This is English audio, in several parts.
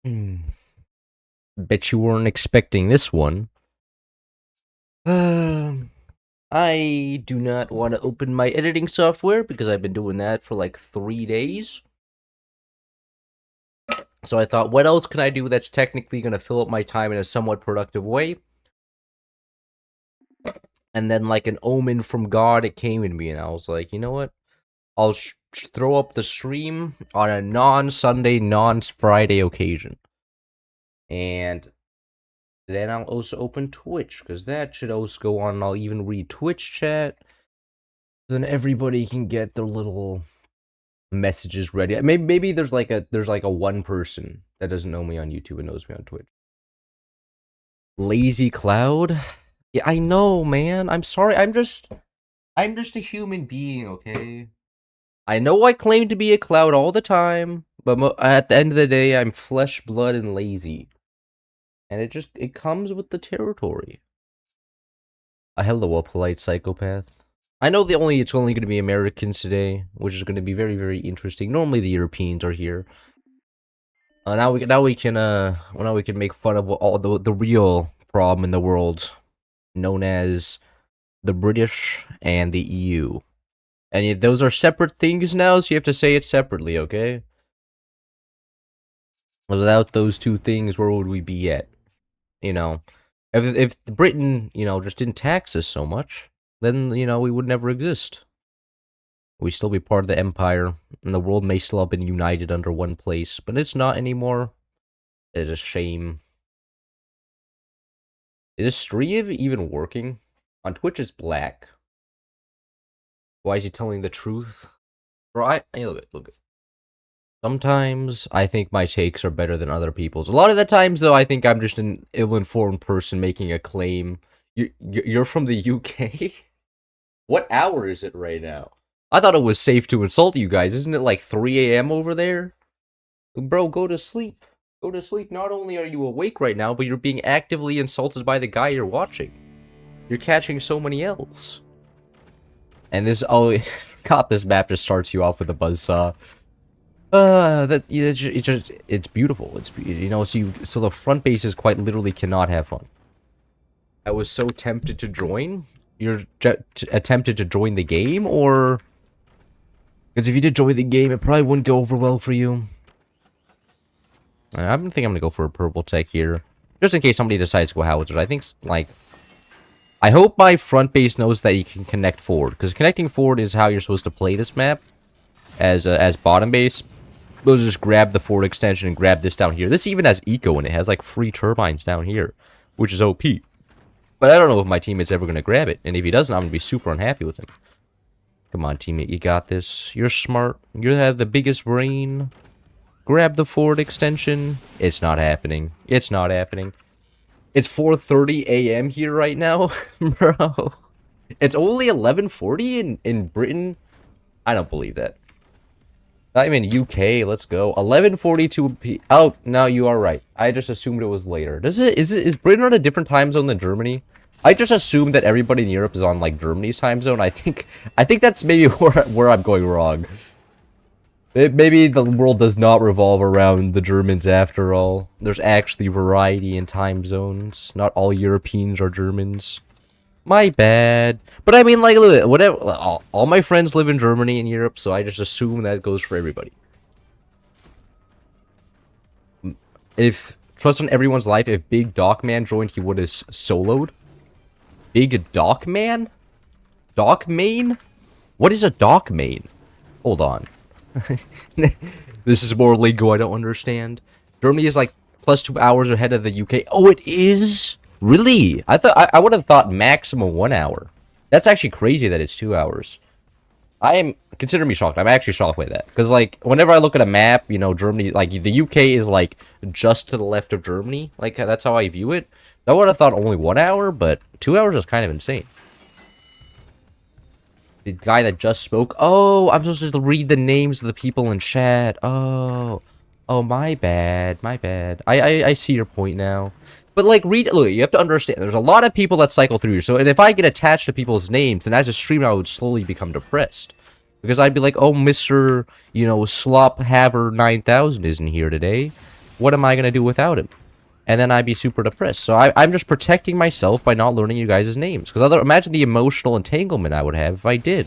Bet you weren't expecting this one. I do not want to open my editing software because I've been doing that for like 3 days. So I thought, what else can I do that's technically going to fill up my time in a somewhat productive way? And then, like an omen from God, it came in me, and I was like, you know what? I'll throw up the stream on a non-Sunday, non-Friday occasion. And then I'll also open Twitch, because that should also go on, and I'll even read Twitch chat. Then everybody can get their little messages ready. Maybe there's like a one person that doesn't know me on YouTube and knows me on Twitch. Lazy Cloud? Yeah, I know, man. I'm sorry. I'm just a human being, okay? I know I claim to be a cloud all the time, but at the end of the day, I'm flesh, blood, and lazy. And it comes with the territory. Hello, a polite psychopath. I know it's only going to be Americans today, which is going to be very, very interesting. Normally the Europeans are here. Now we can make fun of all the real problem in the world, known as the British and the EU. And those are separate things now, so you have to say it separately, okay? Without those two things, where would we be at? You know, if Britain, just didn't tax us so much, then, we would never exist. We'd still be part of the empire, and the world may still have been united under one place, but it's not anymore. It's a shame. Is this stream even working? On Twitch, it's black. Why is he telling the truth? Bro, look. Sometimes I think my takes are better than other people's. A lot of the times, though, I think I'm just an ill-informed person making a claim. You're from the UK? What hour is it right now? I thought it was safe to insult you guys. Isn't it like 3 a.m. over there? Bro, go to sleep. Go to sleep. Not only are you awake right now, but you're being actively insulted by the guy you're watching. You're catching so many L's. And this, God, this map just starts you off with a buzzsaw. It's beautiful. So the front bases quite literally cannot have fun. I was so tempted to join. You're attempted to join the game, or because if you did join the game, it probably wouldn't go over well for you. I think I'm gonna go for a purple tech here, just in case somebody decides to go howitzers. I think I hope my front base knows that you can connect forward, because connecting forward is how you're supposed to play this map. As bottom base, we'll just grab the forward extension and grab this down here. This even has eco, and it has like free turbines down here, which is OP. But I don't know if my teammate's ever going to grab it. And if he doesn't, I'm going to be super unhappy with him. Come on, teammate. You got this. You're smart. You have the biggest brain. Grab the forward extension. It's not happening. It's not happening. It's 4:30 a.m. here right now. Bro. It's only 11:40 in Britain. I don't believe that. Not even UK. Let's go. 11:42 p. Oh, no, you are right. I just assumed it was later. Is Britain on a different time zone than Germany? I just assumed that everybody in Europe is on like Germany's time zone. I think that's maybe where I'm going wrong. Maybe the world does not revolve around the Germans after all. There's actually variety in time zones. Not all Europeans are Germans. My bad. But I mean, like, look, whatever. All my friends live in Germany and Europe, so I just assume that goes for everybody. If trust on everyone's life, if Big Doc Man joined, he would have soloed. Big Doc Man? Doc Main? What is a Doc Main? Hold on. This is more lingo I don't understand. Germany is like plus 2 hours ahead of the UK. Oh, it is? Really? I would have thought maximum 1 hour. That's actually crazy that it's 2 hours. Consider me shocked. I'm actually shocked by that. Because, like, whenever I look at a map, Germany, like, the UK is, like, just to the left of Germany. Like, that's how I view it. I would have thought only 1 hour, but 2 hours is kind of insane. The guy that just spoke. Oh, I'm supposed to read the names of the people in chat. Oh, my bad. My bad. I see your point now. But, like, look, you have to understand, there's a lot of people that cycle through. So, and if I get attached to people's names, then as a streamer, I would slowly become depressed. Because I'd be like, oh, Mr., Slop Haver 9000 isn't here today. what am I going to do without him? And then I'd be super depressed. So I'm just protecting myself by not learning you guys' names. Because imagine the emotional entanglement I would have if I did.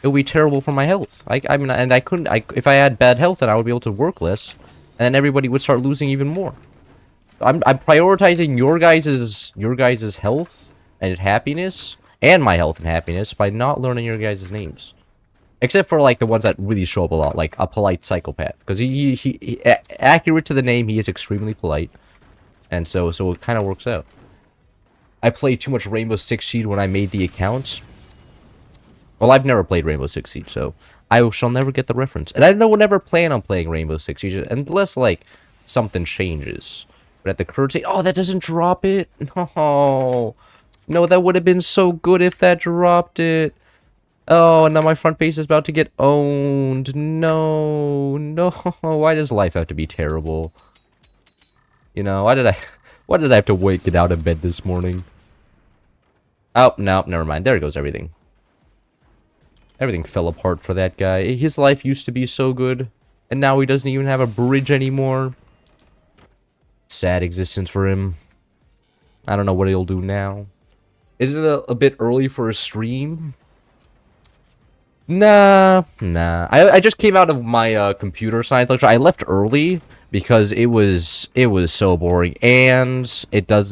It would be terrible for my health. I mean, and I couldn't, if I had bad health, then I would be able to work less. And then everybody would start losing even more. I'm prioritizing your guys' health and happiness, and my health and happiness, by not learning your guys' names. Except for, like, the ones that really show up a lot, like a polite psychopath. Because he accurate to the name, he is extremely polite. And so it kind of works out. I played too much Rainbow Six Siege when I made the account. Well, I've never played Rainbow Six Siege, so I shall never get the reference. And I will never plan on playing Rainbow Six Siege unless, like, something changes. But at the current state, oh, that doesn't drop it? No. No, that would have been so good if that dropped it. Oh, and now my front base is about to get owned. No. No. Why does life have to be terrible? You know, why did I have to get out of bed this morning? Oh, no, never mind. There goes everything. Everything fell apart for that guy. His life used to be so good, and now he doesn't even have a bridge anymore. Sad existence for him. I don't know what he'll do now. Is it a bit early for a stream? Nah. I just came out of my computer science lecture. I left early because it was so boring, and because,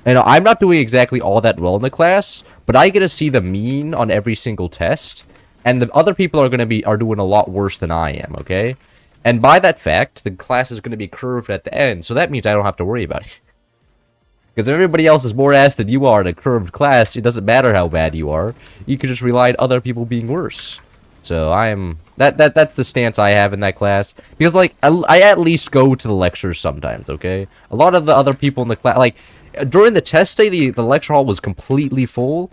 you know, I'm not doing exactly all that well in the class, but I get to see the mean on every single test, and the other people are doing a lot worse than I am, okay? And by that fact, the class is going to be curved at the end, so that means I don't have to worry about it. Because if everybody else is more ass than you are in a curved class, it doesn't matter how bad you are. You can just rely on other people being worse. So that's the stance I have in that class. Because, like, I at least go to the lectures sometimes, okay? A lot of the other people in the class, like, during the test day, the lecture hall was completely full.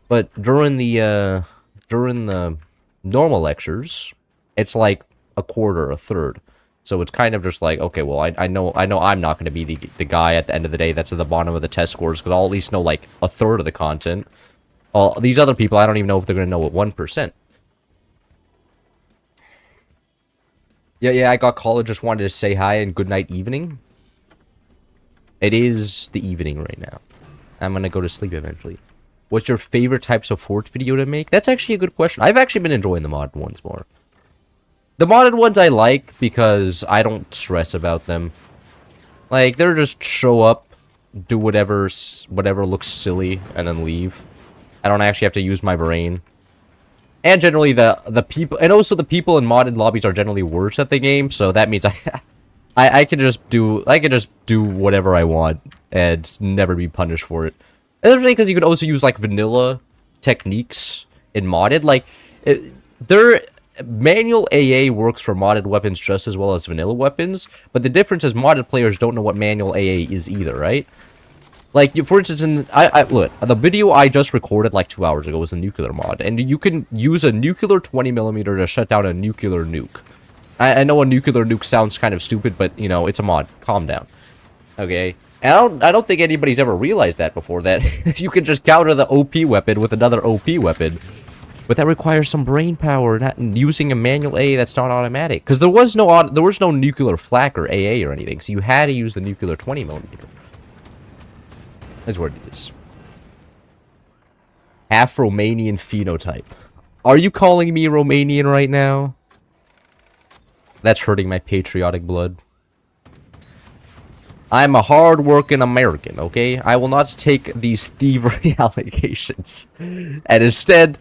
But during the normal lectures, it's like a quarter, a third. So it's kind of just like, okay, well, I know I'm not going to be the guy at the end of the day that's at the bottom of the test scores, because I'll at least know, like, a third of the content. Well, these other people, I don't even know if they're going to know it 1%. Yeah, I got called, just wanted to say hi and good night evening. It is the evening right now. I'm going to go to sleep eventually. What's your favorite types of Fort video to make? That's actually a good question. I've actually been enjoying the modded ones more. The modded ones I like because I don't stress about them. Like, they're just show up, do whatever looks silly, and then leave. I don't actually have to use my brain. And generally the people, and also the people in modded lobbies are generally worse at the game, so that means I can just do whatever I want and never be punished for it. And that's because you could also use, like, vanilla techniques in modded. Like, manual AA works for modded weapons just as well as vanilla weapons, but the difference is modded players don't know what manual AA is either, right? Like, for instance, look, the video I just recorded like 2 hours ago was a nuclear mod, and you can use a nuclear 20mm to shut down a nuclear nuke. I know a nuclear nuke sounds kind of stupid, but, you know, it's a mod. Calm down. Okay? And I don't think anybody's ever realized that before, that you can just counter the OP weapon with another OP weapon. But that requires some brain power, not using a manual AA that's not automatic. Because there was no nuclear flak or AA or anything, so you had to use the nuclear 20mm. That's what it is. Half Romanian phenotype. Are you calling me Romanian right now? That's hurting my patriotic blood. I'm a hard-working American, okay? I will not take these thievery allegations. And instead,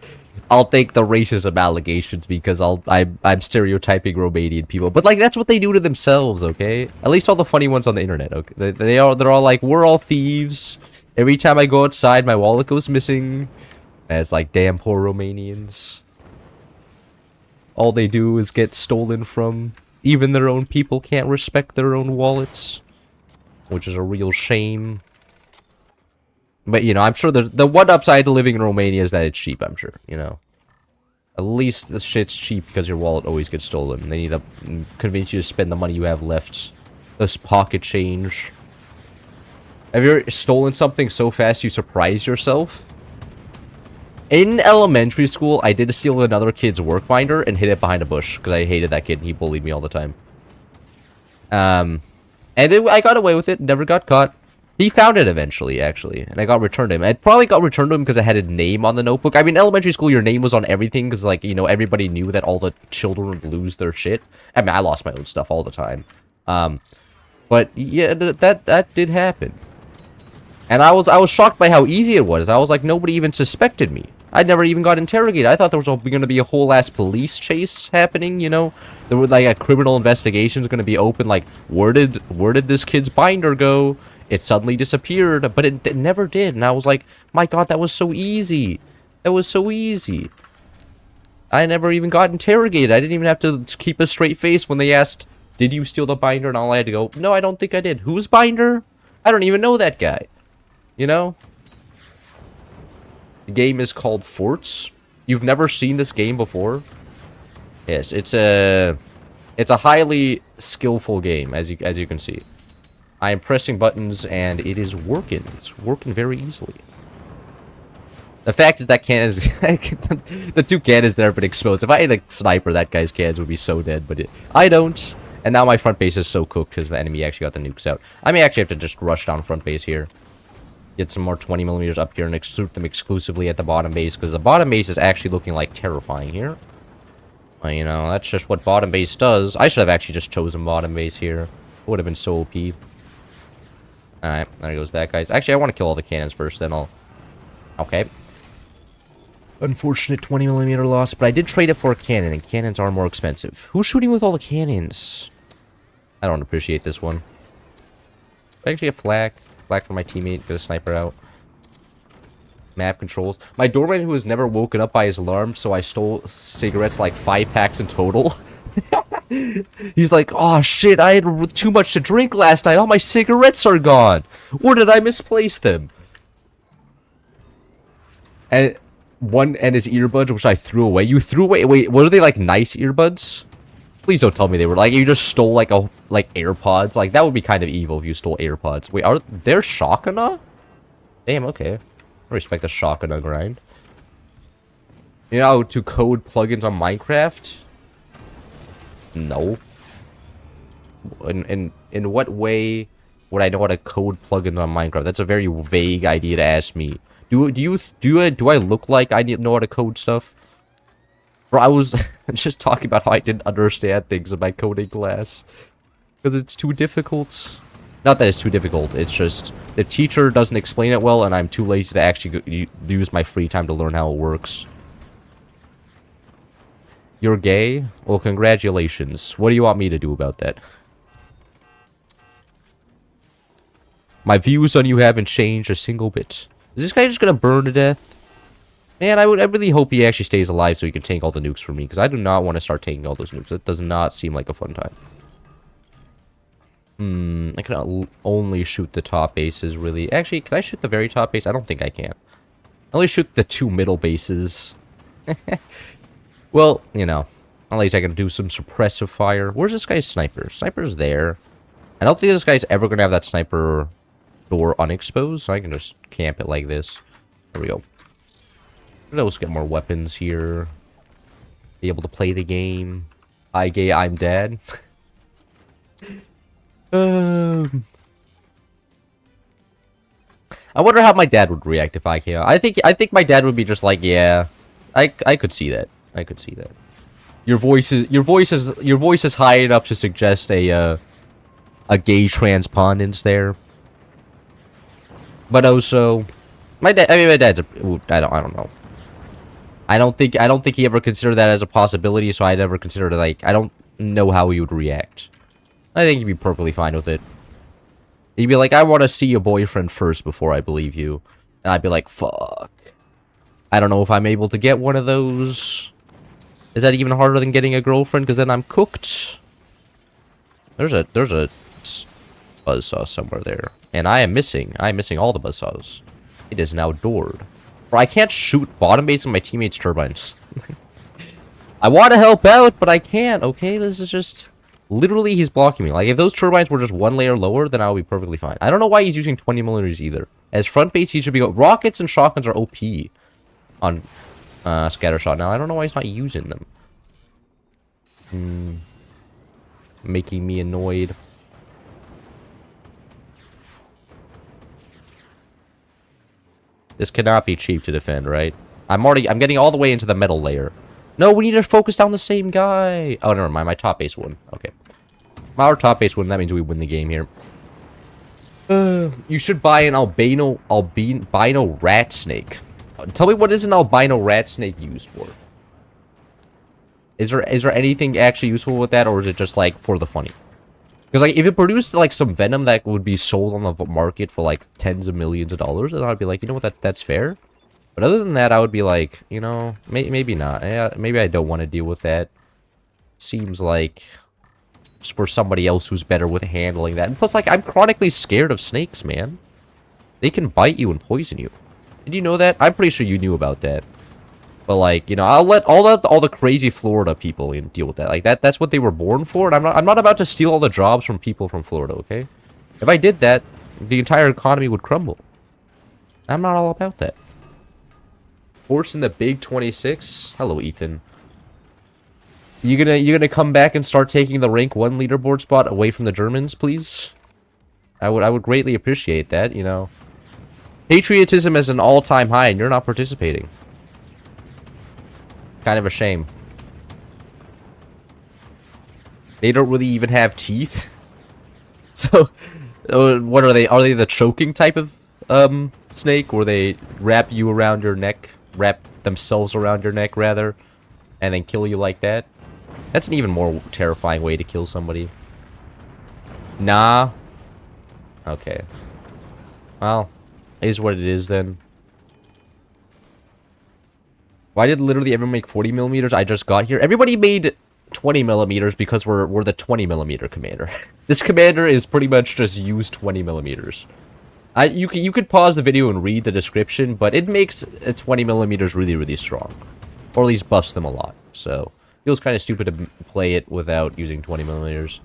I'll take the racism allegations because I'm stereotyping Romanian people. But, like, that's what they do to themselves, okay? At least all the funny ones on the internet, okay? They're all like, we're all thieves. Every time I go outside, my wallet goes missing. And it's like, damn poor Romanians. All they do is get stolen from. Even their own people can't respect their own wallets. Which is a real shame. But, you know, I'm sure the one upside to living in Romania is that it's cheap, I'm sure, you know. At least this shit's cheap because your wallet always gets stolen. They need to convince you to spend the money you have left. This pocket change. Have you ever stolen something so fast you surprise yourself? In elementary school, I did steal another kid's work binder and hid it behind a bush because I hated that kid and he bullied me all the time. I got away with it, never got caught. He found it eventually, actually, and I got returned to him. It probably got returned to him because I had a name on the notebook. I mean, elementary school, your name was on everything because, like, you know, everybody knew that all the children would lose their shit. I mean, I lost my own stuff all the time. But yeah, that did happen. And I was shocked by how easy it was. I was like, nobody even suspected me. I never even got interrogated. I thought there was going to be a whole ass police chase happening, you know? There was like a criminal investigation is going to be open, like, where did this kid's binder go? It suddenly disappeared, but it never did. And I was like, my god, that was so easy. That was so easy. I never even got interrogated. I didn't even have to keep a straight face when they asked, did you steal the binder? And all I had to go, no, I don't think I did. Whose binder? I don't even know that guy. You know? The game is called Forts. You've never seen this game before? Yes, it's a highly skillful game, as you can see. I am pressing buttons and it is working. It's working very easily. The fact is that cannons, the two cannons there have been exposed. If I had a sniper, that guy's cannons would be so dead, but I don't. And now my front base is so cooked because the enemy actually got the nukes out. I may actually have to just rush down front base here. Get some more 20mm up here and shoot them exclusively at the bottom base, because the bottom base is actually looking like terrifying here. Well, you know, that's just what bottom base does. I should have actually just chosen bottom base here. It would have been so OP. Alright, there goes that, guys. Actually, I want to kill all the cannons first, then I'll... Okay. Unfortunate 20mm loss, but I did trade it for a cannon, and cannons are more expensive. Who's shooting with all the cannons? I don't appreciate this one. Actually, a flag. Flag for my teammate. Get a sniper out. Map controls. My doorman who has never woken up by his alarm, so I stole cigarettes, like 5 packs in total. He's like, oh shit, I had too much to drink last night. All my cigarettes are gone. Where did I misplace them? And his earbuds, which I threw away. You threw away? Wait, were they like nice earbuds? Please don't tell me they were like, you just stole like AirPods. Like, that would be kind of evil if you stole AirPods. Wait, are there shotgunna? Damn, okay. I respect the shotgunna grind. You know how to code plugins on Minecraft? No. In what way would I know how to code plugins on Minecraft? That's a very vague idea to ask me. Do I look like I know how to code stuff? Bro, I was just talking about how I didn't understand things in my coding class. Because it's too difficult. Not that it's too difficult, it's just the teacher doesn't explain it well and I'm too lazy to actually use my free time to learn how it works. You're gay? Well, congratulations. What do you want me to do about that? My views on you haven't changed a single bit. Is this guy just gonna burn to death? Man, I really hope he actually stays alive so he can tank all the nukes for me, because I do not want to start taking all those nukes. That does not seem like a fun time. I can only shoot the top bases, really. Actually, can I shoot the very top base? I don't think I can. I only shoot the 2 middle bases. Well, you know, at least I can do some suppressive fire. Where's this guy's sniper? Sniper's there. I don't think this guy's ever going to have that sniper door unexposed, so I can just camp it like this. There we go. Let's get more weapons here. Be able to play the game. I gay, I'm dead. I wonder how my dad would react if I came out. I think my dad would be just like, yeah, I could see that. I could see that. Your voice is high enough to suggest a gay transpondence there. But also, my dad's a, I don't know. I don't think he ever considered that as a possibility, so I never considered it. Like, I don't know how he would react. I think he'd be perfectly fine with it. He'd be like, I want to see your boyfriend first before I believe you. And I'd be like, fuck. I don't know if I'm able to get one of those. Is that even harder than getting a girlfriend? Because then I'm cooked. There's a buzzsaw somewhere there. And I'm missing all the buzzsaws. It is now doored. Bro, I can't shoot bottom base on my teammates' turbines. I want to help out, but I can't, okay? This is just... Literally, he's blocking me. Like, if those turbines were just 1 layer lower, then I would be perfectly fine. I don't know why he's using 20mm either. As front base, he should be... Rockets and shotguns are OP on Scattershot. Now, I don't know why he's not using them. Making me annoyed. This cannot be cheap to defend, right? I'm getting all the way into the metal layer. No, we need to focus down the same guy. Oh, never mind. My top base won. Okay. Our top base won. That means we win the game here. You should buy an albino rat snake. Tell me, what is an albino rat snake used for? Is there anything actually useful with that, or is it just like for the funny? Because like if it produced like some venom that would be sold on the market for like tens of millions of dollars, then I'd be like, you know what, that's fair. But other than that, I would be like, you know, maybe not. Maybe I don't want to deal with that. Seems like it's for somebody else who's better with handling that. And plus, like, I'm chronically scared of snakes, man. They can bite you and poison you. Did you know that? I'm pretty sure you knew about that. But like, you know, I'll let all the crazy Florida people deal with that. Like that's what they were born for. And I'm not about to steal all the jobs from people from Florida, okay? If I did that, the entire economy would crumble. I'm not all about that. Horse in the Big 26. Hello, Ethan. You gonna come back and start taking the rank 1 leaderboard spot away from the Germans, please? I would greatly appreciate that, you know. Patriotism is an all-time high and you're not participating. Kind of a shame. They don't really even have teeth. So, what are they? Are they the choking type of snake, where they wrap you around your neck, wrap themselves around your neck rather, and then kill you like that? That's an even more terrifying way to kill somebody. Nah. Okay. Well, it is what it is then. Why did literally everyone make 40 millimeters? I just got here. Everybody made 20 millimeters because we're the 20 millimeter commander. This commander is pretty much just used 20 millimeters. You could pause the video and read the description, but it makes 20 millimeters really, really strong. Or at least buffs them a lot. So, feels kind of stupid to play it without using 20 millimeters.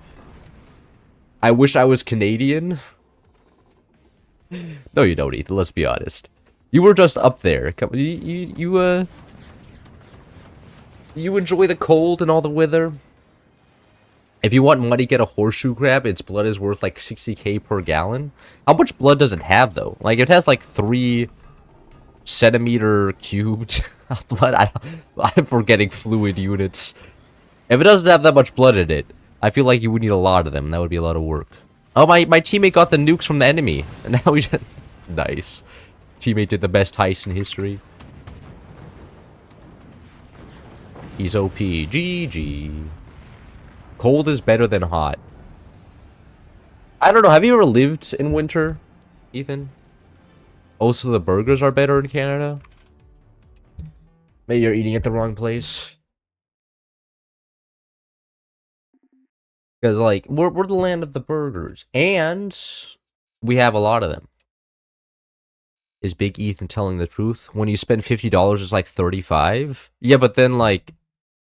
I wish I was Canadian. No, you don't, Ethan. Let's be honest. You were just up there. You enjoy the cold and all the weather. If you want money, get a horseshoe crab. Its blood is worth like 60k per gallon. How much blood does it have though? Like it has like 3 centimeter cubed blood. I'm forgetting fluid units. If it doesn't have that much blood in it, I feel like you would need a lot of them. That would be a lot of work. Oh, my teammate got the nukes from the enemy. And now we just... Nice. Teammate did the best heist in history. He's OP. GG. Cold is better than hot. I don't know. Have you ever lived in winter, Ethan? Also, the burgers are better in Canada? Maybe you're eating at the wrong place. Because, like, we're the land of the burgers. And we have a lot of them. Is Big Ethan telling the truth? When you spend $50, it's like $35? Yeah, but then, like,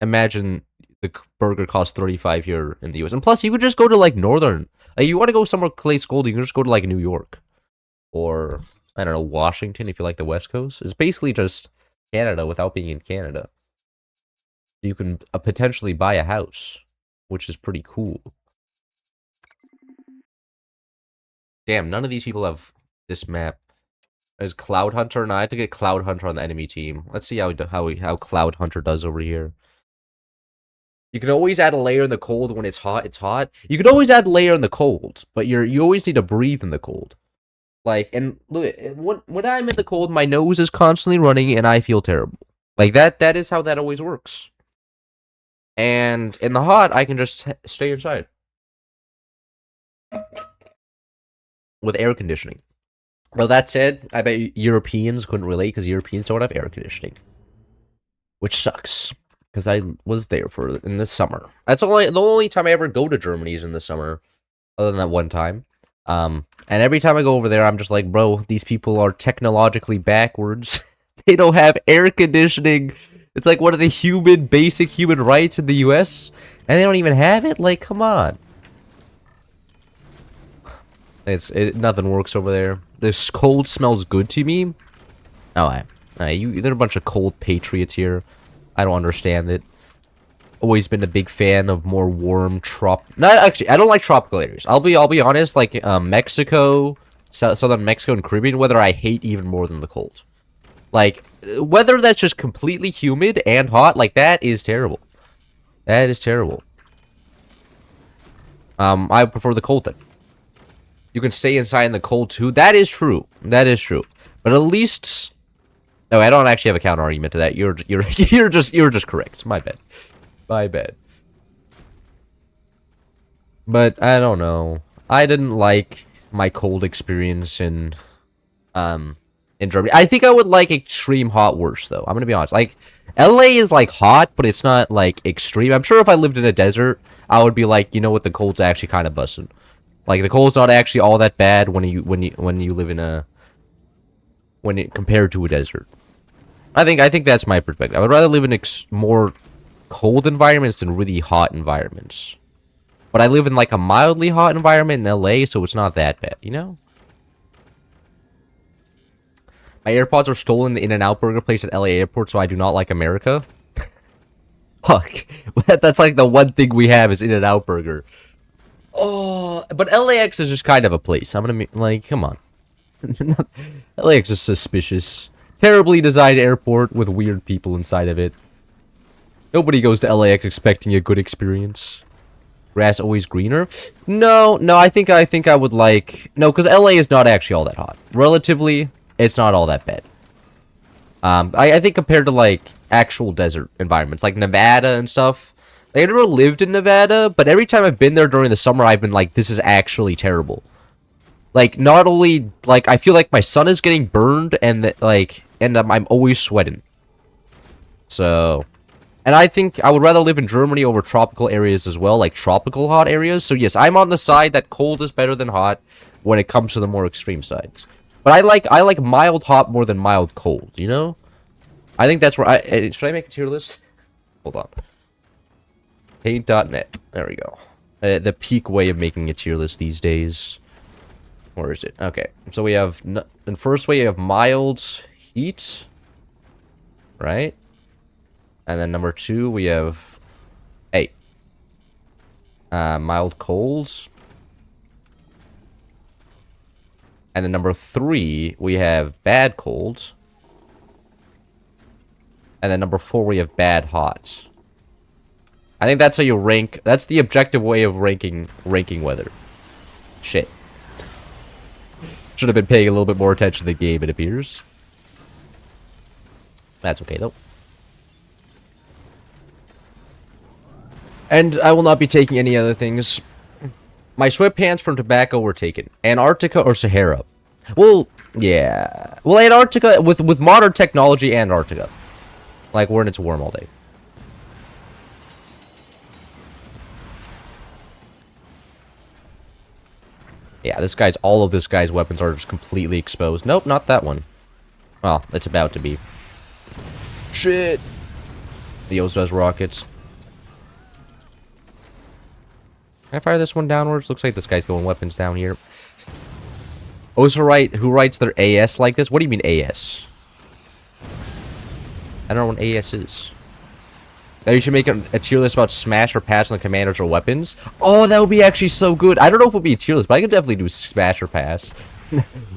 imagine the burger costs $35 here in the US. And plus, you could just go to, like, northern. Like, you want to go somewhere place cold, you can just go to, like, New York. Or, I don't know, Washington, if you like the West Coast. It's basically just Canada without being in Canada. You can potentially buy a house, which is pretty cool. Damn, none of these people have this map. There's Cloud Hunter, and I have to get Cloud Hunter on the enemy team. Let's see how Cloud Hunter does over here. You can always add a layer in the cold when it's hot. It's hot. You can always add a layer in the cold, but you always need to breathe in the cold. Like, and look, when I'm in the cold, my nose is constantly running, and I feel terrible. Like that is how that always works. And in the hot, I can just stay inside with air conditioning. Well, that said, I bet Europeans couldn't relate because Europeans don't have air conditioning, which sucks because I was there in the summer. That's the only time I ever go to Germany is in the summer, other than that one time. And every time I go over there, I'm just like, bro, these people are technologically backwards. They don't have air conditioning. It's like one of the basic human rights in the US, and they don't even have it? Like, come on. Nothing works over there. This cold smells good to me. Oh, there are a bunch of cold patriots here. I don't understand it. Always been a big fan of more warm actually, I don't like tropical areas. I'll be honest, like Mexico, southern Mexico and Caribbean weather I hate even more than the cold. Like, weather that's just completely humid and hot, like, that is terrible. That is terrible. I prefer the cold then. You can stay inside in the cold too. That is true. That is true. But at least... Oh, I don't actually have a counter argument to that. You're just correct. My bad. My bad. But I don't know. I didn't like my cold experience in Germany. I think I would like extreme hot worse though. I'm gonna be honest. Like LA is like hot, but it's not like extreme. I'm sure if I lived in a desert, I would be like, you know what, the cold's actually kind of busting. Like the cold's not actually all that bad when you live in a compared to a desert. I think that's my perspective. I would rather live in more cold environments than really hot environments. But I live in like a mildly hot environment in LA, so it's not that bad, you know? My AirPods are stolen in the In-N-Out burger place at LA airport, so I do not like America. Fuck. That's like the one thing we have is In-N-Out burger. Oh, but LAX is just kind of a place. I'm gonna like, come on. LAX is suspicious. Terribly designed airport with weird people inside of it. Nobody goes to LAX expecting a good experience. Grass always greener? No, I think I would like... No, because LA is not actually all that hot. Relatively, it's not all that bad. I think compared to, like, actual desert environments, like Nevada and stuff. Like, I never lived in Nevada, but every time I've been there during the summer, I've been like, this is actually terrible. Like, not only, like, I feel like my sun is getting burned, and, I'm always sweating. So... And I think I would rather live in Germany over tropical areas as well, like tropical hot areas. So yes, I'm on the side that cold is better than hot when it comes to the more extreme sides. But I like mild hot more than mild cold, you know? I think that's where should I make a tier list? Hold on. Paint.net. There we go. The peak way of making a tier list these days. Where is it? Okay. So we have, in first way, you have mild heat. Right? And then number 2, we have 8. Mild colds. And then number 3, we have bad colds. And then number 4, we have bad hots. I think that's how you rank. That's the objective way of ranking weather. Shit. Should have been paying a little bit more attention to the game, it appears. That's okay, though. And I will not be taking any other things. My sweatpants from tobacco were taken. Antarctica or Sahara? Well, yeah. Well, Antarctica, with modern technology, Antarctica. Like, when it's warm all day. Yeah, all of this guy's weapons are just completely exposed. Nope, not that one. Well, it's about to be. Shit! He also has rockets. Can I fire this one downwards? Looks like this guy's going weapons down here. Oserite, who writes their AS like this? What do you mean AS? I don't know what AS is. Now you should make a tier list about smash or pass on the commanders or weapons. Oh, that would be actually so good. I don't know if it would be a tier list, but I could definitely do smash or pass.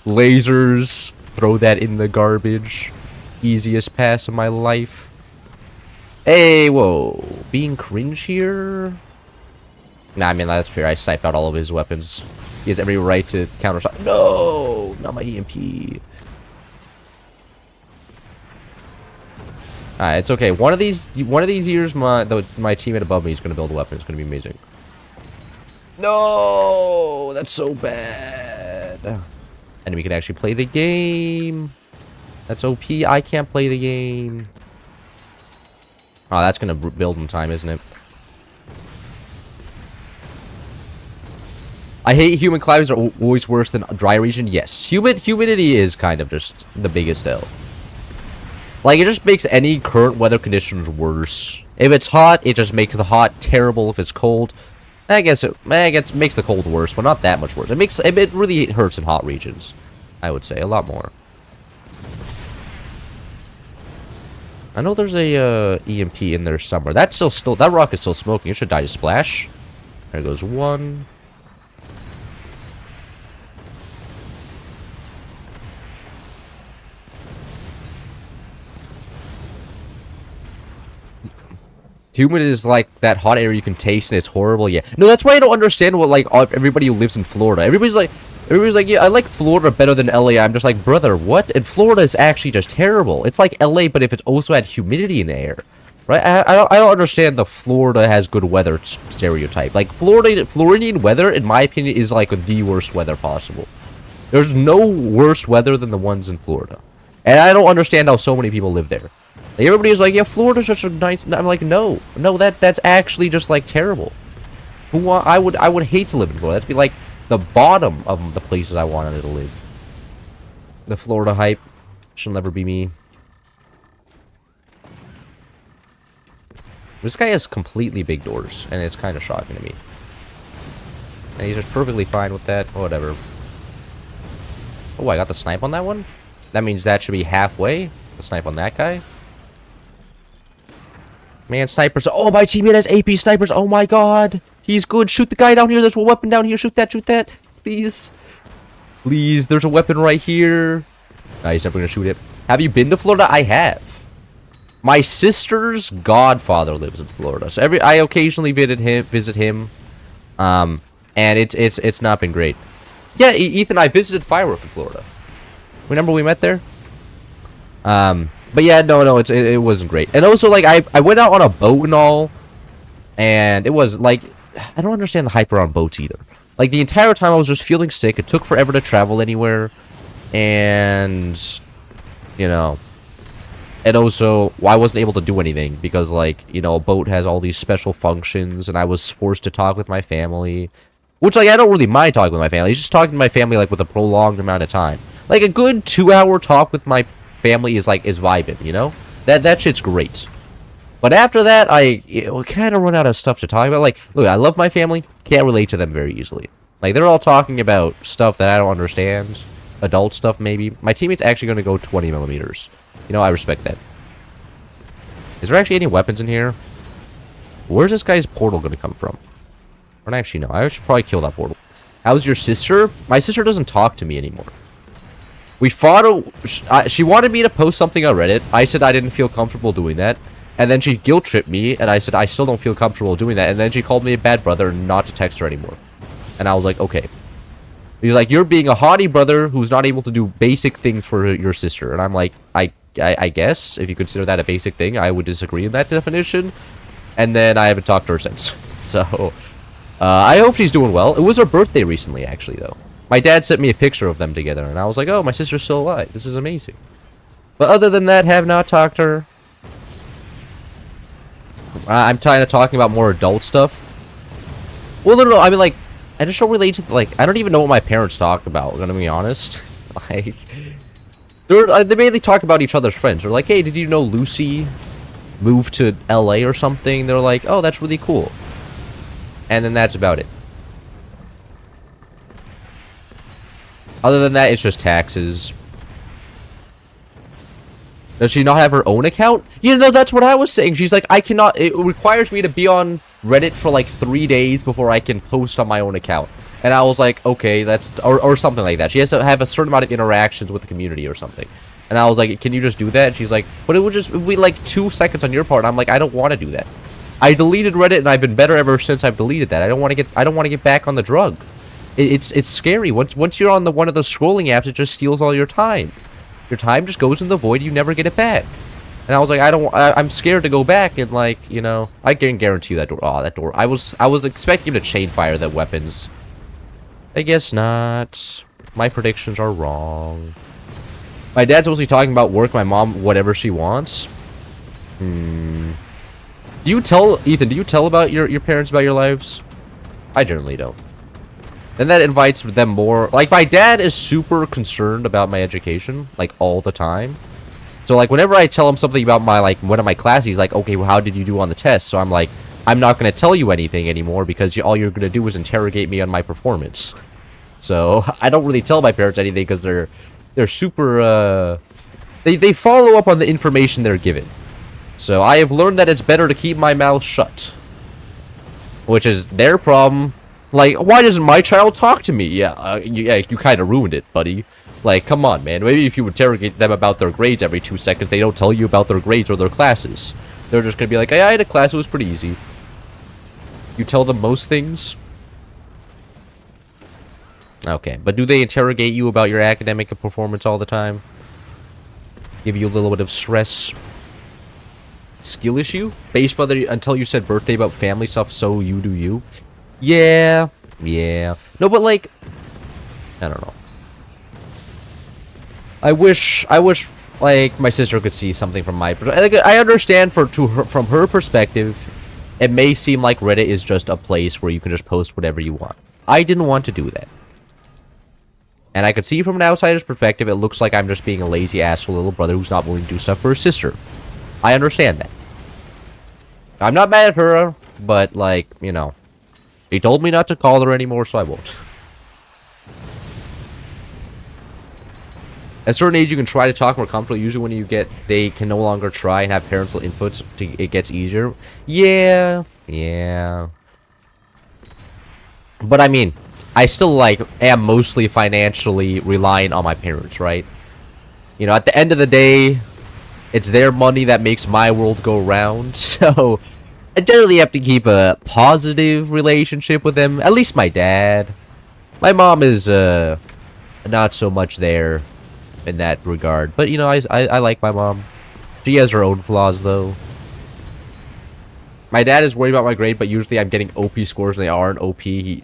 Lasers. Throw that in the garbage. Easiest pass of my life. Hey, whoa. Being cringe here? Nah, I mean, that's fair. I sniped out all of his weapons. He has every right to counter shot. No! Not my EMP. Alright, it's okay. One of these years, my teammate above me is going to build a weapon. It's going to be amazing. No! That's so bad. And we can actually play the game. That's OP. I can't play the game. Oh, that's going to build in time, isn't it? I hate humid climates are always worse than dry region. Yes, humidity is kind of just the biggest L. Like, it just makes any current weather conditions worse. If it's hot, it just makes the hot terrible. If it's cold, I guess it makes the cold worse, but not that much worse. It really hurts in hot regions, I would say, a lot more. I know there's a EMP in there somewhere. That rocket's still smoking. It should die to splash. There goes one. Humid is like that hot air you can taste and it's horrible. Yeah. No, that's why I don't understand what like everybody who lives in Florida. Everybody's like, yeah, I like Florida better than LA. I'm just like, brother, what? And Florida is actually just terrible. It's like LA, but if it's also had humidity in the air, right? I don't understand the Florida has good weather stereotype. Like Floridian weather, in my opinion, is like the worst weather possible. There's no worse weather than the ones in Florida, and I don't understand how so many people live there. Like, everybody's like, yeah, Florida's such a nice. I'm like, no, that's actually just like terrible. I would hate to live in Florida. That'd be like the bottom of the places I wanted to live. The Florida hype shall never be me. This guy has completely big doors, and it's kind of shocking to me. And he's just perfectly fine with that. Whatever. Oh, I got the snipe on that one? That means that should be halfway. The snipe on that guy. Man, snipers. Oh, my teammate has AP snipers. Oh my god. He's good. Shoot the guy down here. There's a weapon down here. Shoot that. Shoot that. Please. Please. There's a weapon right here. No, he's never going to shoot it. Have you been to Florida? I have. My sister's godfather lives in Florida. So I occasionally visit him. And it's not been great. Yeah, Ethan, I visited Firework in Florida. Remember we met there? But yeah, no, it wasn't great. And also, like, I went out on a boat and all, and it was, like, I don't understand the hype around boats either. Like, the entire time I was just feeling sick. It took forever to travel anywhere, and, you know, and also, I wasn't able to do anything because, like, you know, a boat has all these special functions, and I was forced to talk with my family, which, like, I don't really mind talking with my family. It's just talking to my family, like, with a prolonged amount of time. Like, a good 2-hour talk with my family is vibing, you know? That shit's great. But after that, I kind of run out of stuff to talk about. Like, look, I love my family. Can't relate to them very easily. Like, they're all talking about stuff that I don't understand. Adult stuff, maybe. My teammate's actually going to go 20 millimeters. You know, I respect that. Is there actually any weapons in here? Where's this guy's portal going to come from? I don't actually know. I should probably kill that portal. How's your sister? My sister doesn't talk to me anymore. We fought. She wanted me to post something on Reddit. I said I didn't feel comfortable doing that. And then she guilt-tripped me, and I said I still don't feel comfortable doing that. And then she called me a bad brother and not to text her anymore. And I was like, okay. He's like, you're being a haughty brother who's not able to do basic things for your sister. And I'm like, I guess, if you consider that a basic thing, I would disagree in that definition. And then I haven't talked to her since. So, I hope she's doing well. It was her birthday recently, actually, though. My dad sent me a picture of them together, and I was like, oh, my sister's still alive. This is amazing. But other than that, have not talked to her. I'm kind of talking about more adult stuff. Well, no, I mean, like, I just don't relate to, like, I don't even know what my parents talk about, I'm gonna be honest. Like, they mainly talk about each other's friends. They're like, hey, did you know Lucy moved to LA or something? They're like, oh, that's really cool. And then that's about it. Other than that, it's just taxes. Does she not have her own account? You know, that's what I was saying. She's like, I cannot... It requires me to be on Reddit for like 3 days before I can post on my own account. And I was like, okay, that's... Or something like that. She has to have a certain amount of interactions with the community or something. And I was like, can you just do that? And she's like, but it would be like 2 seconds on your part. And I'm like, I don't want to do that. I deleted Reddit and I've been better ever since I've deleted that. I don't want to get back on the drug. It's scary. Once you're on one of the scrolling apps, it just steals all your time. Your time just goes in the void. You never get it back. And I was like, I'm scared to go back and, like, you know, I can guarantee you that door. Oh, that door. I was expecting him to chain fire the weapons. I guess not. My predictions are wrong. My dad's mostly talking about work. My mom, whatever she wants. Do you tell Ethan? Do you tell about your parents about your lives? I generally don't. And that invites them more. Like, my dad is super concerned about my education, like, all the time. So, like, whenever I tell him something about my, like, one of my classes, he's like, okay, well, how did you do on the test? So I'm like, I'm not going to tell you anything anymore because all you're going to do is interrogate me on my performance. So, I don't really tell my parents anything because they're super, they follow up on the information they're given. So, I have learned that it's better to keep my mouth shut. Which is their problem. Like, why doesn't my child talk to me? Yeah, you kind of ruined it, buddy. Like, come on, man. Maybe if you interrogate them about their grades every 2 seconds, they don't tell you about their grades or their classes. They're just gonna be like, I had a class, it was pretty easy. You tell them most things. Okay, but do they interrogate you about your academic performance all the time? Give you a little bit of stress? Skill issue? Based by until you said birthday about family stuff, so you do you? Yeah. Yeah. No, but like, I don't know. I wish, like, my sister could see something from my perspective. Like, I understand from her perspective, it may seem like Reddit is just a place where you can just post whatever you want. I didn't want to do that. And I could see from an outsider's perspective, it looks like I'm just being a lazy asshole little brother who's not willing to do stuff for his sister. I understand that. I'm not mad at her, but, like, you know, he told me not to call her anymore, so I won't. At a certain age, you can try to talk more comfortably. Usually when they can no longer try and have parental inputs, it gets easier. Yeah. Yeah. But, I mean, I still, like, am mostly financially reliant on my parents, right? You know, at the end of the day, it's their money that makes my world go round, so I generally have to keep a positive relationship with them. At least my dad. My mom is, not so much there in that regard. But, you know, I like my mom. She has her own flaws, though. My dad is worried about my grade, but usually I'm getting OP scores and they aren't OP. He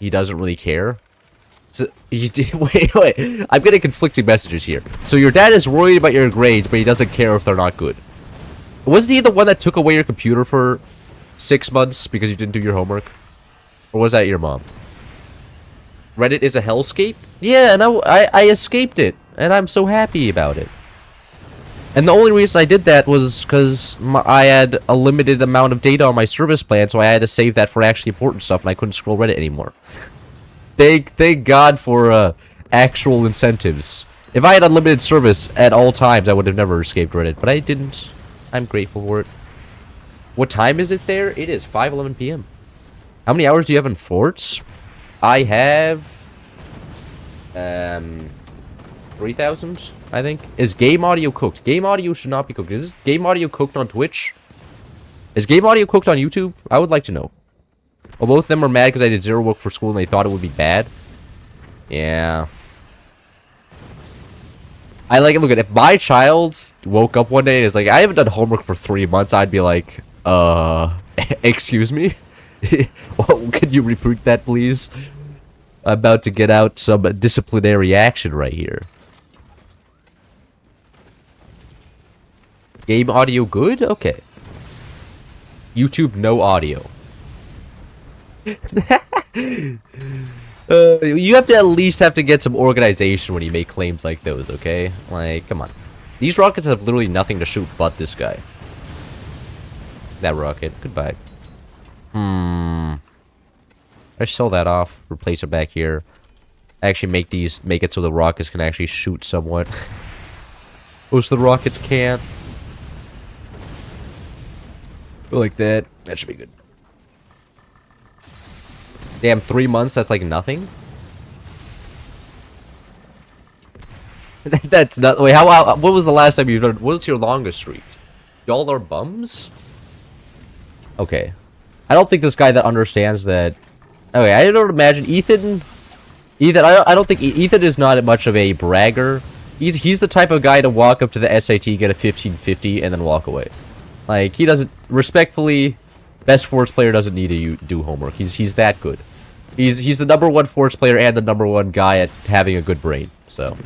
doesn't really care. So, wait. I'm getting conflicting messages here. So your dad is worried about your grades, but he doesn't care if they're not good. Wasn't he the one that took away your computer for 6 months because you didn't do your homework? Or was that your mom? Reddit is a hellscape? Yeah, and I escaped it. And I'm so happy about it. And the only reason I did that was because I had a limited amount of data on my service plan, so I had to save that for actually important stuff, and I couldn't scroll Reddit anymore. Thank God for actual incentives. If I had unlimited service at all times, I would have never escaped Reddit, but I didn't. I'm grateful for it. What time is it there? It is 5:11 p.m. How many hours do you have in Forts? I have 3,000, I think. Is game audio cooked? Game audio should not be cooked. Is game audio cooked on Twitch? Is game audio cooked on YouTube? I would like to know. Well, both of them are mad because I did zero work for school and they thought it would be bad. Yeah. I like it. Look at it. If my child woke up one day and is like, I haven't done homework for 3 months, I'd be like, excuse me? Well, can you repeat that, please? I'm about to get out some disciplinary action right here. Game audio good? Okay. YouTube no audio. You have to at least get some organization when you make claims like those, okay? Like, come on. These rockets have literally nothing to shoot but this guy. That rocket. Goodbye. I sell that off. Replace it back here. Actually make it so the rockets can actually shoot somewhat. Most of the rockets can't. Like that. That should be good. Damn, 3 months, that's like nothing? That's not... Wait, what was the last time you've done... What was your longest streak? Y'all are bums? Okay. I don't think this guy that understands that... Okay, I don't imagine... Ethan, I don't think... Ethan is not much of a bragger. He's the type of guy to walk up to the SAT, get a 1550, and then walk away. Like, he doesn't... Respectfully, best Forts player doesn't need to do homework. He's that good. He's the #1 Forts player and the #1 guy at having a good brain. So,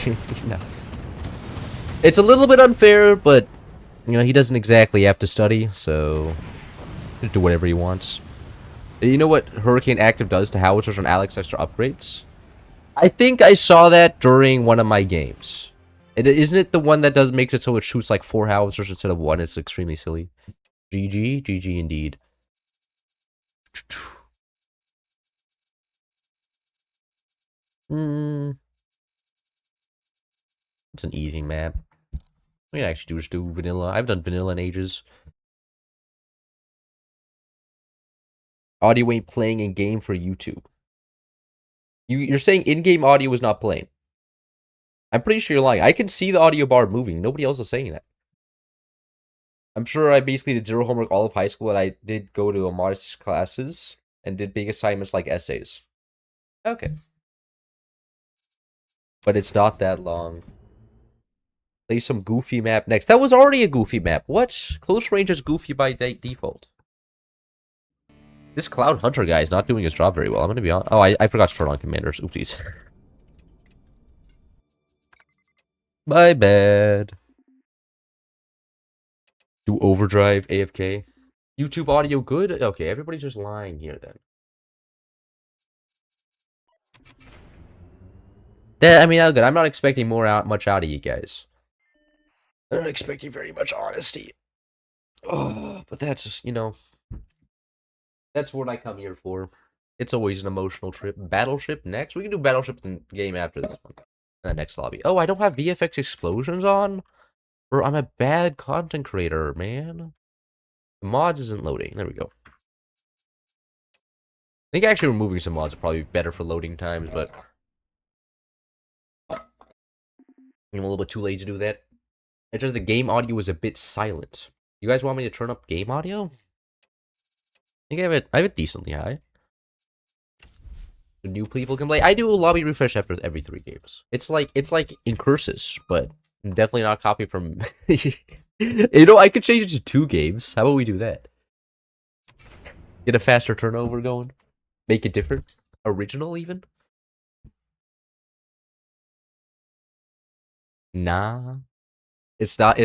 you know. It's a little bit unfair, but, you know, he doesn't exactly have to study, so... He'll do whatever he wants. You know what Hurricane Active does to howitzers on Alex extra upgrades? I think I saw that during one of my games. Isn't it the one that makes it so it shoots like 4 howitzers instead of 1? It's extremely silly. GG? GG indeed. It's an easy map. We can actually just do vanilla. I've done vanilla in ages. Audio ain't playing in game for YouTube. You're saying in-game audio is not playing. I'm pretty sure you're lying. I can see the audio bar moving. Nobody else is saying that. I'm sure I basically did zero homework all of high school, and I did go to a modest classes and did big assignments like essays. Okay. But it's not that long. Play some goofy map next. That was already a goofy map. What? Close range is goofy by default. This Cloud Hunter guy is not doing his job very well. I'm gonna be honest. Oh, I forgot to turn on commanders. Oopsies. My bad. Do overdrive, AFK. YouTube audio good? Okay, everybody's just lying here then. I mean, good. I'm not expecting much out of you guys. I'm not expecting very much honesty. Oh, but that's just, you know, that's what I come here for. It's always an emotional trip. Battleship next? We can do Battleship in the game after this one. In the next lobby. Oh, I don't have VFX explosions on? Bro, I'm a bad content creator, man. The mods isn't loading. There we go. I think actually removing some mods would probably be better for loading times, but I'm a little bit too late to do that. It's just the game audio is a bit silent. You guys want me to turn up game audio? I think I have it decently high. The new people can play. I do a lobby refresh after every 3 games. It's like Incursus, but definitely not copy from. You know, I could change it to 2 games. How about we do that? Get a faster turnover going. Make it different. Original even. Nah. It's not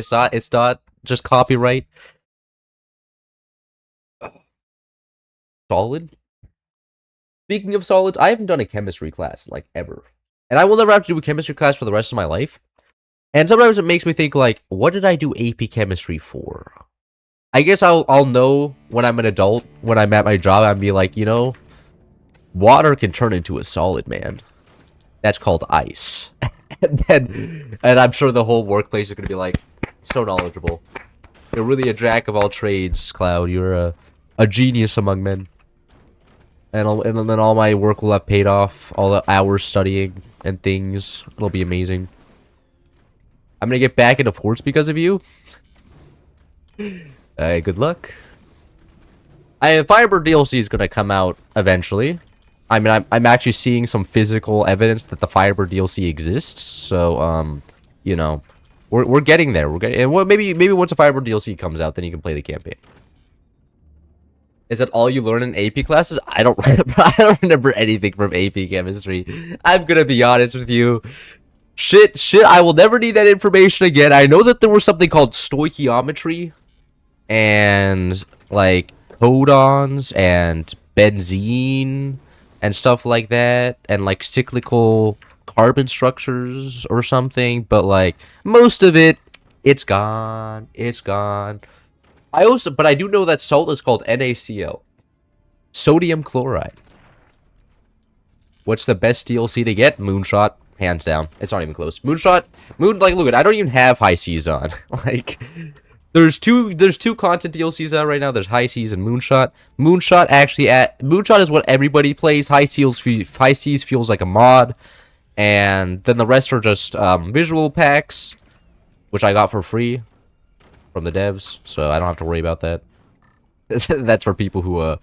just copyright. Solid. Speaking of solids, I haven't done a chemistry class, like, ever. And I will never have to do a chemistry class for the rest of my life. And sometimes it makes me think, like, what did I do AP chemistry for? I guess I'll know when I'm an adult, when I'm at my job, I'll be like, you know, water can turn into a solid, man. That's called ice. and I'm sure the whole workplace is going to be like, so knowledgeable. You're really a jack of all trades, Cloud. You're a genius among men. And then all my work will have paid off. All the hours studying and things. It'll be amazing. I'm gonna get back into forts because of you. Good luck. Firebird DLC is gonna come out eventually. I mean, I'm actually seeing some physical evidence that the Firebird DLC exists. So, you know, we're getting there. Well, maybe once a Firebird DLC comes out, then you can play the campaign. Is that all you learn in AP classes? I don't remember anything from AP chemistry. I'm gonna be honest with you. Shit, I will never need that information again. I know that there was something called stoichiometry and like codons and benzene and stuff like that, and like cyclical carbon structures or something, but like most of it, it's gone. It's gone. But I do know that salt is called NaCl. Sodium chloride. What's the best DLC to get? Moonshot. Hands down. It's not even close. Like, look at, I don't even have high seas on. Like, there's two content DLCs out right now. There's high seas and Moonshot. Moonshot is what everybody plays. High seas feels like a mod. And then the rest are just, visual packs, which I got for free from the devs, so I don't have to worry about that. That's for people who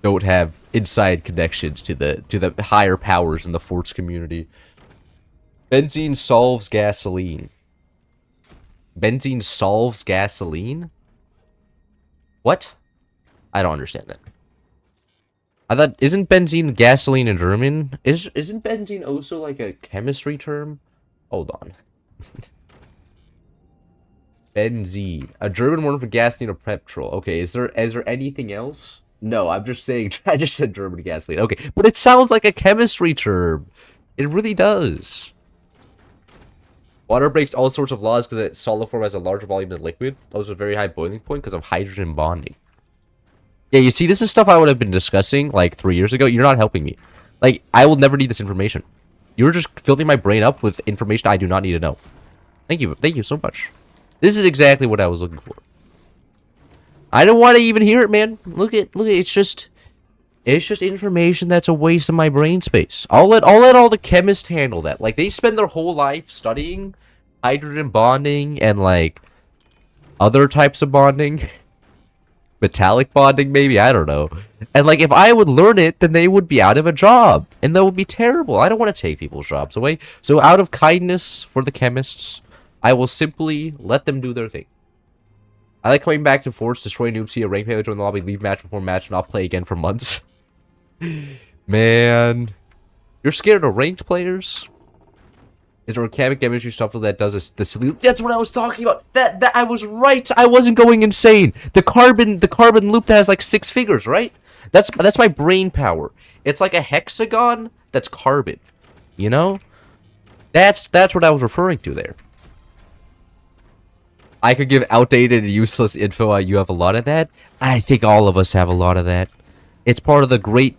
don't have inside connections to the higher powers in the forts community. Benzene solves gasoline. Benzene solves gasoline? What? I don't understand that. I thought, isn't benzene gasoline in German? Isn't benzene also like a chemistry term? Hold on. Benzene. A German word for gasoline or petrol. Okay, is there anything else? No, I'm just saying, I just said German gasoline. Okay, but it sounds like a chemistry term. It really does. Water breaks all sorts of laws because its solid form has a larger volume than liquid. Also a very high boiling point because of hydrogen bonding. Yeah, you see, this is stuff I would have been discussing like 3 years ago. You're not helping me. Like, I will never need this information. You're just filling my brain up with information I do not need to know. Thank you so much. This is exactly what I was looking for. I don't want to even hear it, man. Look at, it's just information that's a waste of my brain space. I'll let all the chemists handle that. Like, they spend their whole life studying hydrogen bonding and like other types of bonding. Metallic bonding, maybe? I don't know. And, like, if I would learn it, then they would be out of a job. And that would be terrible. I don't want to take people's jobs away. So, out of kindness for the chemists, I will simply let them do their thing. I like coming back to Force, destroy noobs, see a rank player, join the lobby, leave match before match, not play again for months. Man. You're scared of ranked players? Is there organic chemistry stuff that does the silly? That's what I was talking about. That I was right. I wasn't going insane. The carbon loop that has like 6 figures, right? That's my brain power. It's like a hexagon that's carbon. You know? That's what I was referring to there. I could give outdated and useless info. You have a lot of that. I think all of us have a lot of that. It's part of the great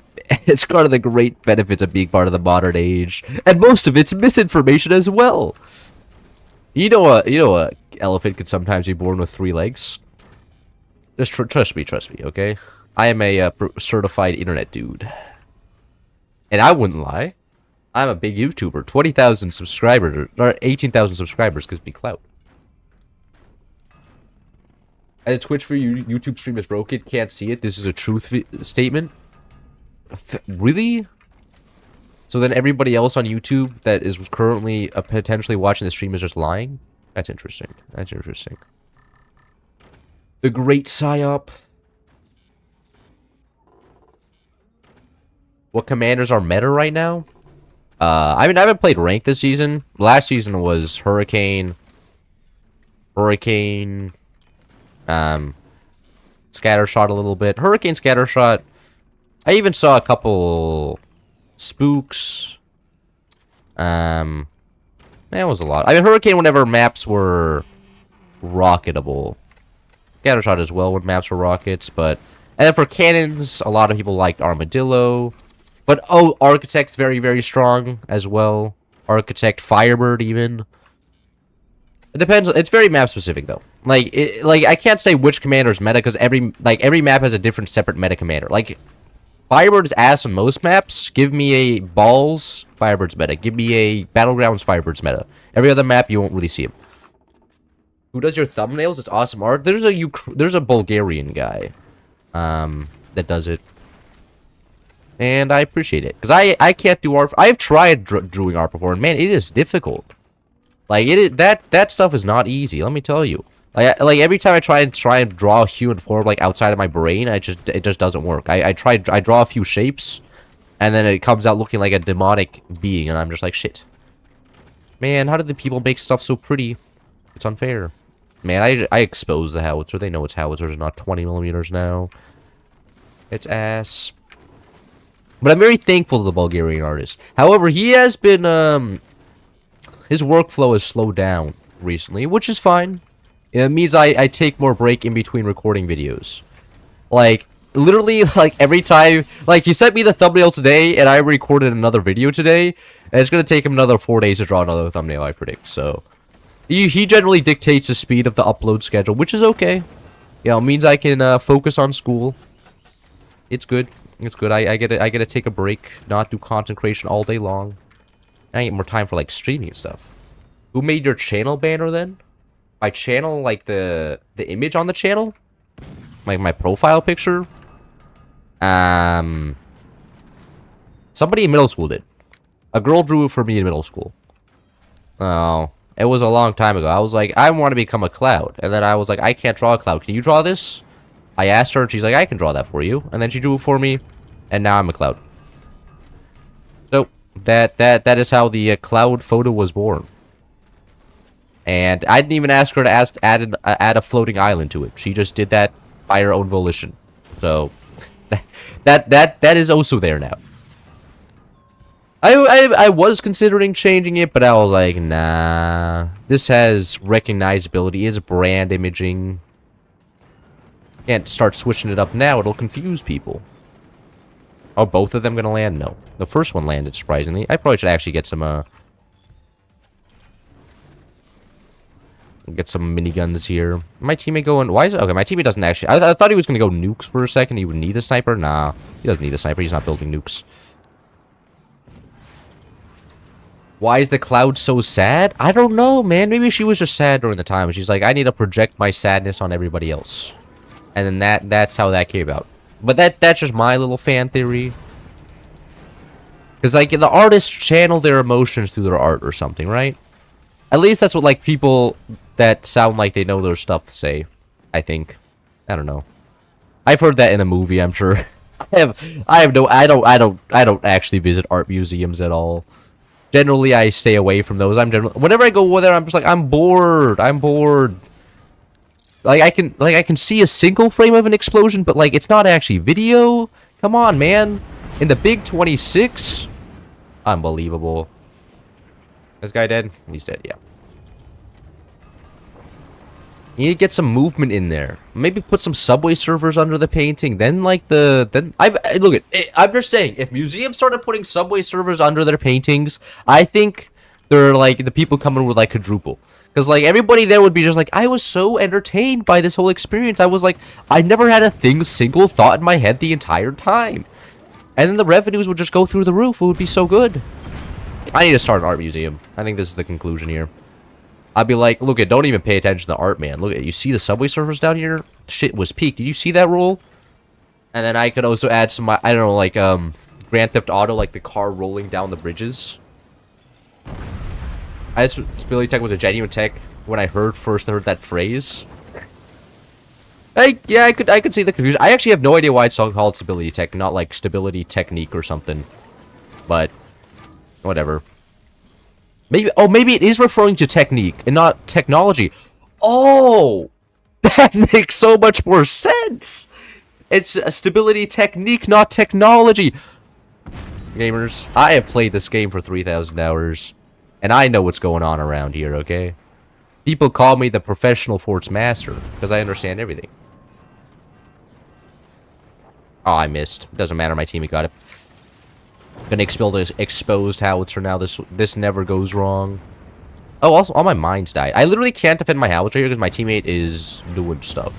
benefits of being part of the modern age, and most of it's misinformation as well. You know a elephant could sometimes be born with 3 legs. Just trust me, okay? I am a certified internet dude, and I wouldn't lie. I'm a big YouTuber. 20,000 subscribers or 18,000 subscribers gives me clout. And a Twitch for you, YouTube stream is broken. Can't see it. This is a truth statement. Really? So then everybody else on YouTube that is currently potentially watching the stream is just lying? That's interesting. That's interesting. The Great Psyop. What commanders are meta right now? I mean, I haven't played ranked this season. Last season was Hurricane, Scattershot a little bit. Hurricane, Scattershot. I even saw a couple spooks. That was a lot. I mean, Hurricane whenever maps were rocketable. Scattershot as well when maps were rockets, but... And then for cannons, a lot of people liked Armadillo. But, oh, Architect's very, very strong as well. Architect, Firebird even. It depends. It's very map specific though. Like I can't say which commander is meta because every map has a different separate meta commander. Like Firebird's ass on most maps. Give me a Balls, Firebird's meta. Give me a Battlegrounds, Firebird's meta. Every other map you won't really see him. Who does your thumbnails? It's awesome art. There's a Bulgarian guy that does it. And I appreciate it because I can't do art. I've tried drawing art before, and man, it is difficult. Like that stuff is not easy. Let me tell you. Like every time I try and draw a human form like outside of my brain, it just doesn't work. I draw a few shapes, and then it comes out looking like a demonic being, and I'm just like shit. Man, how did the people make stuff so pretty? It's unfair. Man, I exposed the howitzer. They know it's howitzers, not 20mm now. It's ass. But I'm very thankful to the Bulgarian artist. However, he has been, his workflow has slowed down recently, which is fine. It means I take more break in between recording videos. Like, literally, like, every time... Like, he sent me the thumbnail today, and I recorded another video today, and it's gonna take him another 4 days to draw another thumbnail, I predict, so... He generally dictates the speed of the upload schedule, which is okay. You know, it means I can, focus on school. It's good. It's good. I get to take a break, not do content creation all day long. I get more time for like streaming and stuff. Who made your channel banner then? My channel, like the image on the channel? Like my profile picture? Somebody in middle school did. A girl drew it for me in middle school. Oh, it was a long time ago. I was like, I want to become a cloud. And then I was like, I can't draw a cloud. Can you draw this? I asked her, and she's like, I can draw that for you. And then she drew it for me, and now I'm a cloud. So, that is how the cloud photo was born. And I didn't even ask her to add a floating island to it. She just did that by her own volition. So, that is also there now. I was considering changing it, but I was like, nah. This has recognizability, it's brand imaging. Can't start switching it up now, it'll confuse people. Are both of them gonna land? No. The first one landed, surprisingly. I probably should actually get some, miniguns here. My teammate going... Why is it... Okay, my teammate doesn't actually... I thought he was gonna go nukes for a second. He would need a sniper. Nah. He doesn't need a sniper. He's not building nukes. Why is the cloud so sad? I don't know, man. Maybe she was just sad during the time. She's like, I need to project my sadness on everybody else. And then that's how that came out. But that's just my little fan theory. Because, like, the artists channel their emotions through their art or something, right? At least that's what, like, people that sound like they know their stuff say, I think. I don't know. I've heard that in a movie, I'm sure. I don't actually visit art museums at all. Generally, I stay away from those. Whenever I go there, I'm just like, I'm bored. I'm bored. Like, I can see a single frame of an explosion, but, like, it's not actually video. Come on, man. In the big 26? Unbelievable. This guy dead? He's dead, yeah. You need to get some movement in there. Maybe put some subway servers under the painting. Then, like, I'm just saying, if museums started putting subway servers under their paintings, I think they're, like, the people coming would, like, quadruple. Because, like, everybody there would be just like, I was so entertained by this whole experience. I was like, I never had a single thought in my head the entire time. And then the revenues would just go through the roof. It would be so good. I need to start an art museum. I think this is the conclusion here. I'd be like, look, don't even pay attention to art, man. Look, you see the subway servers down here? Shit was peak. Did you see that roll? And then I could also add some, I don't know, like, Grand Theft Auto, like the car rolling down the bridges. Stability tech was a genuine tech when I first heard that phrase. Yeah, I could see the confusion. I actually have no idea why it's called stability tech, not like stability technique or something. But whatever. Maybe it is referring to technique and not technology. Oh, that makes so much more sense. It's a stability technique, not technology. Gamers, I have played this game for 3,000 hours, and I know what's going on around here, okay? People call me the professional force master, because I understand everything. Oh, I missed. Doesn't matter, my teammate got it. Gonna expel this exposed howitzer now. This never goes wrong. Oh, also, all my mines died. I literally can't defend my howitzer here because my teammate is doing stuff.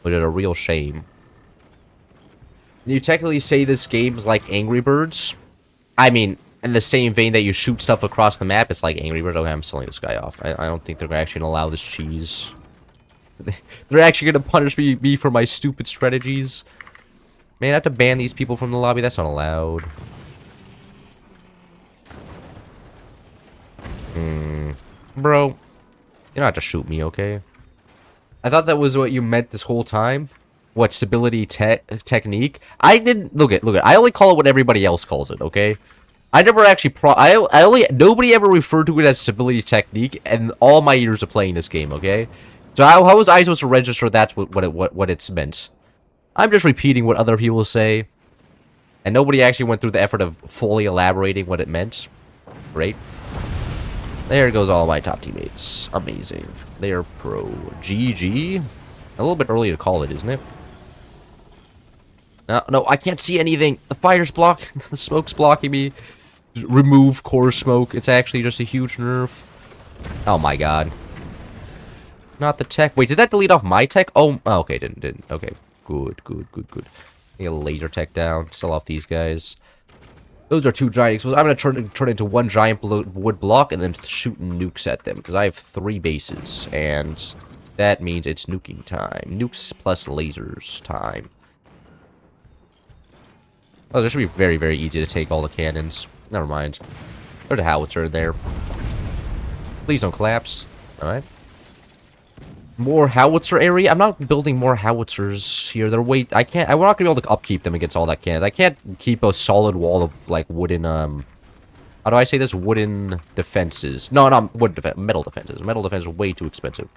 Which is a real shame. You technically say this game's like Angry Birds. I mean, in the same vein that you shoot stuff across the map, it's like Angry Birds. Okay, I'm selling this guy off. I don't think they're actually gonna allow this cheese. They're actually gonna punish me for my stupid strategies. Man, I have to ban these people from the lobby. That's not allowed. Bro, you don't have to shoot me, okay? I thought that was what you meant this whole time. What, stability technique? I didn't... Look at. I only call it what everybody else calls it, okay? I never actually nobody ever referred to it as stability technique in all my years of playing this game, okay? So how was I supposed to register that's what it's meant? I'm just repeating what other people say. And nobody actually went through the effort of fully elaborating what it meant. Great. There goes all my top teammates. Amazing. They are pro. GG. A little bit early to call it, isn't it? No, I can't see anything. The fire's blocked. The smoke's blocking me. Remove core smoke. It's actually just a huge nerf. Oh my god. Not the tech. Wait, did that delete off my tech? Oh, okay, didn't. Okay. Good. Get a laser tech down. Sell off these guys. Those are two giant explosives. I'm going to turn into one giant wood block and then shoot nukes at them. Because I have 3 bases. And that means it's nuking time. Nukes plus lasers time. Oh, this should be very, very easy to take all the cannons. Never mind. There's a howitzer in there. Please don't collapse. Alright. More howitzer area. I'm not building more howitzers here. They're we're not gonna be able to upkeep them against all that cannons. I can't keep a solid wall of like wooden how do I say this? Wooden defenses. No, not wood defense, metal defenses. Metal defenses are way too expensive.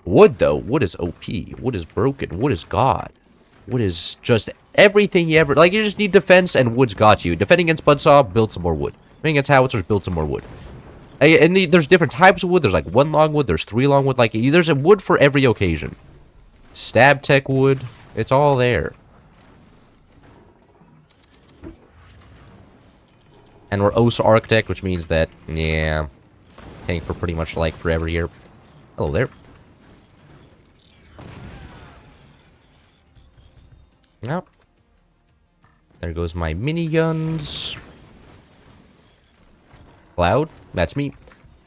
Wood though, wood is OP. Wood is broken. Wood is God. Wood is just everything you ever like. You just need defense and wood's got you. Defending against buzzsaw, build some more wood. Defending against howitzers, build some more wood. And there's different types of wood. There's like 1 long wood. There's 3 long wood. Like there's a wood for every occasion. Stab tech wood. It's all there. And we're OSA architect, which means that yeah, tank for pretty much like forever here. Hello there. Yep. There goes my miniguns. Cloud, that's me.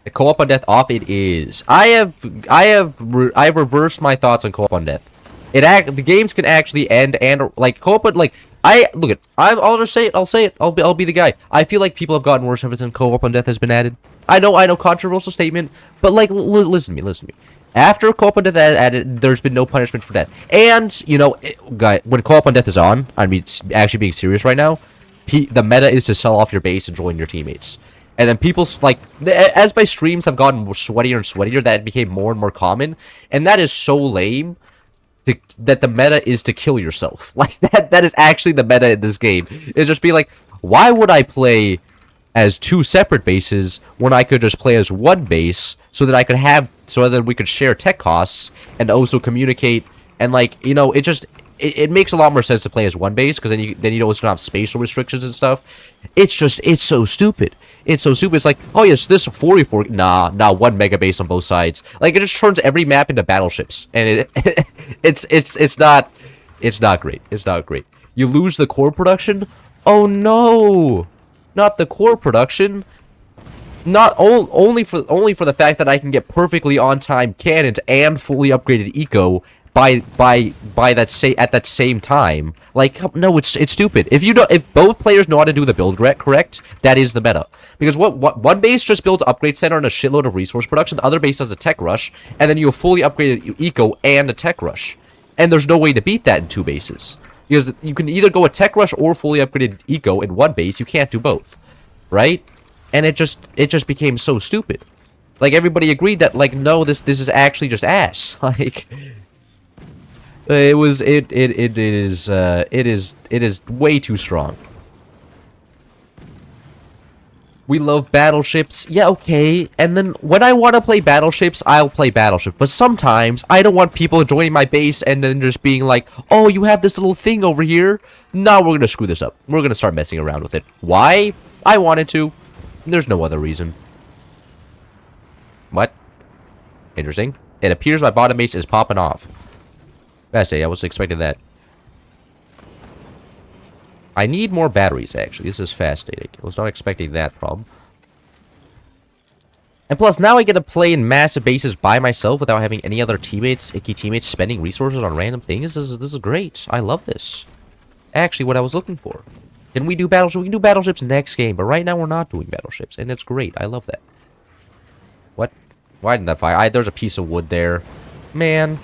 The co-op on death off, it is. I have reversed my thoughts on co-op on death. The games can actually end and like co-op, but like I'll just say it. I'll say it. I'll be the guy. I feel like people have gotten worse ever since co-op on death has been added. I know, controversial statement, but like listen to me. After co-op on death added, there's been no punishment for death. And you know, when co-op on death is on, I mean, actually being serious right now, the meta is to sell off your base and join your teammates. And then people, like, as my streams have gotten sweatier and sweatier, that became more and more common. And that is so lame that the meta is to kill yourself. Like, that is actually the meta in this game. It's just be like, why would I play as 2 separate bases when I could just play as 1 base so that we could share tech costs and also communicate. And, like, you know, it makes a lot more sense to play as 1 base, because then you also don't have spatial restrictions and stuff. It's so stupid. It's so stupid. It's like, oh yes, this 44. Nah, 1 mega base on both sides. Like, it just turns every map into battleships, and it's not great. It's not great. You lose the core production. Oh no, not the core production. Only for the fact that I can get perfectly on time cannons and fully upgraded eco at that same time. Like, no, it's stupid. If both players know how to do the build correct, that is the meta. Because what one base just builds upgrade center and a shitload of resource production, the other base does a tech rush, and then you have fully upgraded eco and a tech rush. And there's no way to beat that in 2 bases. Because you can either go a tech rush or fully upgraded eco in 1 base. You can't do both, right? And it just became so stupid. Like, everybody agreed that, like, no, this is actually just ass. Like, it is way too strong. We love battleships. Yeah, okay. And then when I want to play battleships, I'll play battleships. But sometimes I don't want people joining my base and then just being like, oh, you have this little thing over here. No, we're going to screw this up. We're going to start messing around with it. Why? I wanted to. There's no other reason. What? Interesting. It appears my bottom base is popping off. I say, I wasn't expecting that. I need more batteries, actually. This is fascinating. I was not expecting that problem. And plus, now I get to play in massive bases by myself without having any other teammates, icky teammates, spending resources on random things. This is great. I love this. Actually, what I was looking for. Can we do battleships? We can do battleships next game, but right now we're not doing battleships, and it's great. I love that. What? Why didn't that fire? There's a piece of wood there. Man.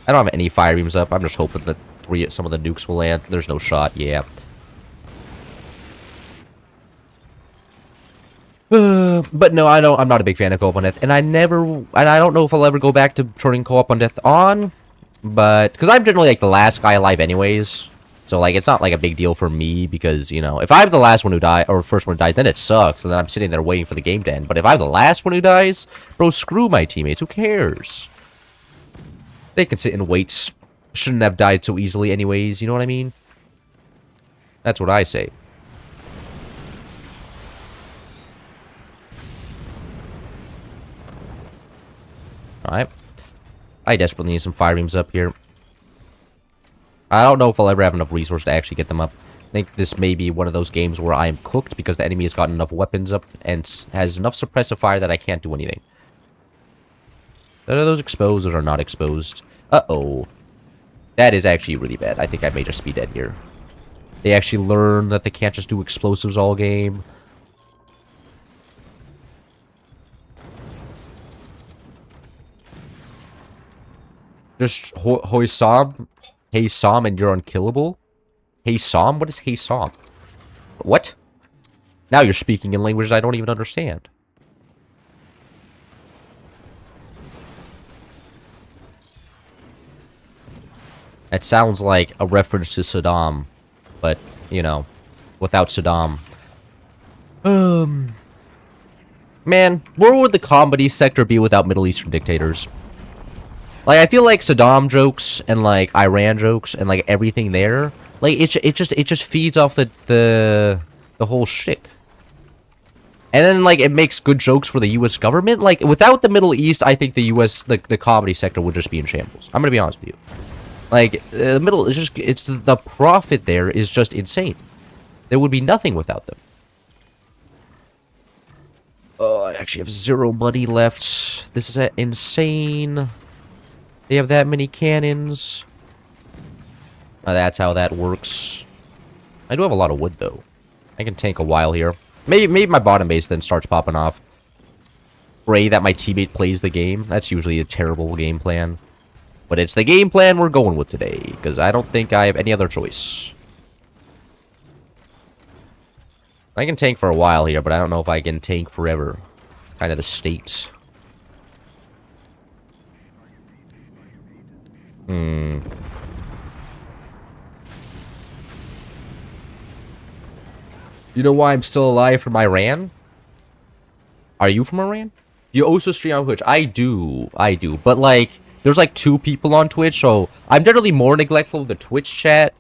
I don't have any fire beams up. I'm just hoping that some of the nukes will land. There's no shot. Yeah. But no, I'm not a big fan of co-op on death, and I don't know if I'll ever go back to turning co-op on death on, but because I'm generally like the last guy alive anyways, so like it's not like a big deal for me, because you know, if I'm the last one who dies or first one who dies, then it sucks, and then I'm sitting there waiting for the game to end. But if I'm the last one who dies, bro, screw my teammates. Who cares? They can sit and wait. Shouldn't have died so easily anyways, you know what I mean? That's what I say. Alright. I desperately need some fire beams up here. I don't know if I'll ever have enough resources to actually get them up. I think this may be one of those games where I am cooked because the enemy has gotten enough weapons up and has enough suppressive fire that I can't do anything. Are those exposed or are not exposed? Uh-oh. That is actually really bad. I think I may just be dead here. They actually learn that they can't just do explosives all game. Just Hoi Som? Hey Som and you're unkillable? Hey Som? What is Hey Som? What? Now you're speaking in languages I don't even understand. That sounds like a reference to Saddam, but, you know, without Saddam. Man, where would the comedy sector be without Middle Eastern dictators? Like, I feel like Saddam jokes and, like, Iran jokes and, like, everything there, like, it just feeds off the whole shtick. And then, like, it makes good jokes for the U.S. government. Like, without the Middle East, I think the U.S., the comedy sector would just be in shambles. I'm gonna be honest with you. Like, the middle is just, it's the profit there is just insane. There would be nothing without them. Oh, I actually have 0 money left. This is insane. They have that many cannons. That's how that works. I do have a lot of wood, though. I can tank a while here. Maybe my bottom base then starts popping off. Pray that my teammate plays the game. That's usually a terrible game plan. But it's the game plan we're going with today, because I don't think I have any other choice. I can tank for a while here, but I don't know if I can tank forever. Kind of the state. You know why I'm still alive from Iran? Are you from Iran? You also stream on Twitch? I do. But, like, there's, like, 2 people on Twitch, so I'm generally more neglectful of the Twitch chat.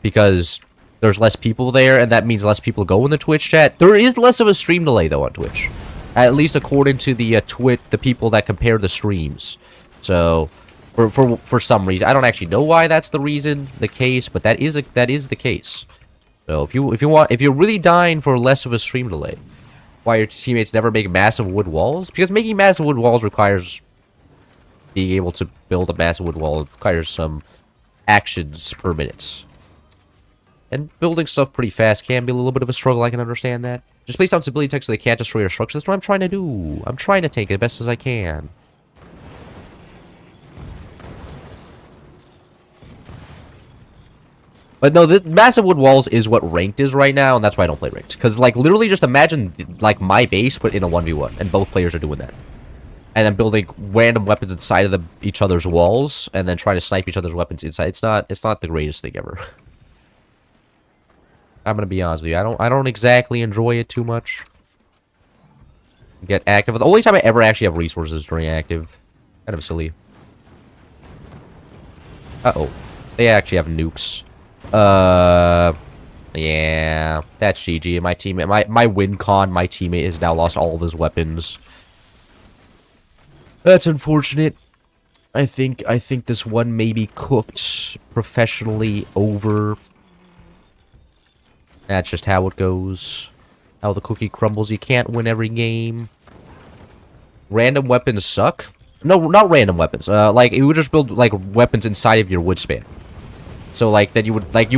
Because there's less people there, and that means less people go in the Twitch chat. There is less of a stream delay, though, on Twitch. At least according to the the people that compare the streams. So, for some reason, I don't actually know why that's the case, but that is the case. So if you're really dying for less of a stream delay, why your teammates never make massive wood walls? Because making massive wood walls requires being able to build a massive wood wall. It requires some actions per minute. And building stuff pretty fast can be a little bit of a struggle, I can understand that. Just place down stability text so they can't destroy your structures. That's what I'm trying to do. I'm trying to take it as best as I can. But no, the massive wood walls is what ranked is right now, and that's why I don't play ranked. Because, like, literally just imagine, like, my base, but in a 1v1, and both players are doing that. And then building random weapons inside of each other's walls, and then trying to snipe each other's weapons inside. It's not the greatest thing ever. I'm gonna be honest with you. I don't exactly enjoy it too much. Get active. The only time I ever actually have resources is during active. Kind of silly. Uh-oh. They actually have nukes. Yeah. That's GG. My teammate, my win con, my teammate has now lost all of his weapons. That's unfortunate. I think this one may be cooked professionally over. That's just how it goes. How the cookie crumbles. You can't win every game. Random weapons suck? No, not random weapons. Like, you would just build, like, weapons inside of your wood span. So, like, then you would, like,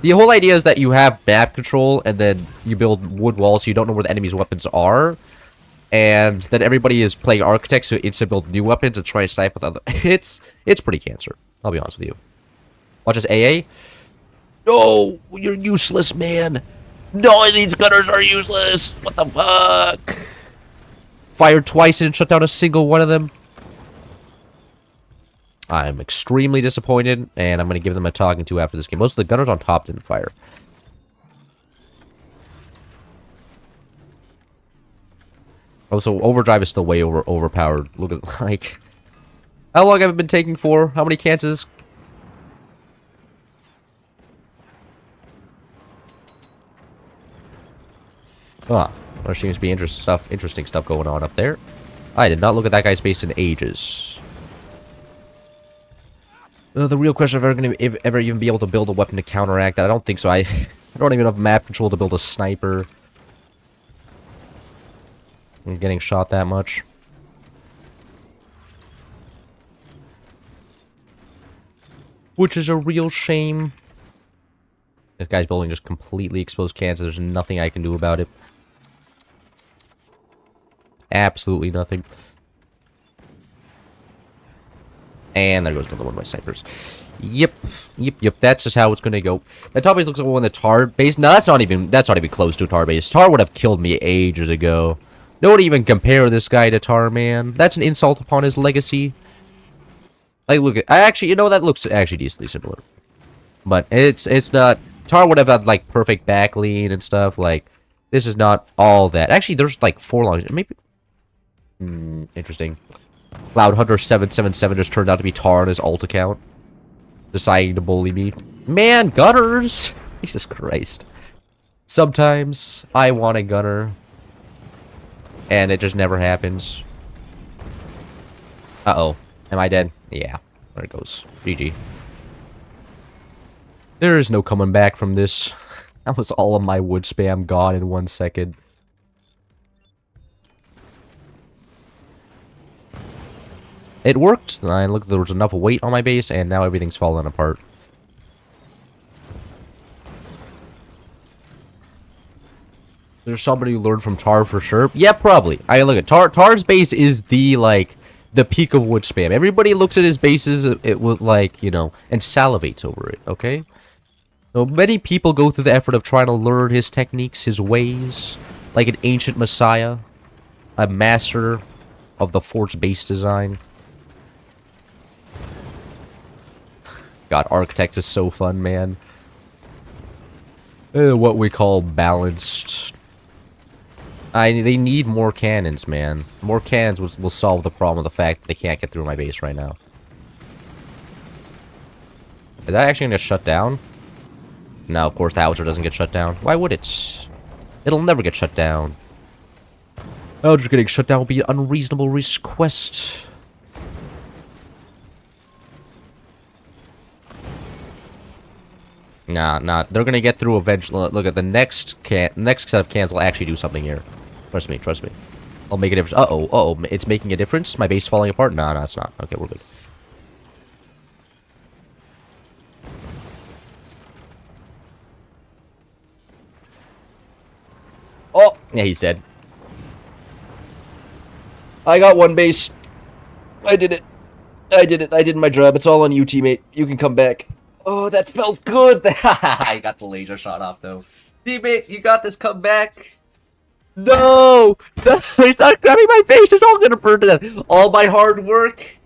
the whole idea is that you have map control, and then you build wood walls so you don't know where the enemy's weapons are. And then everybody is playing architects, so instant build new weapons and try to snipe with other... It's pretty cancer. I'll be honest with you. Watch this AA. No, you're useless, man. No, these gunners are useless. What the fuck? Fired twice and shut down a single one of them. I'm extremely disappointed, and I'm going to give them a talking to after this game. Most of the gunners on top didn't fire. Oh, so Overdrive is still way overpowered. Look at, like... How long have I been taking for? How many chances? Huh. There seems to be interesting stuff going on up there. I did not look at that guy's base in ages. The real question if I'm going to ever even be able to build a weapon to counteract that, I don't think so. I don't even have map control to build a sniper. I'm getting shot that much. Which is a real shame. This guy's building just completely exposed cans. There's nothing I can do about it. Absolutely nothing. And there goes another one of my snipers. Yep. That's just how it's gonna go. That tar base looks like one of the tar base. No, that's not even close to a tar base. Tar would have killed me ages ago. Don't even compare this guy to Tar, man. That's an insult upon his legacy. Like, look at... Actually, you know, that looks actually decently similar. But it's not... Tar would have had, like, perfect back lean and stuff. Like, this is not all that. Actually, there's, like, 4 long... Maybe... interesting. Cloud Hunter 777 just turned out to be Tar on his alt account. Deciding to bully me. Man, gunners! Jesus Christ. Sometimes I want a gunner. And it just never happens. Uh-oh. Am I dead? Yeah. There it goes. GG. There is no coming back from this. That was all of my wood spam gone in 1 second. It worked. And look, there was enough weight on my base, and now everything's falling apart. There's somebody who learned from Tar for sure. Yeah, probably. I look at Tar's base is the peak of wood spam. Everybody looks at his bases, it would like, you know, and salivates over it, okay? So many people go through the effort of trying to learn his techniques, his ways, like an ancient messiah, a master of the fort's base design. God, Architects is so fun, man. What we call balanced. They need more cannons, man. More cannons will solve the problem of the fact that they can't get through my base right now. Is that actually going to shut down? No, of course the howitzer doesn't get shut down. Why would it? It'll never get shut down. Oh, just getting shut down will be an unreasonable request. Nah. They're gonna get through eventually. Look at the next set of cans will actually do something here. Trust me. I'll make a difference. Uh-oh. It's making a difference? My base falling apart? No, it's not. Okay, we're good. Oh! Yeah, he's dead. I got one base. I did it. I did my job. It's all on you, teammate. You can come back. Oh, that felt good. I got the laser shot off, though. Teammate, you got this. Come back. No! He's not grabbing my base. It's all gonna burn to death. All my hard work.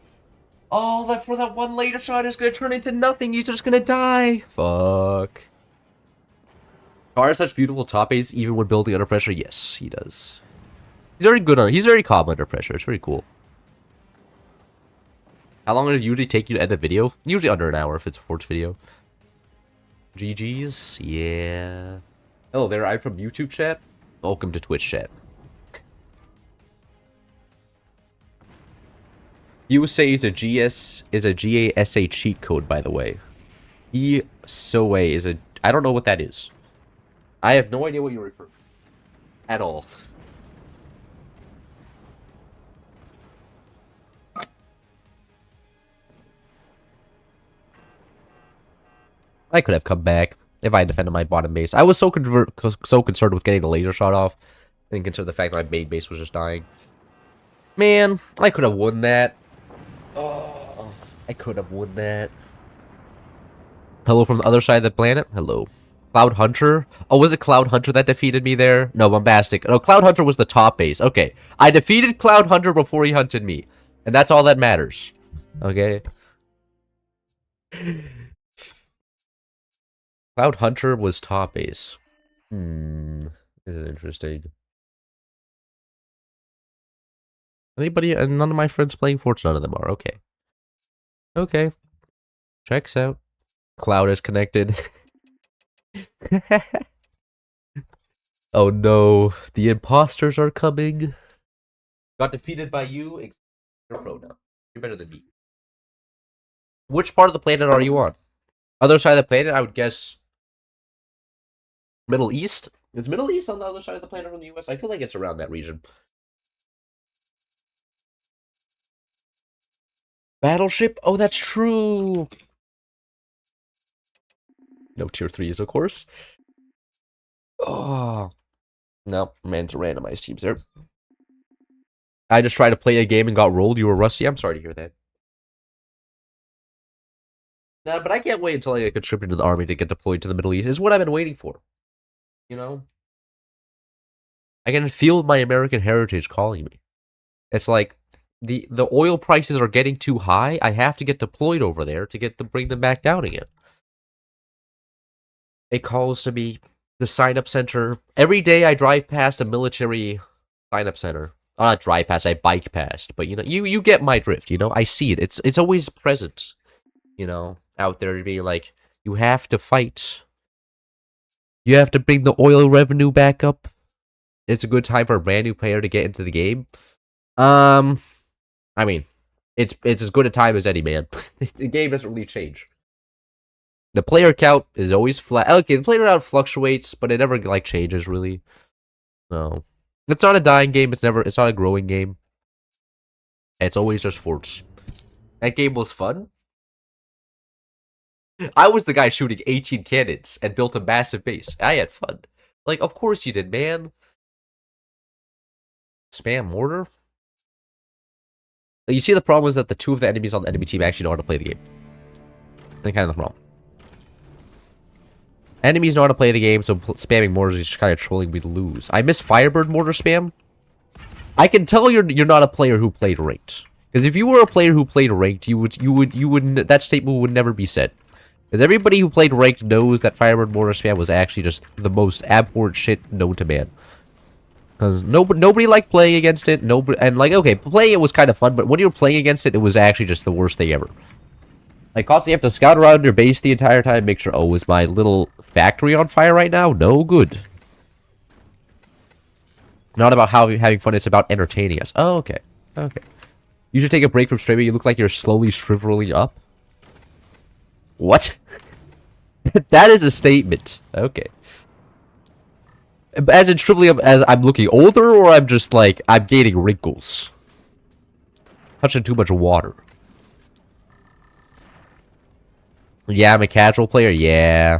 All that for that one laser shot is gonna turn into nothing. You're just gonna die. Fuck. Tar has such beautiful top A's even when building under pressure. Yes, he does. He's very good on. He's very calm under pressure. It's very cool. How long does it usually take you to edit a video? Usually under an hour if it's a Forge video. GG's? Yeah. Hello there, I'm from YouTube chat. Welcome to Twitch chat. USA is a GASA cheat code, by the way. ESOA is a... I don't know what that is. I have no idea what you're referring to. At all. I could have come back if I had defended my bottom base. I was so concerned with getting the laser shot off. And consider the fact that my main base was just dying. Man, I could have won that. Oh, I could have won that. Hello from the other side of the planet. Hello. Cloud Hunter? Oh, was it Cloud Hunter that defeated me there? No, Bombastic. No, Cloud Hunter was the top base. Okay. I defeated Cloud Hunter before he hunted me. And that's all that matters. Okay? Cloud Hunter was top base. This is interesting. Anybody? None of my friends playing Forts. None of them are. Okay. Okay. Checks out. Cloud is connected. Oh no. The imposters are coming. Got defeated by you. You're pro now. You're better than me. Which part of the planet are you on? Other side of the planet, I would guess... Middle East? Is Middle East on the other side of the planet from the US? I feel like it's around that region. Battleship? Oh, that's true! No tier 3s, of course. Oh. No, man's randomized teams there. I just tried to play a game and got rolled. You were rusty? I'm sorry to hear that. Nah, but I can't wait until I get conscripted to the army to get deployed to the Middle East. It's what I've been waiting for. You know? I can feel my American heritage calling me. It's like, the oil prices are getting too high. I have to get deployed over there to bring them back down again. It calls to me, the sign-up center. Every day I drive past a military sign-up center. Oh, not drive past, I bike past. But, you know, you get my drift, you know? I see it. It's always present, you know, out there to be like, you have to fight. You have to bring the oil revenue back up. It's a good time for a brand new player to get into the game. I mean, it's as good a time as any, man. The game doesn't really change. The player count is always flat. Okay, the player count fluctuates, but it never like changes really. No, it's not a dying game. It's not a growing game. It's always just forts. That game was fun. I was the guy shooting 18 cannons and built a massive base. I had fun. Like, of course you did, man. Spam mortar? You see, the problem is that the two of the enemies on the enemy team actually know how to play the game. That's kind of the problem. Enemies know how to play the game, so spamming mortars is just kind of trolling me to lose. I miss Firebird mortar spam. I can tell you're not a player who played ranked. Because if you were a player who played ranked, you would that statement would never be said. Because everybody who played ranked knows that Firebird mortar spam was actually just the most abhorrent shit known to man. Because nobody liked playing against it. Nobody, and like, okay, playing it was kind of fun, but when you were playing against it, it was actually just the worst thing ever. Like, constantly you have to scout around your base the entire time, make sure, oh, is my little factory on fire right now? No good. Not about having fun, it's about entertaining us. Oh, okay. Okay. You should take a break from streaming. You look like you're slowly shriveling up. What? That is a statement. Okay. As in shriveling up as I'm looking older, or I'm just like, I'm gaining wrinkles? Touching too much water. Yeah, I'm a casual player. Yeah.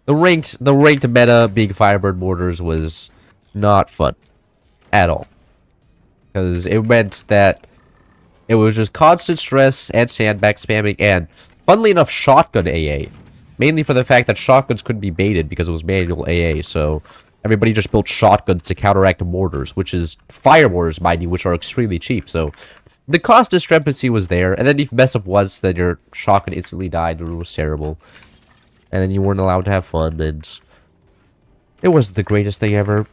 The ranked meta being Firebird mortars was not fun at all. Because it meant that it was just constant stress and sandbag spamming and, funnily enough, shotgun AA. Mainly for the fact that shotguns couldn't be baited because it was manual AA, so everybody just built shotguns to counteract mortars, which is fire mortars, mind you, which are extremely cheap, so the cost discrepancy was there, and then if you mess up once, then your shotgun instantly died, and it was terrible. And then you weren't allowed to have fun, and it wasn't the greatest thing ever.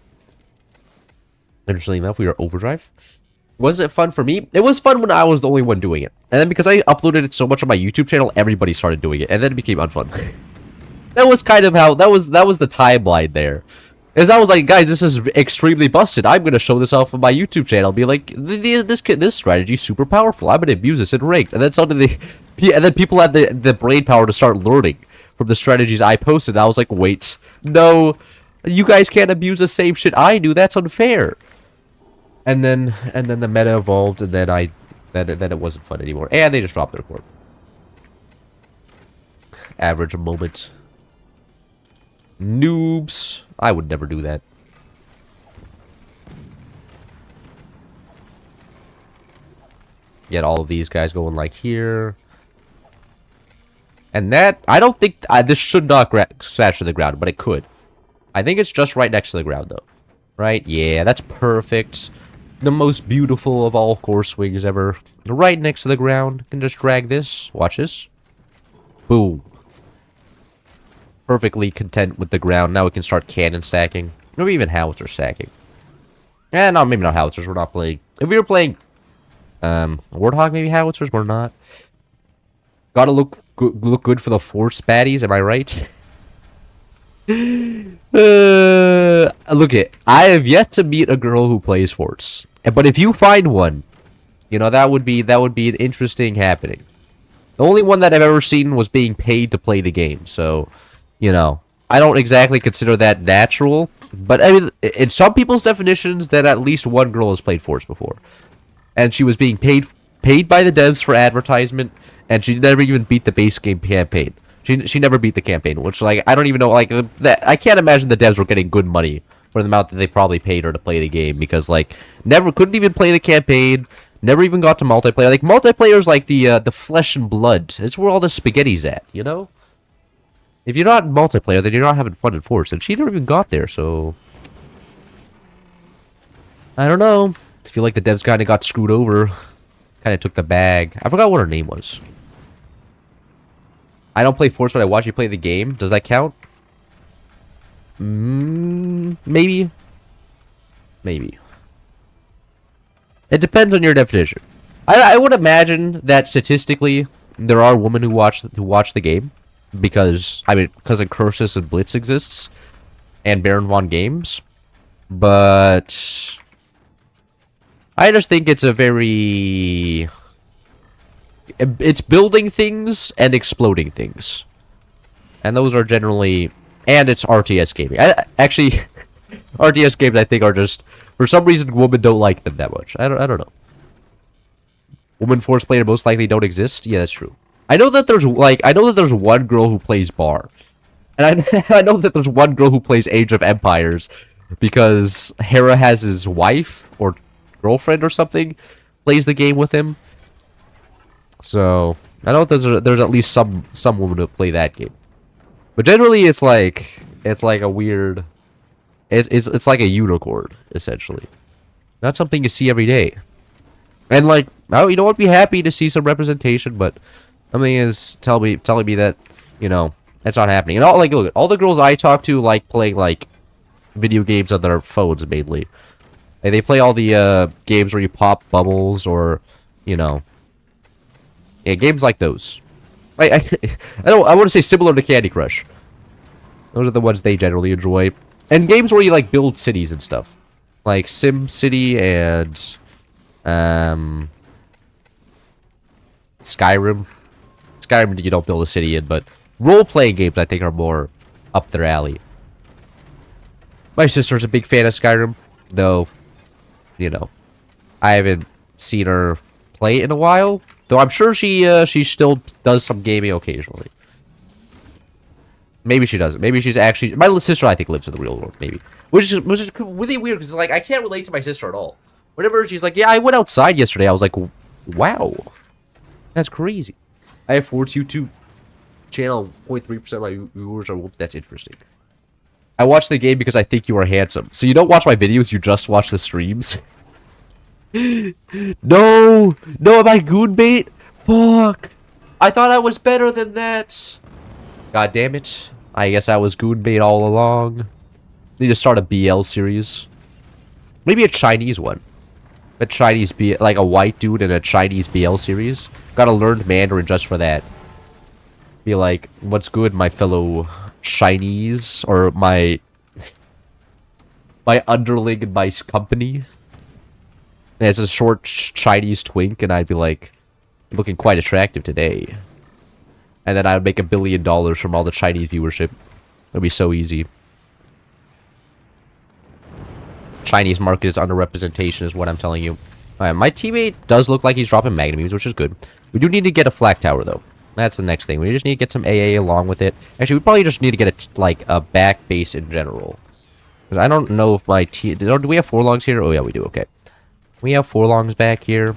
Interestingly enough, we were overdrive. Was it fun for me? It was fun when I was the only one doing it. And then because I uploaded it so much on my YouTube channel, everybody started doing it, and then it became unfun. That was kind of how, that was the timeline there. As I was like, guys, this is extremely busted. I'm going to show this off on my YouTube channel. Be like, this strategy is super powerful. I'm going to abuse this in ranked. And then suddenly, and then people had the brain power to start learning from the strategies I posted. I was like, wait, no, you guys can't abuse the same shit I do. That's unfair. And then the meta evolved, and then it wasn't fun anymore. And they just dropped their core. Average moment. Noobs. I would never do that. Get all of these guys going like here. And that, I don't think, this should not crash to the ground, but it could. I think it's just right next to the ground, though. Right? Yeah, that's perfect. The most beautiful of all core swings ever. Right next to the ground. Can just drag this. Watch this. Boom. Perfectly content with the ground. Now we can start cannon stacking. Or even howitzer stacking. No, maybe not howitzers. We're not playing. If we were playing Warthog, maybe howitzers. We're not. Gotta look good for the force baddies. Am I right? Look it. I have yet to meet a girl who plays force. But if you find one, you know, that would be an interesting happening. The only one that I've ever seen was being paid to play the game. So, you know, I don't exactly consider that natural. But I mean, in some people's definitions, that at least one girl has played force before. And she was being paid by the devs for advertisement, and she never even beat the base game campaign. She never beat the campaign, which, like, I don't even know, like, that I can't imagine the devs were getting good money for the amount that they probably paid her to play the game, because, like, couldn't even play the campaign, never even got to multiplayer. Like, multiplayer is like the flesh and blood. It's where all the spaghetti's at, you know? If you're not multiplayer, then you're not having fun in Force, and she never even got there, so I don't know. I feel like the devs kind of got screwed over. Kind of took the bag. I forgot what her name was. I don't play Force, but I watch you play the game. Does that count? Maybe. Maybe. It depends on your definition. I would imagine that statistically there are women who watch the game because of Cursus and Blitz exists and Baron Von Games, but I just think it's it's building things and exploding things. And those are generally, and it's RTS gaming. Actually, RTS games I think are just, for some reason, women don't like them that much. I don't know. Women Force player most likely don't exist. Yeah, that's true. I know that there's one girl who plays bar, and I know that there's one girl who plays Age of Empires, because Hera has his wife or girlfriend or something plays the game with him. So I know that there's at least some women who play that game, but generally it's like a weird. It's like a unicorn essentially, not something you see every day. And like, oh, you know, I'd be happy to see some representation, but something is telling me that, you know, that's not happening. And look, all the girls I talk to like playing like video games on their phones mainly. Like, they play all the games where you pop bubbles, or, you know, yeah, games like those. I want to say similar to Candy Crush. Those are the ones they generally enjoy, and games where you like build cities and stuff, like Sim City and Skyrim. Skyrim you don't build a city in, but role-playing games I think are more up their alley. My sister's a big fan of Skyrim, though, you know, I haven't seen her play it in a while, though I'm sure she still does some gaming occasionally. Maybe she doesn't. Maybe she's actually... My little sister, I think, lives in the real world, maybe. Which is really weird, because, like, I can't relate to my sister at all. Whenever she's like, yeah, I went outside yesterday, I was like, wow. That's crazy. I have 4 YouTube channel, 0.3% of my viewers are... That's interesting. I watch the game because I think you are handsome. So you don't watch my videos, you just watch the streams? No! No, am I goon bait? Fuck! I thought I was better than that! God damn it. I guess I was goon bait all along. Need to start a BL series. Maybe a Chinese one. A Chinese BL, like a white dude in a Chinese BL series. Gotta learn Mandarin just for that. Be like, what's good, my fellow Chinese, or my underling in my company? And it's a short Chinese twink, and I'd be like, looking quite attractive today. And then I would make $1 billion from all the Chinese viewership. It'd be so easy. Chinese market is underrepresentation, is what I'm telling you. My teammate does look like he's dropping Magnums, which is good. We do need to get a flak tower, though. That's the next thing. We just need to get some AA along with it. Actually, we probably just need to get a back base in general. Because I don't know if my team... Do we have 4 longs here? Oh, yeah, we do. Okay. We have 4 longs back here.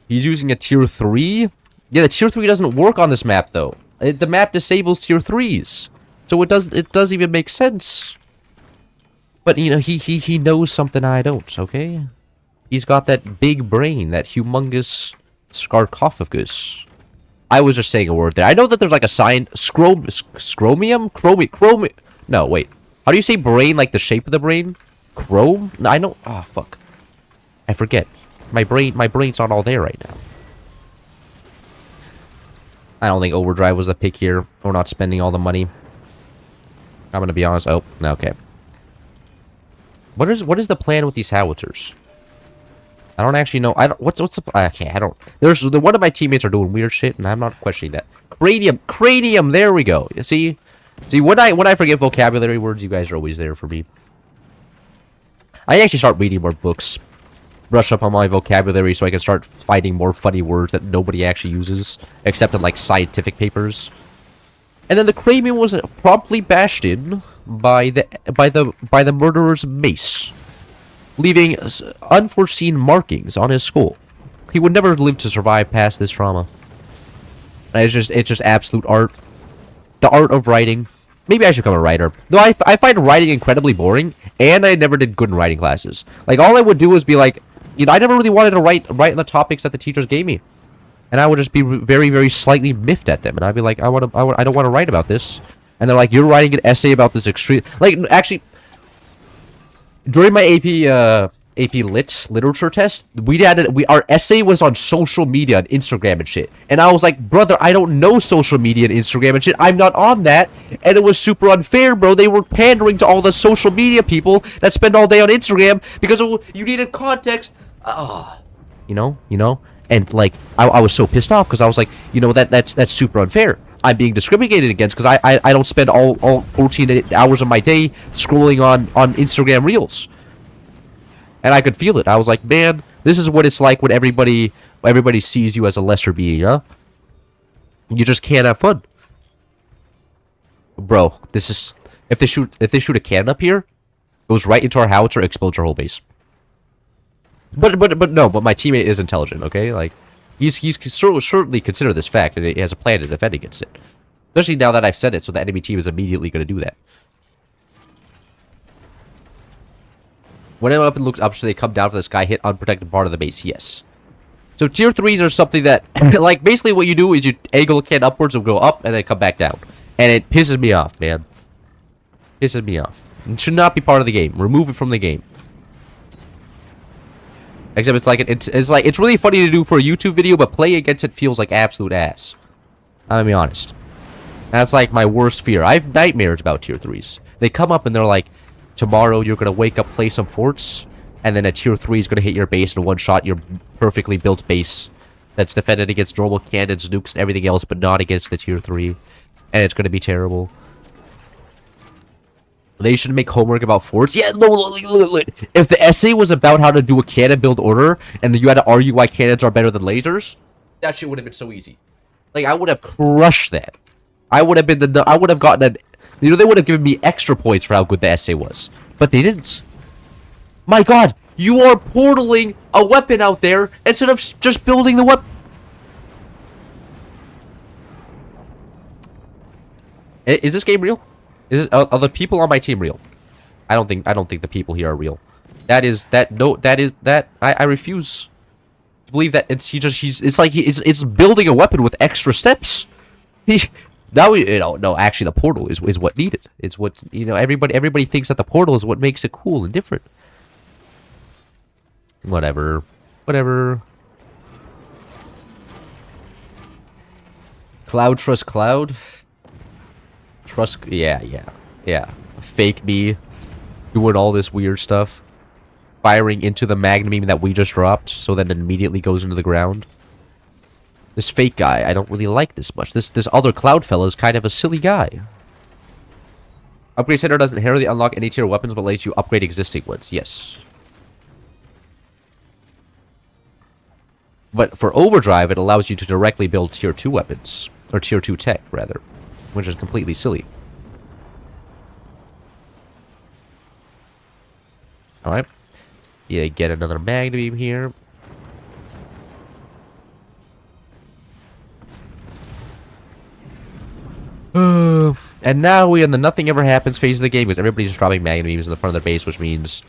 He's using a tier 3? Yeah, the tier 3 doesn't work on this map, though. The map disables tier 3s. So it doesn't even make sense. But, you know, he knows something I don't, okay? He's got that big brain, that humongous sarcophagus. I was just saying a word there. I know that there's like a sign, chromium? No, wait. How do you say brain, like the shape of the brain? Chrome? No, I know. Ah, fuck. I forget. My brain's not all there right now. I don't think overdrive was the pick here. We're not spending all the money. I'm gonna be honest. Oh, okay. What is the plan with these howitzers? I don't actually know. What's the... Okay, I don't... One of my teammates are doing weird shit, and I'm not questioning that. Cranium, there we go. You see, when I forget vocabulary words, you guys are always there for me. I actually start reading more books, brush up on my vocabulary, so I can start finding more funny words that nobody actually uses, except in like scientific papers. And then the cranium was promptly bashed in by the murderer's mace, leaving unforeseen markings on his skull. He would never live to survive past this trauma. And it's just absolute art. The art of writing. Maybe I should become a writer. No, I find writing incredibly boring, and I never did good in writing classes. Like, all I would do was be like, you know, I never really wanted to write the topics that the teachers gave me. And I would just be very, very slightly miffed at them. And I'd be like, I don't want to write about this. And they're like, you're writing an essay about this extreme... Like, actually, during my AP literature test, our essay was on social media and Instagram and shit. And I was like, brother, I don't know social media and Instagram and shit. I'm not on that. And it was super unfair, bro. They were pandering to all the social media people that spend all day on Instagram because you needed context. You know? And, like, I was so pissed off because I was like, you know, that's super unfair. I'm being discriminated against because I don't spend all 14 hours of my day scrolling on Instagram Reels. And I could feel it. I was like, man, this is what it's like when everybody sees you as a lesser being, huh? You just can't have fun. Bro, this is... If they shoot a cannon up here, it goes right into our howitzer, explodes our whole base. But my teammate is intelligent, okay? Like, he's certainly consider this fact, and he has a plan to defend against it. Especially now that I've said it, so the enemy team is immediately going to do that. When an weapon looks up, so they come down from the sky, hit unprotected part of the base, yes. So tier 3s are something that, like, basically what you do is you angle a can upwards and go up, and then come back down. And it pisses me off, man. Pisses me off. It should not be part of the game. Remove it from the game. Except it's like it's really funny to do for a YouTube video, but playing against it feels like absolute ass. I'm gonna be honest. That's like my worst fear. I have nightmares about tier 3s. They come up and they're like, tomorrow you're gonna wake up, play some forts, and then a tier 3 is gonna hit your base and one-shot your perfectly built base that's defended against normal cannons, nukes, and everything else, but not against the tier 3. And it's gonna be terrible. They should make homework about forts. Yeah, no, look. If the essay was about how to do a cannon build order, and you had to argue why cannons are better than lasers, that shit would have been so easy. Like, I would have crushed that. I would have gotten an... You know, they would have given me extra points for how good the essay was. But they didn't. My god, you are portaling a weapon out there instead of just building the weapon. Is this game real? Are the people on my team real? I don't think the people here are real. I refuse to believe that it's building a weapon with extra steps. No, actually the portal is what needed. It's what, you know, everybody thinks that the portal is what makes it cool and different. Whatever. Cloud trust cloud. Trust, yeah. Fake me doing all this weird stuff. Firing into the magma beam that we just dropped, so then it immediately goes into the ground. This fake guy, I don't really like this much. This other cloud fella is kind of a silly guy. Upgrade Center doesn't inherently unlock any tier weapons, but lets you upgrade existing ones. Yes. But for Overdrive, it allows you to directly build tier 2 weapons. Or tier 2 tech, rather. Which is completely silly. Alright. Yeah, get another magna beam here. And now we in the nothing ever happens phase of the game, because everybody's just dropping magna beams in the front of their base, which means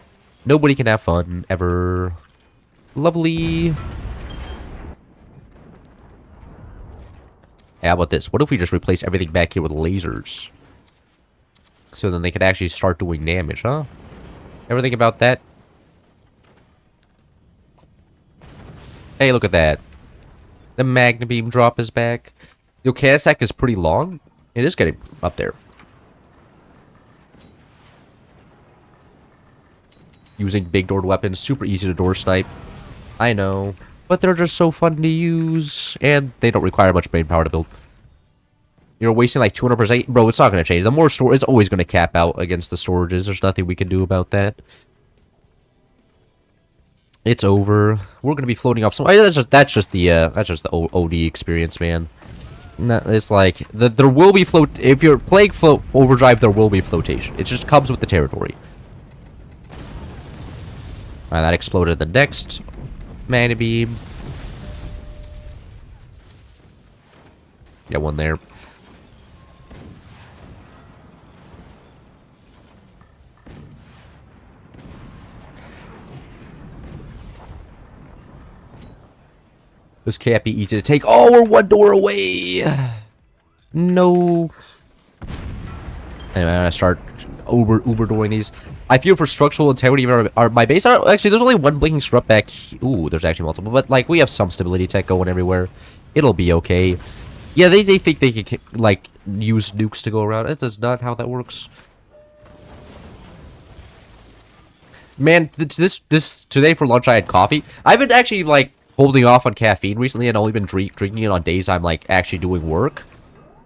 nobody can have fun ever. Lovely. How about this? What if we just replace everything back here with lasers? So then they could actually start doing damage, huh? Ever think about that? Hey, look at that. The magna beam drop is back. Your cannon stack is pretty long. It is getting up there. Using big doored weapons, super easy to door snipe. I know. But they're just so fun to use. And they don't require much brain power to build. You're wasting like 200%. Bro, it's not going to change. The more storage, it's always going to cap out against the storages. There's nothing we can do about that. It's over. We're going to be floating off some... That's just the OD experience, man. No, it's like... there will be float... If you're playing Overdrive, there will be flotation. It just comes with the territory. Alright, that exploded the next mana beam. Got one there. This can't be easy to take. Oh, we're one door away. No. Anyway, I'm gonna start uber dooring these. I feel for structural integrity of my base. Actually, there's only one blinking strut back. Ooh, there's actually multiple. But, like, we have some stability tech going everywhere. It'll be okay. Yeah, they think they can, like, use nukes to go around. It does not how that works. Man, this today for lunch I had coffee. I've been actually, like, holding off on caffeine recently and only been drinking it on days I'm, like, actually doing work.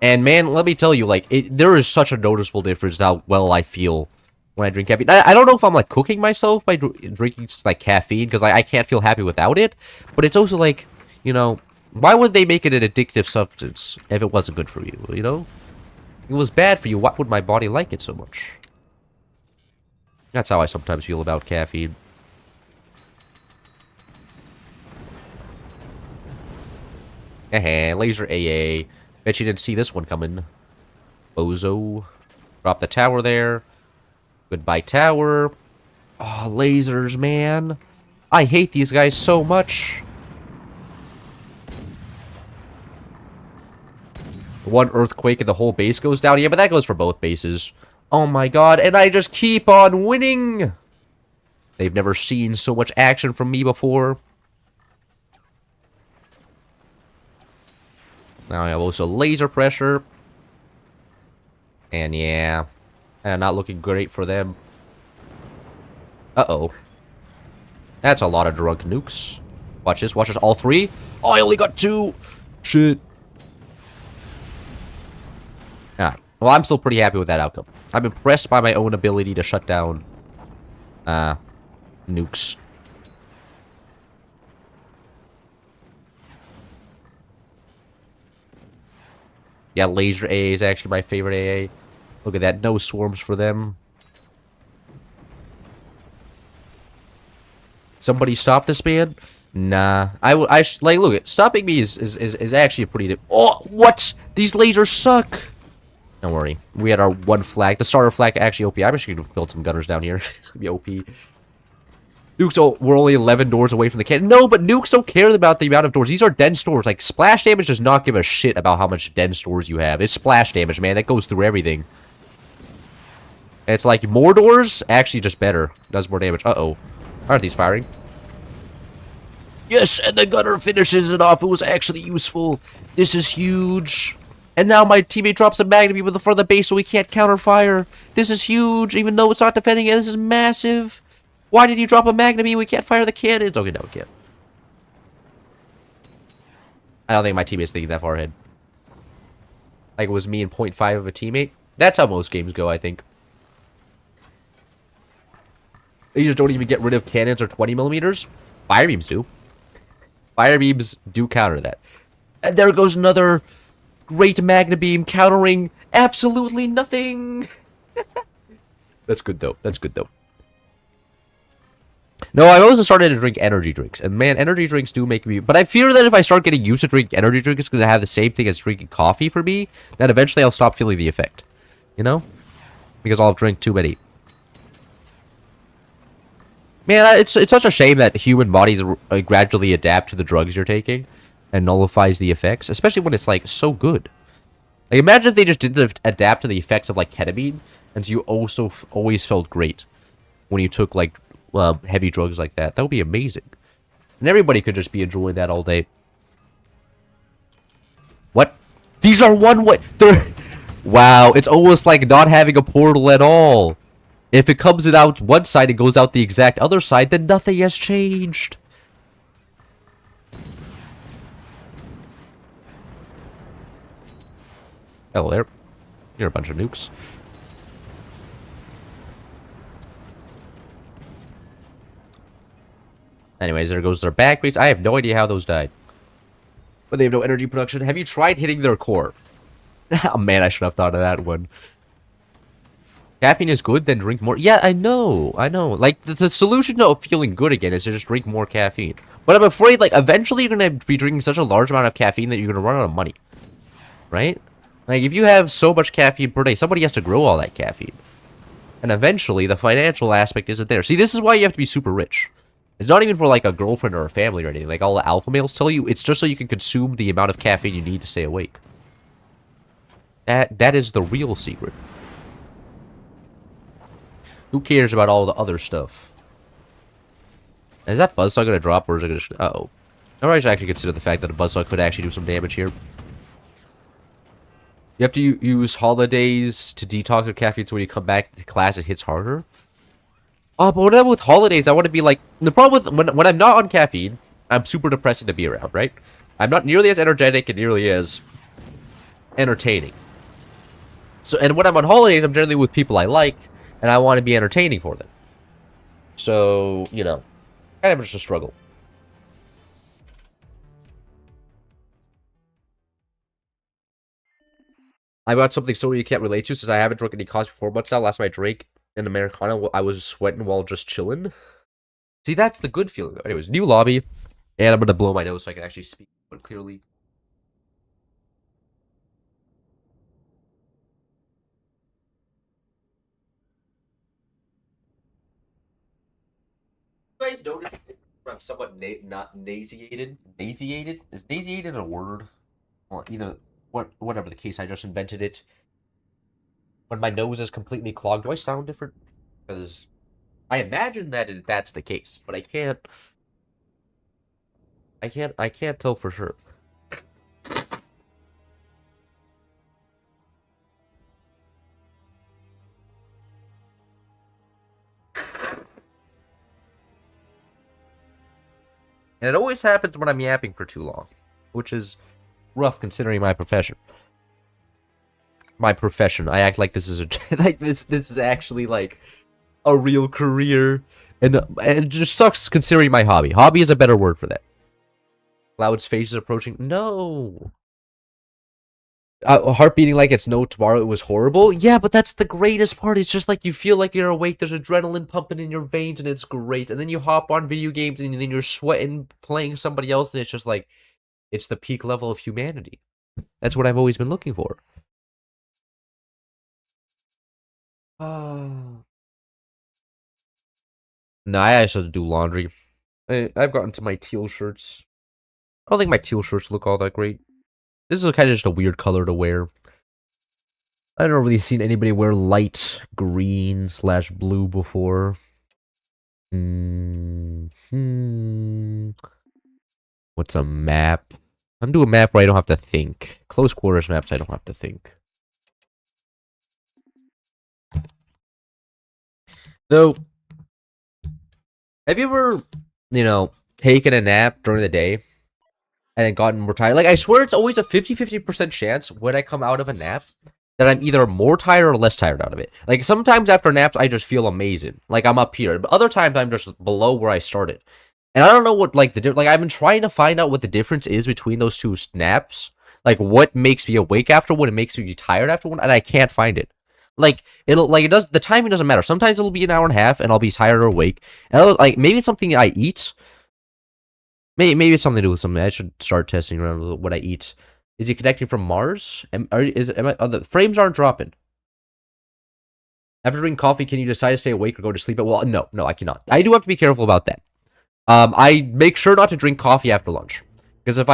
And, man, let me tell you, like, there is such a noticeable difference in how well I feel when I drink caffeine. I don't know if I'm, like, cooking myself by drinking, like, caffeine, because I can't feel happy without it. But it's also, like, you know, why would they make it an addictive substance if it wasn't good for you, you know? If it was bad for you, why would my body like it so much? That's how I sometimes feel about caffeine. Laser AA. Bet you didn't see this one coming. Bozo. Drop the tower there. Goodbye, tower. Oh, lasers, man. I hate these guys so much. One earthquake and the whole base goes down. Yeah, but that goes for both bases. Oh my god, and I just keep on winning! They've never seen so much action from me before. Now I have also laser pressure. And yeah, not looking great for them. Uh-oh. That's a lot of drunk nukes. Watch this, all three. Oh, I only got two! Shit. Ah, well, I'm still pretty happy with that outcome. I'm impressed by my own ability to shut down, nukes. Yeah, laser AA is actually my favorite AA. Look at that, no swarms for them. Somebody stop this man? Nah, like, look, stopping me is actually a pretty. Oh, what? These lasers suck. Don't worry, we had our one flag. The starter flag actually OP. I'm actually gonna build some gunners down here. It's gonna be OP. Nukes, oh, we're only 11 doors away from the cannon. No, but nukes don't care about the amount of doors. These are dense doors. Like, splash damage does not give a shit about how much dense doors you have. It's splash damage, man. That goes through everything. It's like, more doors, actually just better. Does more damage. Uh-oh. Aren't these firing? Yes, and the gunner finishes it off. It was actually useful. This is huge. And now my teammate drops a magnum beam in the front of the base so we can't counter fire. This is huge, even though it's not defending it. This is massive. Why did you drop a magnum beam? We can't fire the cannons. Okay, no, we can't. I don't think my teammate's thinking that far ahead. Like it was me and 0.5 of a teammate. That's how most games go, I think. You just don't even get rid of cannons or 20 millimeters. Fire beams do. Fire beams do counter that. And there goes another great magnum beam countering absolutely nothing. That's good, though. That's good, though. No, I've also started to drink energy drinks. And man, energy drinks do make me... But I fear that if I start getting used to drinking energy drinks, it's going to have the same thing as drinking coffee for me. That eventually I'll stop feeling the effect. You know? Because I'll drink too many. Man, it's such a shame that human bodies gradually adapt to the drugs you're taking. And nullifies the effects. Especially when it's, like, so good. Like, imagine if they just didn't adapt to the effects of, like, ketamine. And so you also always felt great. When you took, like... heavy drugs like that. That would be amazing. And everybody could just be enjoying that all day. What? These are one-way... They're... Wow, it's almost like not having a portal at all. If it comes out one side and goes out the exact other side, then nothing has changed. Hello there. You're a bunch of nukes. Anyways, there goes their back base. I have no idea how those died. But they have no energy production. Have you tried hitting their core? Oh man, I should have thought of that one. Caffeine is good, then drink more. Yeah, I know. Like, the solution to feeling good again is to just drink more caffeine. But I'm afraid, like, eventually you're going to be drinking such a large amount of caffeine that you're going to run out of money. Right? Like, if you have so much caffeine per day, somebody has to grow all that caffeine. And eventually, the financial aspect isn't there. See, this is why you have to be super rich. It's not even for, like, a girlfriend or a family or anything. Like, all the alpha males tell you, it's just so you can consume the amount of caffeine you need to stay awake. That is the real secret. Who cares about all the other stuff? Is that buzzsaw gonna drop, or is it gonna... Uh-oh. I should actually consider the fact that a buzzsaw could actually do some damage here. You have to use holidays to detox your caffeine so when you come back to class it hits harder? Oh, but whenever with holidays, I want to be like... The problem with... When I'm not on caffeine, I'm super depressing to be around, right? I'm not nearly as energetic and nearly as entertaining. So, and when I'm on holidays, I'm generally with people I like. and I want to be entertaining for them. So, you know, kind of just a struggle. I've got something so you can't relate to since I haven't drunk any coffee for 4 months now. Last time I drank an Americano, I was sweating while just chilling. See, that's the good feeling. Anyways, new lobby. And I'm going to blow my nose so I can actually speak more clearly. You guys notice I'm somewhat not naseated? Naseated? Is naseated a word? Well, either, whatever the case, I just invented it. When my nose is completely clogged, do I sound different? Because I imagine that that's the case, but I can't tell for sure. And it always happens when I'm yapping for too long, which is rough considering my profession. I act like this is a like this is actually like a real career, and it just sucks considering my hobby. Hobby is a better word for that. Cloud's face is approaching. No. Heart beating like it's no tomorrow. It was horrible. Yeah, but that's the greatest part. It's just like you feel like you're awake. There's adrenaline pumping in your veins, and it's great. And then you hop on video games, and then you're sweating playing somebody else, and it's just like it's the peak level of humanity. That's what I've always been looking for. No, I actually have to do laundry. I've gotten to my teal shirts. I don't think my teal shirts look all that great. This is kind of just a weird color to wear. I don't really seen anybody wear light green / blue before. What's a map? I'm doing a map where I don't have to think. Close quarters maps, I don't have to think. Though, have you ever, you know, taken a nap during the day and then gotten more tired? Like, I swear it's always a 50% chance when I come out of a nap that I'm either more tired or less tired out of it. Like, sometimes after naps, I just feel amazing. Like, I'm up here. But other times, I'm just below where I started. And I don't know what, like, I've been trying to find out what the difference is between those two naps. Like, what makes me awake after one and makes me tired after one, and I can't find it. Like, the timing doesn't matter. Sometimes it'll be an hour and a half, and I'll be tired or awake. And like, maybe it's something I eat. Maybe it's something to do with something. I should start testing around with what I eat. Is he connecting from Mars? The frames aren't dropping. After drinking coffee, can you decide to stay awake or go to sleep? Well, no, I cannot. I do have to be careful about that. I make sure not to drink coffee after lunch. Because if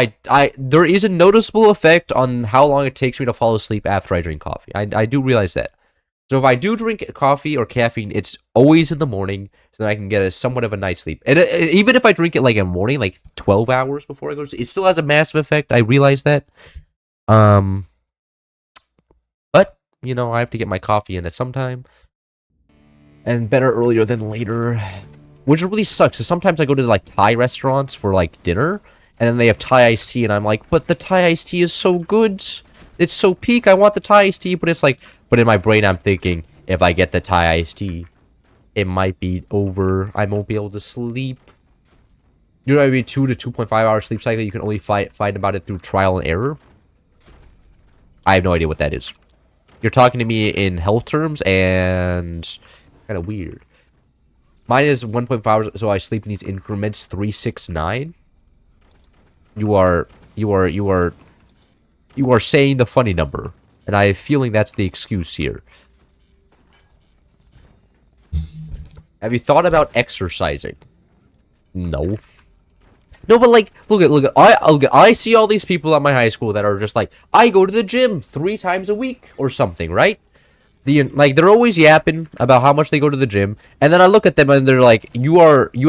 there is a noticeable effect on how long it takes me to fall asleep after I drink coffee. I do realize that. So if I do drink coffee or caffeine, it's always in the morning, so that I can get a somewhat of a night's sleep. And even if I drink it like in the morning, like 12 hours before I go to sleep, it still has a massive effect. I realize that. But, you know, I have to get my coffee in at some time. And better earlier than later. Which really sucks, because sometimes I go to, like, Thai restaurants for, like, dinner, and then they have Thai iced tea, and I'm like, but the Thai iced tea is so good. It's so peak. I want the Thai iced tea, but it's like, but in my brain, I'm thinking, if I get the Thai iced tea, it might be over. I won't be able to sleep. You know what I mean? 2 to 2.5 hour sleep cycle. You can only find about it through trial and error. I have no idea what that is. You're talking to me in health terms, and kind of weird. Mine is 1.5 hours, so I sleep in these increments 3, 6, 9. You are saying the funny number, and I have a feeling that's the excuse here. Have you thought about exercising? No. No, but like, look, I see all these people at my high school that are just like, I go to the gym 3 times a week or something, right? They're always yapping about how much they go to the gym, and then I look at them and they're like, you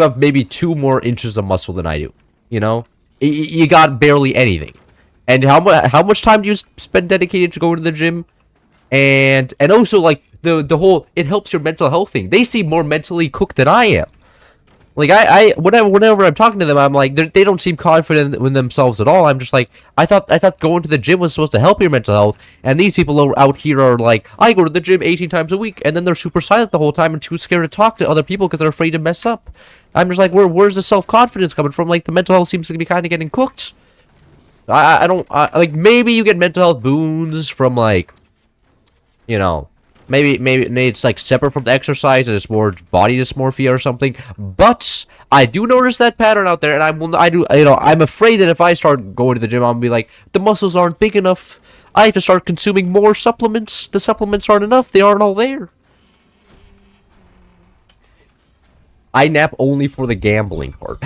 have maybe 2 more inches of muscle than I do, you know? You got barely anything. And how much time do you spend dedicated to going to the gym? And also, like, the whole, it helps your mental health thing. They seem more mentally cooked than I am. Like, whenever I'm talking to them, I'm like, they don't seem confident in themselves at all. I'm just like, I thought going to the gym was supposed to help your mental health, and these people out here are like, I go to the gym 18 times a week, and then they're super silent the whole time and too scared to talk to other people because they're afraid to mess up. I'm just like, where's the self-confidence coming from? Like, the mental health seems to be kind of getting cooked. Like, maybe you get mental health boons from, like, you know, maybe it's like separate from the exercise and it's more body dysmorphia or something. But I do notice that pattern out there, and I'm afraid that if I start going to the gym, I'm gonna be like, the muscles aren't big enough. I have to start consuming more supplements. The supplements aren't enough. They aren't all there. I nap only for the gambling part.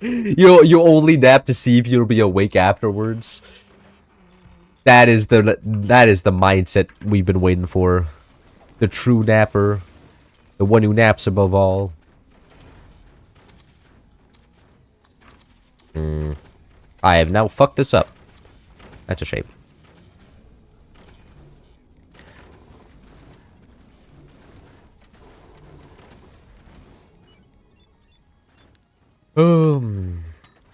You only nap to see if you'll be awake afterwards. That is the mindset we've been waiting for. The true napper. The one who naps above all. I have now fucked this up. That's a shame.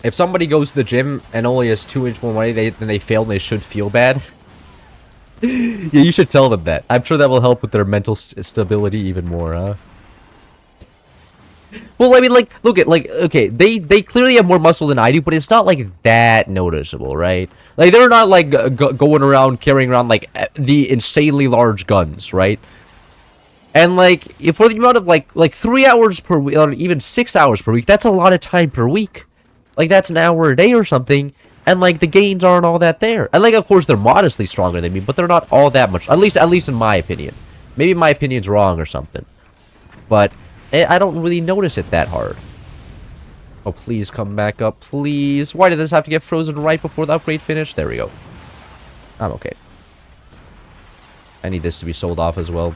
If somebody goes to the gym and only has 2 inches more money, then they fail and they should feel bad. Yeah, you should tell them that. I'm sure that will help with their mental stability even more, huh? Well, I mean, like, look at, like, okay, they clearly have more muscle than I do, but it's not, like, that noticeable, right? Like, they're not, like, going around, carrying around, like, the insanely large guns, right? And, like, if for the amount of, like 3 hours per week, or even 6 hours per week, that's a lot of time per week. Like, that's an hour a day or something, and, like, the gains aren't all that there. And, like, of course, they're modestly stronger than me, but they're not all that much. At least in my opinion. Maybe my opinion's wrong or something. But I don't really notice it that hard. Oh, please come back up, please. Why did this have to get frozen right before the upgrade finished? There we go. I'm okay. I need this to be sold off as well.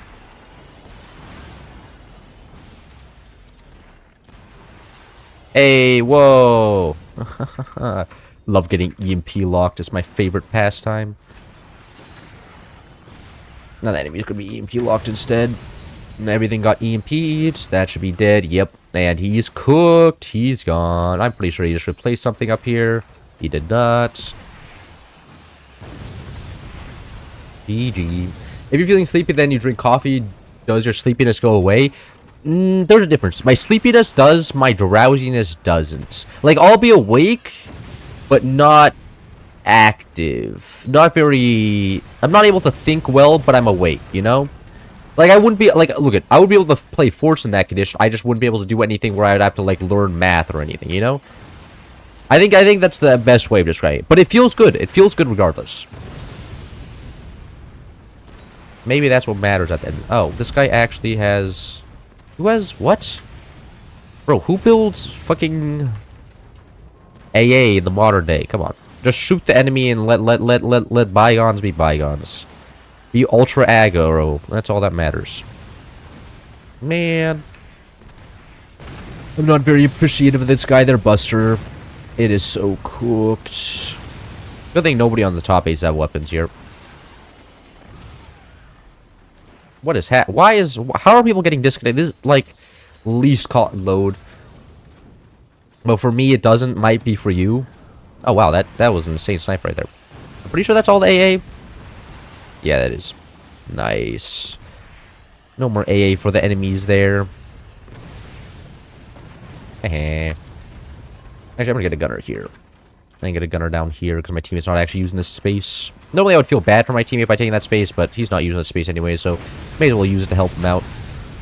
Hey, whoa. Love getting EMP locked. It's my favorite pastime. Now the enemy's gonna be EMP locked instead. And everything got EMP'd. That should be dead. Yep. And he's cooked. He's gone. I'm pretty sure he just replaced something up here. He did not. GG. If you're feeling sleepy, then you drink coffee. Does your sleepiness go away? There's a difference. My sleepiness does, my drowsiness doesn't. Like, I'll be awake, but not active. Not very... I'm not able to think well, but I'm awake, you know? Like, I wouldn't be... Like, look, I would be able to play Force in that condition. I just wouldn't be able to do anything where I'd have to, like, learn math or anything, you know? I think that's the best way of describing it. But it feels good. It feels good regardless. Maybe that's what matters at the end. Oh, this guy actually has... Who has what? Bro, who builds fucking AA in the modern day? Come on. Just shoot the enemy and let bygones be bygones. Be ultra aggro. That's all that matters. Man. I'm not very appreciative of this guy there, Buster. It is so cooked. Good thing nobody on the top 8s have weapons here. What is how are people getting disconnected? This is like least caught load. But for me it doesn't. Might be for you. Oh wow, that was an insane sniper right there. I'm pretty sure that's all the AA. Yeah, that is. Nice. No more AA for the enemies there. Actually, I'm gonna get a gunner here. And get a gunner down here because my teammate's not actually using this space. Normally I would feel bad for my teammate by taking that space, but he's not using the space anyway, so may as well use it to help him out.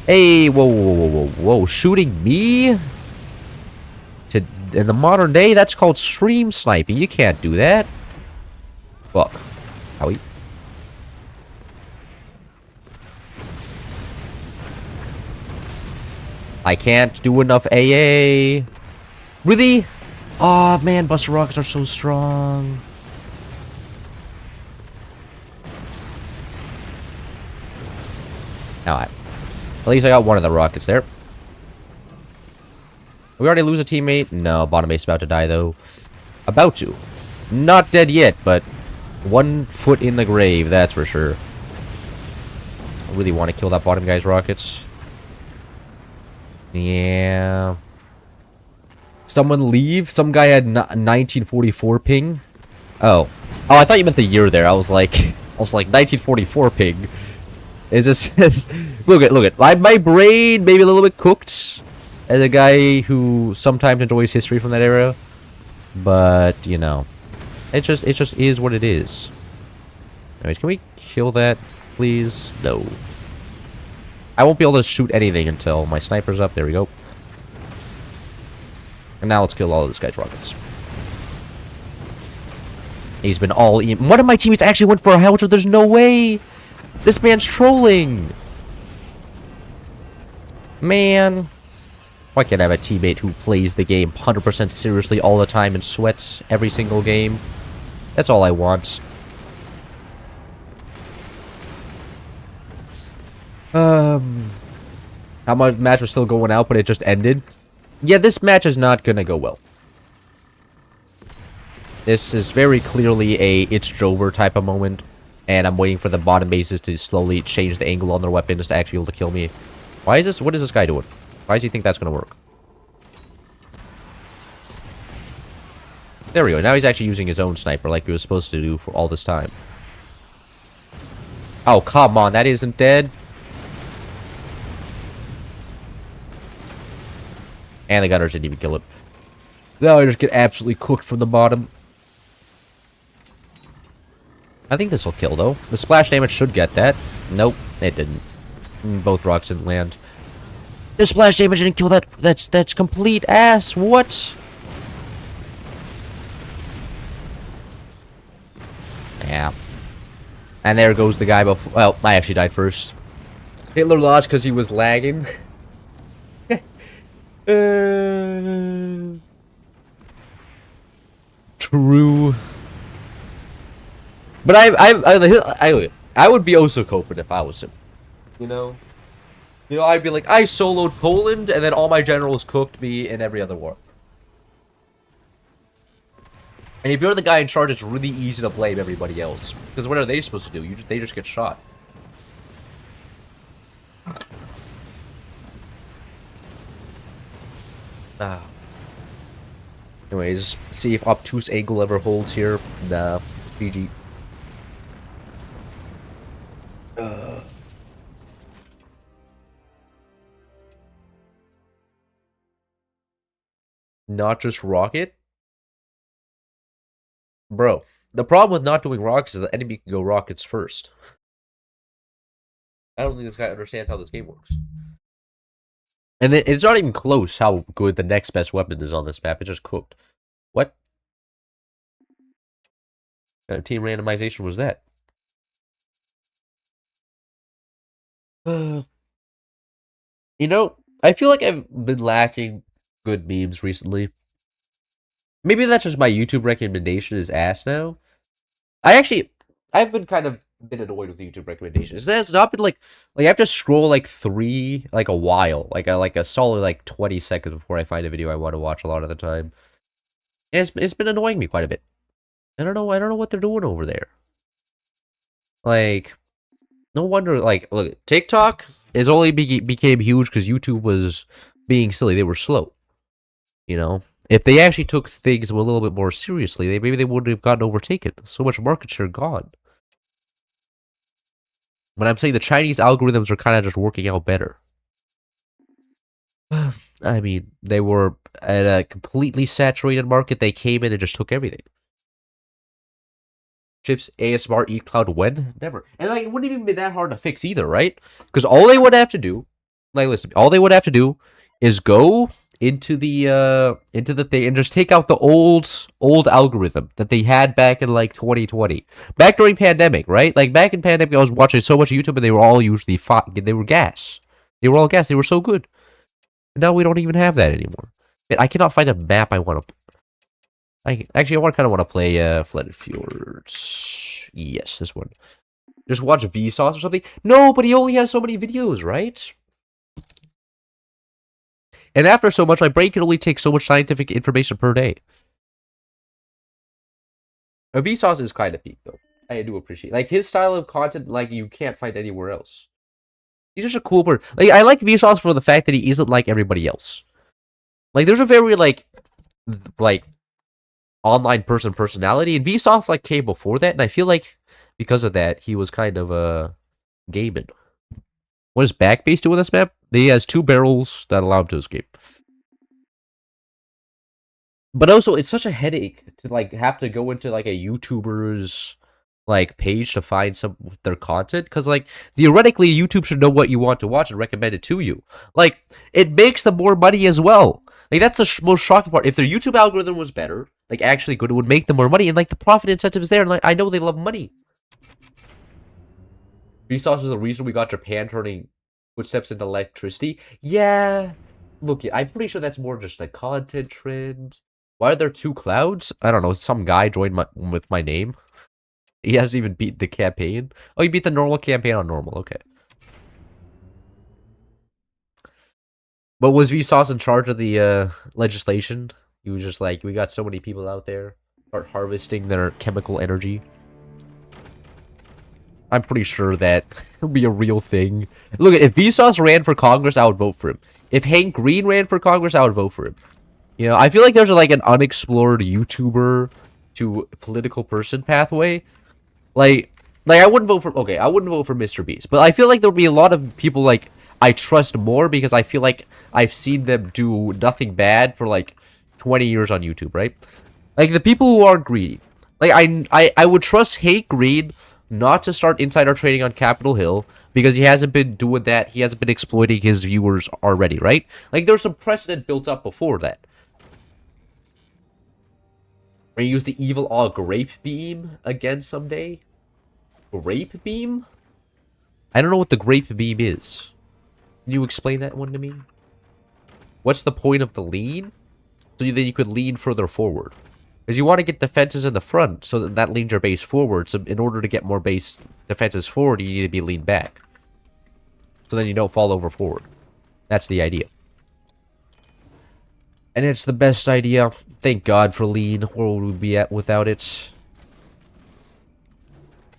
Hey, whoa. Shooting me? In the modern day, that's called stream sniping. You can't do that. Fuck. Howie. I can't do enough AA. Really? Oh man, Buster Rockets are so strong. Alright. At least I got one of the rockets there. We already lose a teammate? No, bottom base about to die though. About to. Not dead yet, but 1 foot in the grave, that's for sure. I really want to kill that bottom guy's rockets. Yeah. Someone leave. Some guy had 1944 ping. Oh. Oh, I thought you meant the year there. I was like 1944 ping. Is this? Look at. My brain maybe a little bit cooked as a guy who sometimes enjoys history from that era, but you know, it just is what it is. Anyways, can we kill that, please? No. I won't be able to shoot anything until my sniper's up. There we go. And now let's kill all of this guy's rockets. He's been all in. One of my teammates actually went for a howitzer. There's no way. This man's trolling. Man. Why can't I have a teammate who plays the game 100% seriously all the time and sweats every single game? That's all I want. How much match was still going out, but it just ended? Yeah, this match is not gonna go well. This is very clearly a it's Jover type of moment, and I'm waiting for the bottom bases to slowly change the angle on their weapons to actually be able to kill me. Why is this? What is this guy doing? Why does he think that's gonna work? There we go. Now he's actually using his own sniper like he was supposed to do for all this time. Oh, come on. That isn't dead. And the gunners didn't even kill it. Now I just get absolutely cooked from the bottom. I think this will kill, though. The splash damage should get that. Nope, it didn't. Both rocks didn't land. The splash damage didn't kill that. That's complete ass. What? Yeah. And there goes the guy before. Well, I actually died first. Hitler lost because he was lagging. True. But I would be also coping if I was him. You know, I'd be like, I soloed Poland, and then all my generals cooked me in every other war. And if you're the guy in charge, it's really easy to blame everybody else. Because what are they supposed to do? They just get shot. Anyways, see if obtuse angle ever holds here. Nah, GG. Not just rocket? Bro, the problem with not doing rockets is the enemy can go rockets first. I don't think this guy understands how this game works. And it's not even close how good the next best weapon is on this map. It just cooked. What? Team randomization was that? You know, I feel like I've been lacking good memes recently. Maybe that's just my YouTube recommendation is ass now. I've been kind of been annoyed with YouTube recommendations. It has not been like I have to scroll like a while, like a solid like 20 seconds before I find a video I want to watch a lot of the time. And it's been annoying me quite a bit. I don't know what they're doing over there. Like, no wonder. Like, look, TikTok is only became huge because YouTube was being silly. They were slow. You know, if they actually took things a little bit more seriously, maybe they wouldn't have gotten overtaken. So much market share gone. But I'm saying the Chinese algorithms are kind of just working out better. I mean, they were at a completely saturated market. They came in and just took everything. Chips ASMR eat cloud when? Never. And like, it wouldn't even be that hard to fix either, right? Because all they would have to do, like, listen, all they would have to do is go into the thing and just take out the old algorithm that they had back in like 2020, back during pandemic, right? Like back in pandemic, I was watching so much YouTube and they were all usually they were gas. They were all gas. They were so good. And now we don't even have that anymore. I cannot find a map I want to. I kind of want to play Flooded Fjords. Yes, this one. Just watch Vsauce or something. No, but he only has so many videos, right? And after so much, my brain can only take so much scientific information per day. Vsauce is kind of peak, though. I do appreciate like his style of content. Like you can't find anywhere else. He's just a cool bird. Like I like Vsauce for the fact that he isn't like everybody else. Like there's a very like like online personality, and Vsauce like came before that, and I feel like because of that he was kind of gaming. What does Backbase do with this map? He has 2 barrels that allow him to escape. But also, it's such a headache to like have to go into like a YouTuber's like page to find some their content, because like theoretically YouTube should know what you want to watch and recommend it to you. Like it makes them more money as well. Like that's the most shocking part. If their YouTube algorithm was better, like actually good, it would make them more money, and like the profit incentive is there. And like I know they love money. Vsauce is the reason we got Japan turning footsteps into electricity. Yeah, look, I'm pretty sure that's more just a content trend. Why are there 2 clouds? I don't know. Some guy joined with my name. He hasn't even beat the campaign. Oh, he beat the normal campaign on normal. Okay. But was Vsauce in charge of the legislation? He was just like, we got so many people out there. Start harvesting their chemical energy. I'm pretty sure that would be a real thing. Look, if Vsauce ran for Congress, I would vote for him. If Hank Green ran for Congress, I would vote for him. You know, I feel like there's like an unexplored YouTuber to political person pathway. Like I wouldn't vote for, okay, I wouldn't vote for Mr. Beast, but I feel like there would be a lot of people like I trust more because I feel like I've seen them do nothing bad for like 20 years on YouTube, right? Like the people who aren't greedy. Like I would trust Hank Green not to start insider trading on Capitol Hill because he hasn't been doing that. He hasn't been exploiting his viewers already, right? Like there's some precedent built up before that. Or use the evil grape beam again someday? Grape beam? I don't know what the grape beam is. Can you explain that one to me? What's the point of the lean? So then you could lean further forward. Because you want to get defenses in the front, so that leans your base forward. So in order to get more base defenses forward, you need to be leaned back. So then you don't fall over forward. That's the idea. And it's the best idea. Thank God for lean. Where would we be at without it?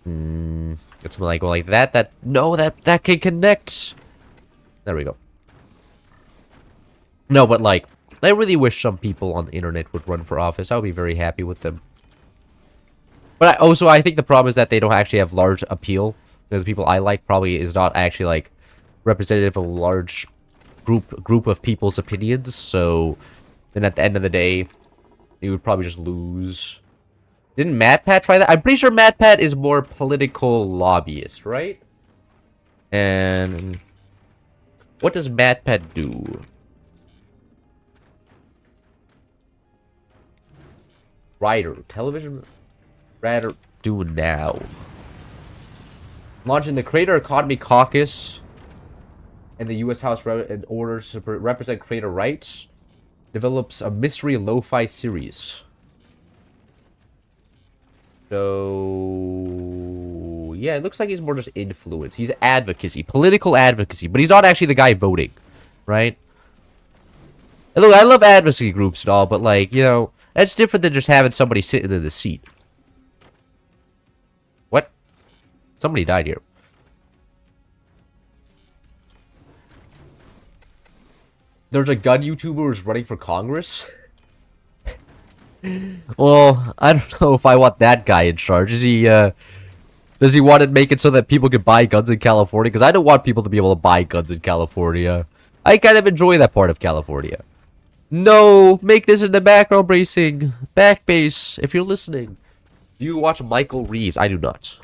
Get something like that. No, that can connect. There we go. No, but like, I really wish some people on the internet would run for office. I would be very happy with them. But I think the problem is that they don't actually have large appeal. Because the people I like probably is not actually like representative of a large group of people's opinions. So then at the end of the day, you would probably just lose. Didn't MatPat try that? I'm pretty sure MatPat is more political lobbyist, right? And what does MatPat do? Writer. Television writer do now. Launching the Creator Economy Caucus and the U.S. House in order to represent creator rights. Develops a mystery lo-fi series. So yeah, it looks like he's more just influence. He's advocacy, political advocacy, but he's not actually the guy voting, right? And look, I love advocacy groups and all, but like, you know, that's different than just having somebody sitting in the seat. What? Somebody died here. There's a gun YouTuber who's running for Congress? Well, I don't know if I want that guy in charge. Is he, does he want to make it so that people can buy guns in California? Because I don't want people to be able to buy guns in California. I kind of enjoy that part of California. No, make this into background bracing. Backbase, if you're listening. Do you watch Michael Reeves? I do not.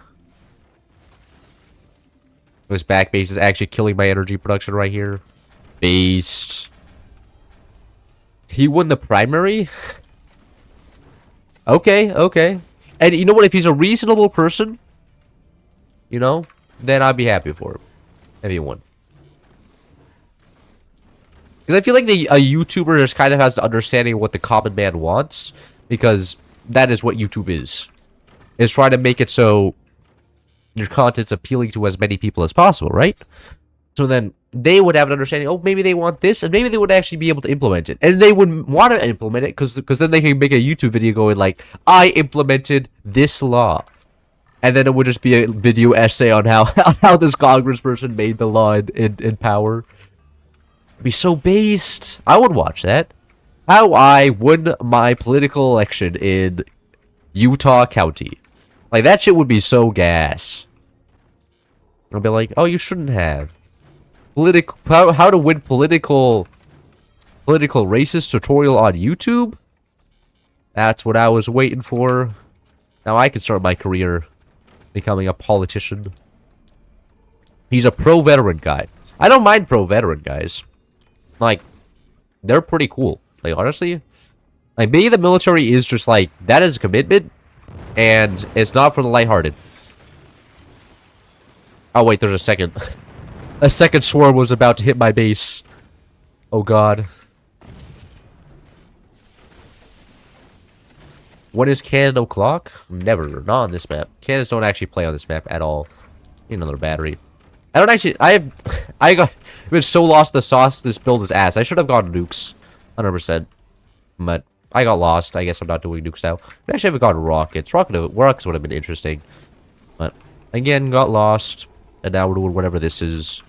This backbase is actually killing my energy production right here. Based. He won the primary? Okay, okay. And you know what? If he's a reasonable person, you know, then I'd be happy for him. If he won. Because I feel like a YouTuber just kind of has the understanding of what the common man wants. Because that is what YouTube is. It's trying to make it so your content's appealing to as many people as possible, right? So then they would have an understanding, oh, maybe they want this, and maybe they would actually be able to implement it. And they would want to implement it because then they can make a YouTube video going like, I implemented this law. And then it would just be a video essay on how this congressperson made the law in power. It'd be so based. I would watch that. How I won my political election in Utah County. Like, that shit would be so gas. I'll be like, oh, you shouldn't have. How to win political racist tutorial on YouTube? That's what I was waiting for. Now I can start my career becoming a politician. He's a pro-veteran guy. I don't mind pro-veteran guys. Like, they're pretty cool. Like, honestly, like, being in the military is just, like, that is a commitment, and it's not for the lighthearted. Oh, wait, there's a second. A second swarm was about to hit my base. Oh, God. When is Cannon o'clock? Never. Not on this map. Cannons don't actually play on this map at all. Need another battery. I don't actually... I've been so lost in the sauce. This build is ass. I should have gone nukes. 100%. But I got lost. I guess I'm not doing nukes now. I actually haven't gone rockets. Rockets would have been interesting. But, again, got lost. And now we're doing whatever this is.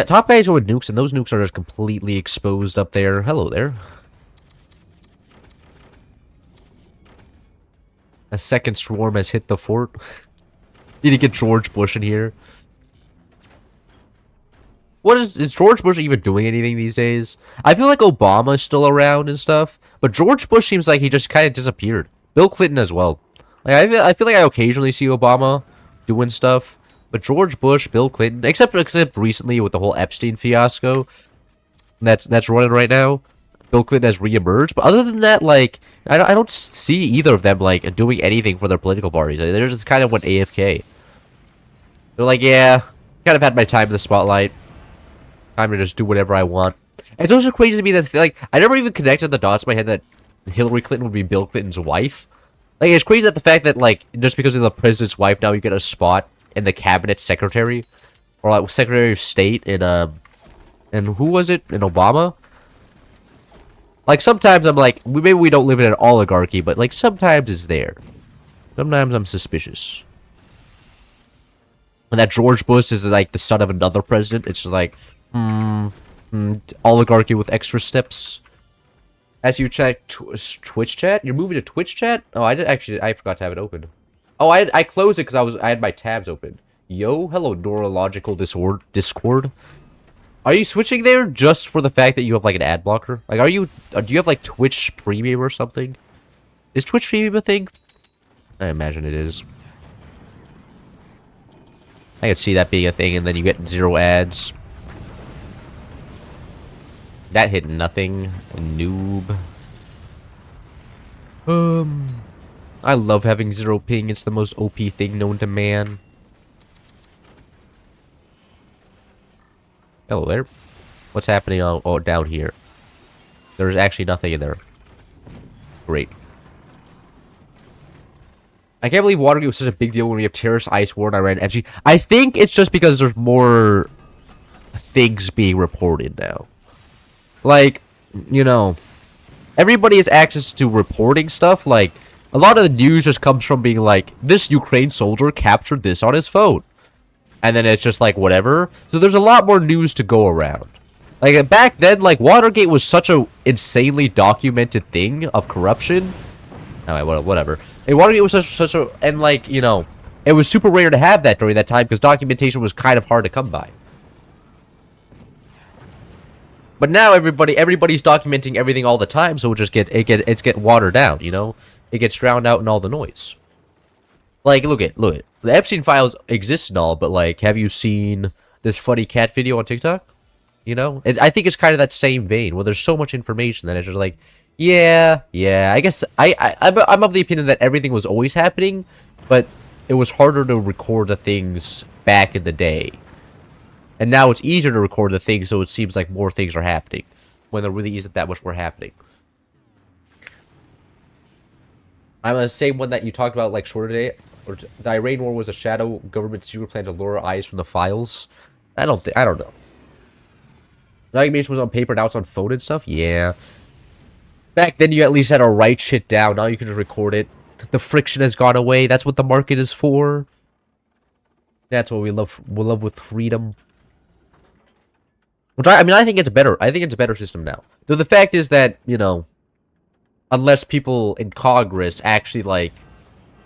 Top guys go with nukes, and those nukes are just completely exposed up there. Hello there. A second swarm has hit the fort. Need to get George Bush in here. Is George Bush even doing anything these days? I feel like Obama is still around and stuff, but George Bush seems like he just kind of disappeared. Bill Clinton as well. Like, I feel like I occasionally see Obama doing stuff. But George Bush, Bill Clinton, except recently with the whole Epstein fiasco, that's running right now. Bill Clinton has reemerged, but other than that, like, I don't see either of them like doing anything for their political parties. They're just kind of went AFK. They're like, yeah, kind of had my time in the spotlight. Time to just do whatever I want. It's also crazy to me that like I never even connected the dots in my head that Hillary Clinton would be Bill Clinton's wife. Like, it's crazy that the fact that like just because of the president's wife now you get a spot in the cabinet secretary, or like Secretary of State in and who was it in Obama? Like sometimes I'm like, maybe we don't live in an oligarchy, but like sometimes it's there. Sometimes I'm suspicious. And that George Bush is like the son of another president. It's just like, oligarchy with extra steps. As you check Twitch chat, you're moving to Twitch chat. Oh, I forgot to have it open. Oh, I closed it because I had my tabs open. Yo, hello, neurological Discord. Are you switching there just for the fact that you have like an ad blocker? Like, do you have like Twitch Premium or something? Is Twitch Premium a thing? I imagine it is. I could see that being a thing, and then you get 0 ads. That hit nothing. Noob. I love having 0 ping. It's the most OP thing known to man. Hello there. What's happening down here? There's actually nothing in there. Great. I can't believe Watergate was such a big deal when we have terrorist ice war in Iran and Epstein. I think it's just because there's more things being reported now. Like, you know, everybody has access to reporting stuff. Like, a lot of the news just comes from being like, this Ukraine soldier captured this on his phone. And then it's just like, whatever. So there's a lot more news to go around. Like, back then, like, Watergate was such a insanely documented thing of corruption. Anyway, whatever. And Watergate was such a... And, like, you know, it was super rare to have that during that time because documentation was kind of hard to come by. But now everybody's documenting everything all the time, so it's get watered down, you know? It gets drowned out in all the noise. Like, look at the Epstein files exist and all, but like, have you seen this funny cat video on TikTok? You know, I think it's kind of that same vein where there's so much information that it's just like, yeah. I guess I'm of the opinion that everything was always happening, but it was harder to record the things back in the day. And now it's easier to record the things, so it seems like more things are happening when there really isn't that much more happening. I'm the same one that you talked about like shorter today. Or the Iran war was a shadow government secret plan to lure eyes from the files. I don't know. Documentation was on paper, now it's on phone and stuff. Yeah. Back then, you at least had to write shit down. Now you can just record it. The friction has gone away. That's what the market is for. That's what we love. We love with freedom. Which I mean, I think it's better. I think it's a better system now. Though the fact is that, you know, unless people in Congress actually, like,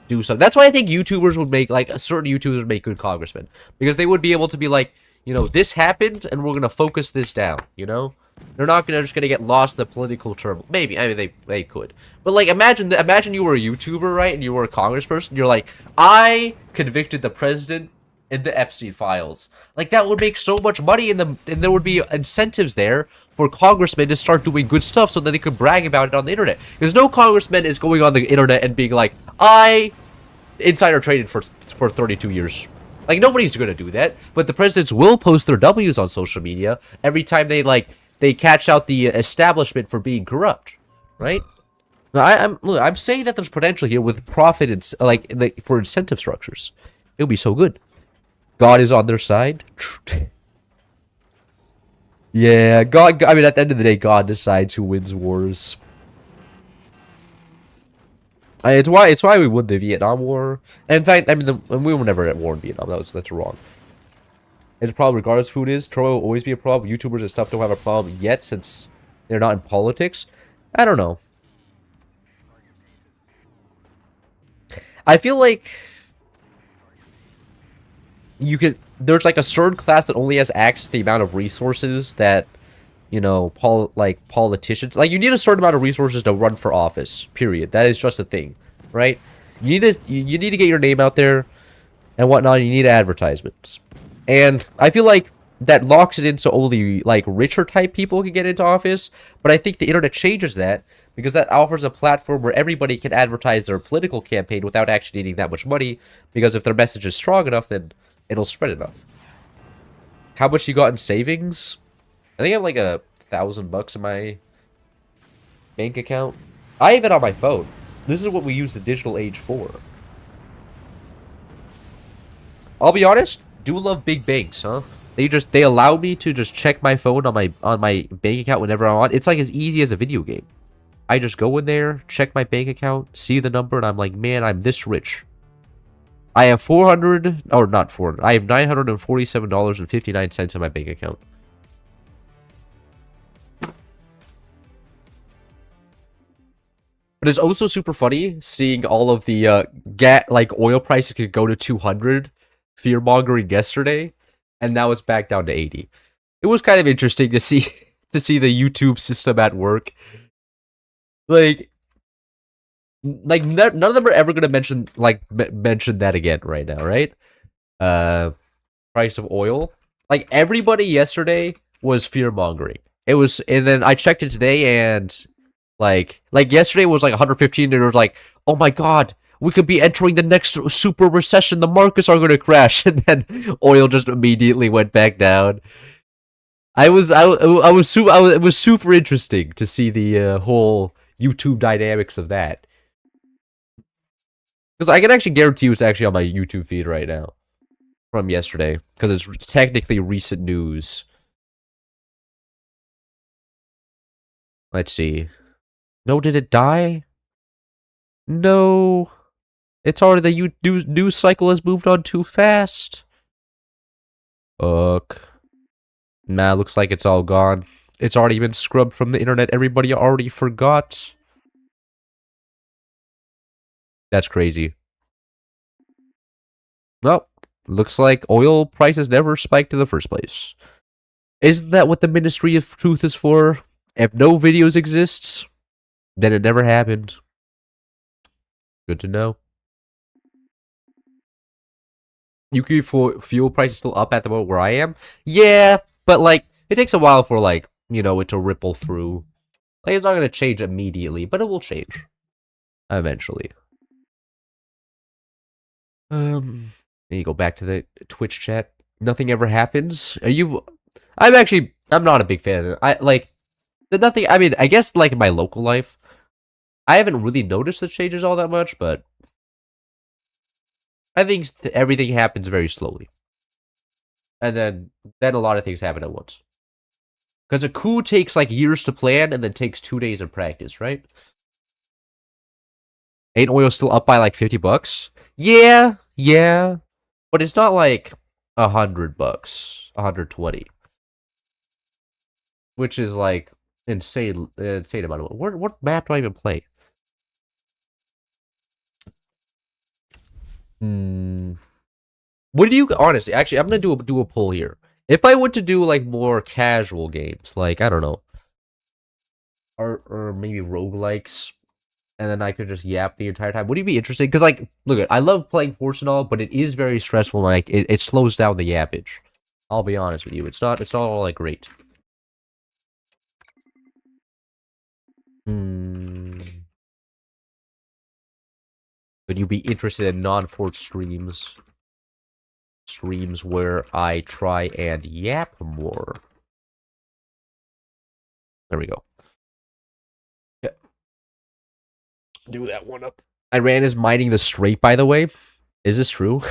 do something. That's why I think YouTubers would make, like, certain YouTubers would make good congressmen. Because they would be able to be like, you know, this happened, and we're gonna focus this down, you know? They're not just gonna get lost in the political turmoil. Maybe, I mean, they could. But, like, imagine you were a YouTuber, right? And you were a congressperson. You're like, I convicted the president in the Epstein files. Like, that would make so much money, and there would be incentives there for congressmen to start doing good stuff so that they could brag about it on the internet. Because no congressman is going on the internet and being like, I insider traded for 32 years. Like, nobody's gonna do that. But the presidents will post their W's on social media every time they catch out the establishment for being corrupt, right? Now, I'm saying that there's potential here with profit and like for incentive structures. It would be so good. God is on their side. Yeah, God. I mean, at the end of the day, God decides who wins wars. It's why we won the Vietnam War. And in fact, I mean, we were never at war in Vietnam. That's wrong. It's a problem regardless of who it is. Troll will always be a problem. YouTubers and stuff don't have a problem yet since they're not in politics. I don't know. I feel like there's like a certain class that only has access to the amount of resources that, you know, politicians, like, you need a certain amount of resources to run for office, period. That is just a thing, right? You need to get your name out there and whatnot. You need advertisements, and I feel like that locks it in so only, like, richer type people can get into office. But I think the internet changes that, because that offers a platform where everybody can advertise their political campaign without actually needing that much money, because if their message is strong enough, then it'll spread enough. How much you got in savings? I think I have like $1,000 in my bank account. I have it on my phone. This is what we use the digital age for. I'll be honest, do love big banks, huh? They allow me to just check my phone on my bank account whenever I want. It's like as easy as a video game. I just go in there, check my bank account, see the number, and I'm like, man, I'm this rich. I have I have $947.59 in my bank account. But it's also super funny seeing all of the oil prices could go to 200 fear mongering yesterday, and now it's back down to 80. It was kind of interesting to see the YouTube system at work. Like none of them are ever gonna mention that again right now, right? Price of oil. Like, everybody yesterday was fear mongering. It was, and then I checked it today, and like yesterday was like 115, and it was like, oh my god, we could be entering the next super recession. The markets are gonna crash, and then oil just immediately went back down. It was super interesting to see the whole YouTube dynamics of that. Because I can actually guarantee you it's actually on my YouTube feed right now from yesterday, because it's technically recent news. Let's see. No, did it die? No. It's already, the news cycle has moved on too fast. Fuck. Nah, looks like it's all gone. It's already been scrubbed from the internet. Everybody already forgot. That's crazy. Well, looks like oil prices never spiked in the first place. Isn't that what the Ministry of Truth is for? If no videos exists, then it never happened. Good to know. UK fuel price is still up at the moment where I am. Yeah, but like, it takes a while for, like, you know, it to ripple through. Like, it's not gonna change immediately, but it will change eventually. Then you go back to the Twitch chat. Nothing ever happens. I'm not a big fan of it. I mean, I guess, like, in my local life, I haven't really noticed the changes all that much, but I think everything happens very slowly. And then a lot of things happen at once. Because a coup takes, like, years to plan and then takes 2 days of practice, right? Ain't oil still up by, like, $50? Yeah. But it's not, like, $100, $120. which is like insane amount of what map do I even play? What do you honestly? Actually, I'm gonna do a poll here. If I were to do like more casual games, like I don't know, or maybe roguelikes, and then I could just yap the entire time. Would you be interested? Because like, look, I love playing Force and all, but it is very stressful. Like it slows down the yappage. I'll be honest with you. It's not all like great. Would you be interested in non-Force streams? Streams where I try and yap more. There we go. Yeah. Do that one up. Iran is mining the Strait, by the way. Is this true?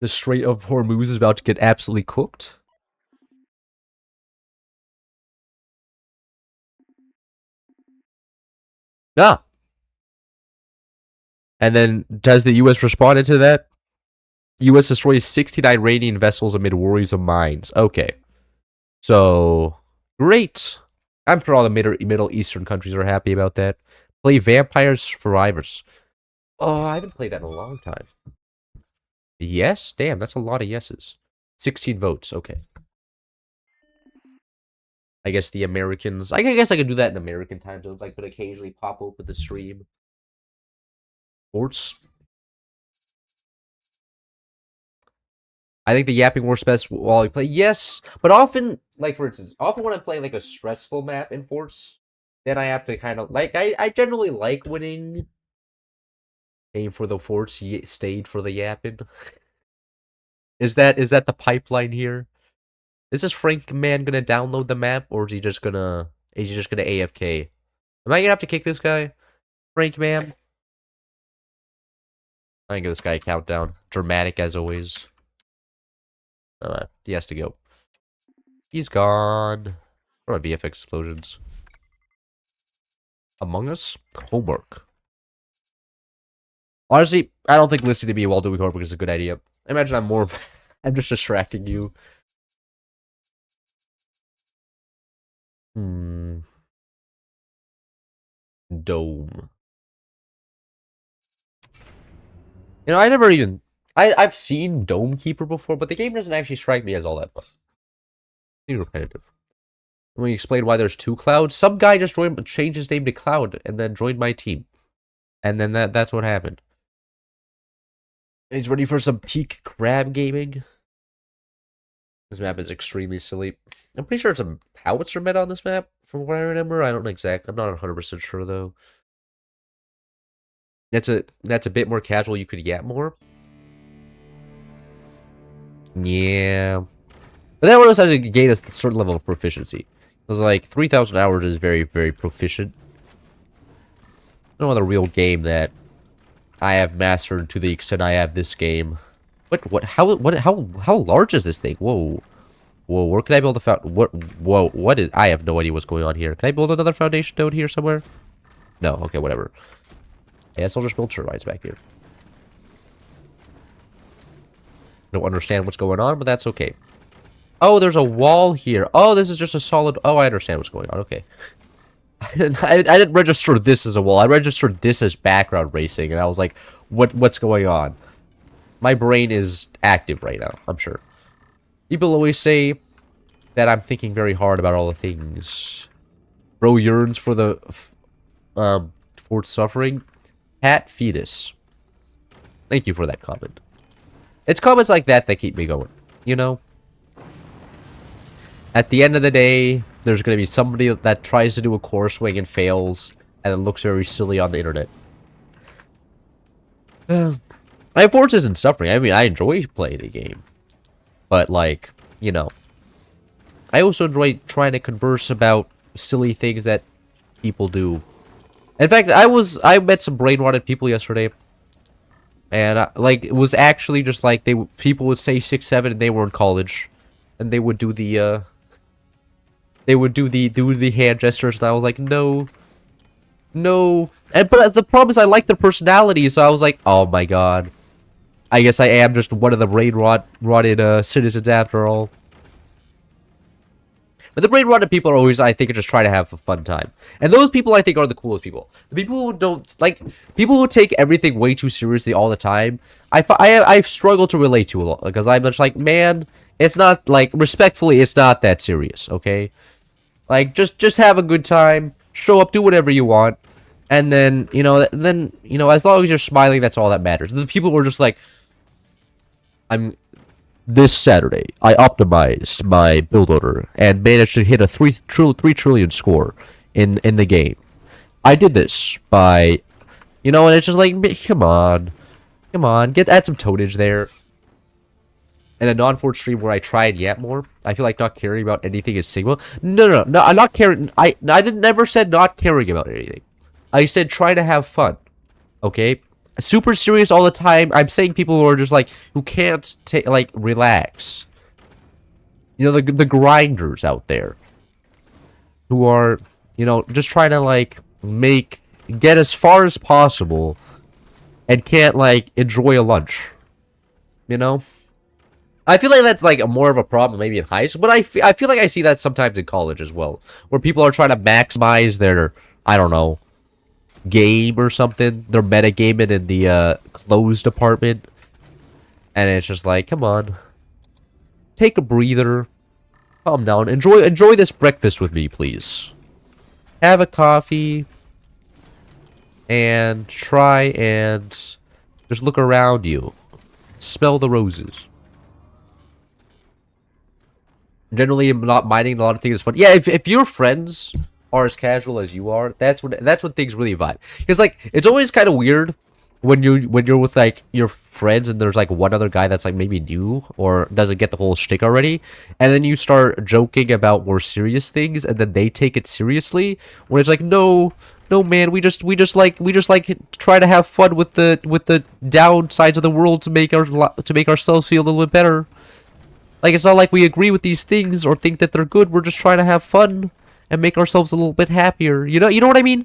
The Strait of Hormuz is about to get absolutely cooked. Ah. And then, does the U.S. responded to that? U.S. destroys 69 Iranian vessels amid worries of mines. Okay. So, great. I'm sure all the Middle Eastern countries are happy about that. Play Vampire Survivors. Oh, I haven't played that in a long time. Yes? Damn, that's a lot of yeses. 16 votes, okay. I guess the Americans... I guess I could do that in American time zones. I could occasionally pop up with the stream. Sports. I think the yapping works best while I play. Yes, but often, like for instance, often when I'm playing like a stressful map in Forts, then I have to kind of like I generally like winning. Aim for the Forts, stayed for the yapping. Is that the pipeline here? Is this Frank man gonna download the map, or is he just gonna AFK? Am I gonna have to kick this guy, Frank man? I can give this guy a countdown. Dramatic as always. He has to go. He's gone. What are VFX explosions? Among Us? Homework. Honestly, I don't think listening to me while doing homework is a good idea. Imagine I'm more... I'm just distracting you. Dome. You know, I never even... I've seen Dome Keeper before, but the game doesn't actually strike me as all that fun. It's repetitive. Let me explain why there's two Clouds. Some guy just changed his name to Cloud and then joined my team. And then that's what happened. He's ready for some peak crab gaming. This map is extremely silly. I'm pretty sure it's a howitzer meta on this map, from what I remember. I don't know exactly. I'm not 100% sure though. That's a bit more casual. You could yap more. Yeah. But that was how to gain a certain level of proficiency. It was like 3,000 hours is very, very proficient. No other real game that I have mastered to the extent I have this game. How large is this thing? Whoa. Whoa, where can I build a what is, I have no idea what's going on here. Can I build another foundation node here somewhere? No, okay, whatever. I guess I'll just build turbines back here. Don't understand what's going on, but that's okay. Oh, there's a wall here. Oh, this is just a solid... Oh, I understand what's going on. Okay. I didn't register this as a wall. I registered this as background racing, and I was like, what's going on? My brain is active right now, I'm sure. People always say that I'm thinking very hard about all the things. Bro yearns for the... for suffering. Pat fetus. Thank you for that comment. It's comments like that that keep me going, you know? At the end of the day, there's going to be somebody that tries to do a core swing and fails, and it looks very silly on the internet. Force isn't suffering. I mean, I enjoy playing the game. But, like, you know. I also enjoy trying to converse about silly things that people do. In fact, I met some brain-rotted people yesterday. And, like, it was actually just like, people would say 6'7", and they were in college. And they would do the, the hand gestures, and I was like, no. No. But the problem is I like their personality, so I was like, oh my god. I guess I am just one of the brain-rotted citizens after all. But the brain-rotted people are always, I think, are just trying to have a fun time. And those people, I think, are the coolest people. The people who don't, like, people who take everything way too seriously all the time, I've struggled to relate to a lot. Because I'm just like, man, it's not, like, respectfully, it's not that serious, okay? Like, just have a good time, show up, do whatever you want. And then, you know, as long as you're smiling, that's all that matters. The people who are just like, this Saturday, I optimized my build order and managed to hit a 3 trillion score in the game. I did this by, you know, and it's just like, come on, add some tonnage there. And a non-fort stream where I try and yap more. I feel like not caring about anything is Sigma. No, I'm not caring. I never said not caring about anything. I said try to have fun. Okay? Super serious all the time. I'm saying people who are just like, who can't like relax. You know, the grinders out there. Who are, you know, just trying to like get as far as possible and can't like enjoy a lunch. You know? I feel like that's like more of a problem maybe in high school, but I feel like I see that sometimes in college as well, where people are trying to maximize their, I don't know, game or something. They're metagaming in the clothes department, and it's just like, come on, take a breather, calm down, enjoy this breakfast with me, please. Have a coffee, and try and just look around you, smell the roses. Generally, I'm not minding a lot of things is fun. Yeah, if your friends are as casual as you are, that's when things really vibe. Because like it's always kind of weird when you're with like your friends and there's like one other guy that's like maybe new or doesn't get the whole shtick already, and then you start joking about more serious things, and then they take it seriously. When it's like, no man, we just like try to have fun with the downsides of the world to make ourselves feel a little bit better. Like, it's not like we agree with these things or think that they're good. We're just trying to have fun and make ourselves a little bit happier. You know what I mean?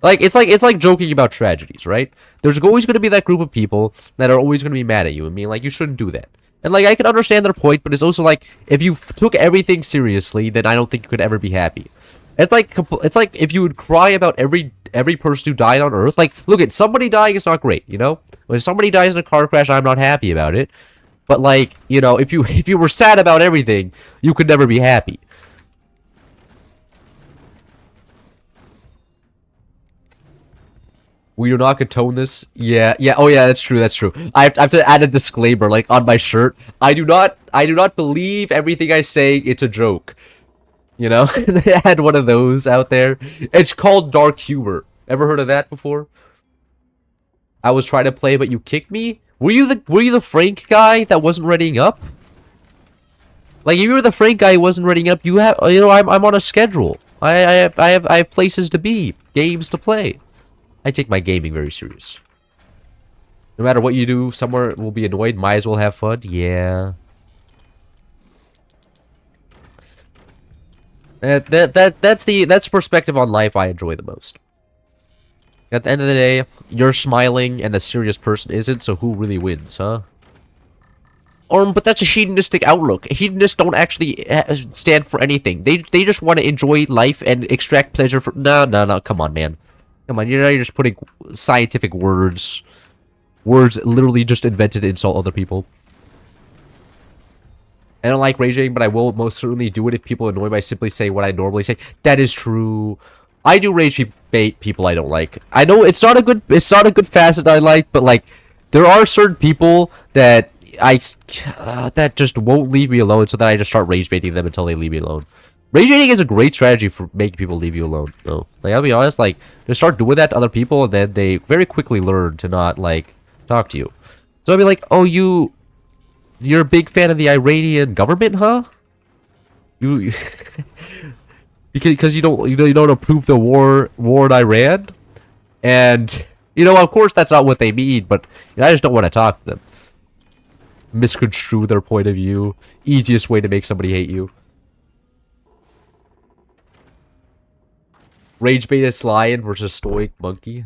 Like, it's like joking about tragedies, right? There's always going to be that group of people that are always going to be mad at you and being like, you shouldn't do that. And, like, I can understand their point, but it's also like, if you took everything seriously, then I don't think you could ever be happy. It's like if you would cry about every person who died on Earth. Like, look, at somebody dying is not great, you know? When somebody dies in a car crash, I'm not happy about it. But, like, you know, if you were sad about everything, you could never be happy. We do not condone this. Yeah. Oh, yeah, that's true. I have to add a disclaimer, like, on my shirt. I do not believe everything I say. It's a joke. You know? They had one of those out there. It's called dark humor. Ever heard of that before? I was trying to play, but you kicked me? Were you the Frank guy that wasn't readying up? Like, if you were the Frank guy who wasn't readying up, you know, I'm on a schedule. I have places to be, games to play. I take my gaming very serious. No matter what you do, somewhere will be annoyed. Might as well have fun. Yeah. That's perspective on life I enjoy the most. At the end of the day, you're smiling and the serious person isn't, so who really wins, huh? But that's a hedonistic outlook. Hedonists don't actually stand for anything. They just want to enjoy life and extract pleasure from... No, come on, man. Come on, you're just putting scientific words. Words literally just invented to insult other people. I don't like raging, but I will most certainly do it if people annoy by simply saying what I normally say. That is true. I do rage bait people I don't like. I know it's not a good facet I like, but like there are certain people that that just won't leave me alone, so that I just start rage baiting them until they leave me alone. Rage baiting is a great strategy for making people leave you alone. No, like I'll be honest, like just start doing that to other people, and then they very quickly learn to not like talk to you. So I'll be like, oh, you're a big fan of the Iranian government, huh? You because you don't approve the war in Iran, and you know, of course that's not what they mean, but you know, I just don't want to talk to them. Misconstrue their point of view. Easiest way to make somebody hate you. Rage bait is lion versus stoic monkey.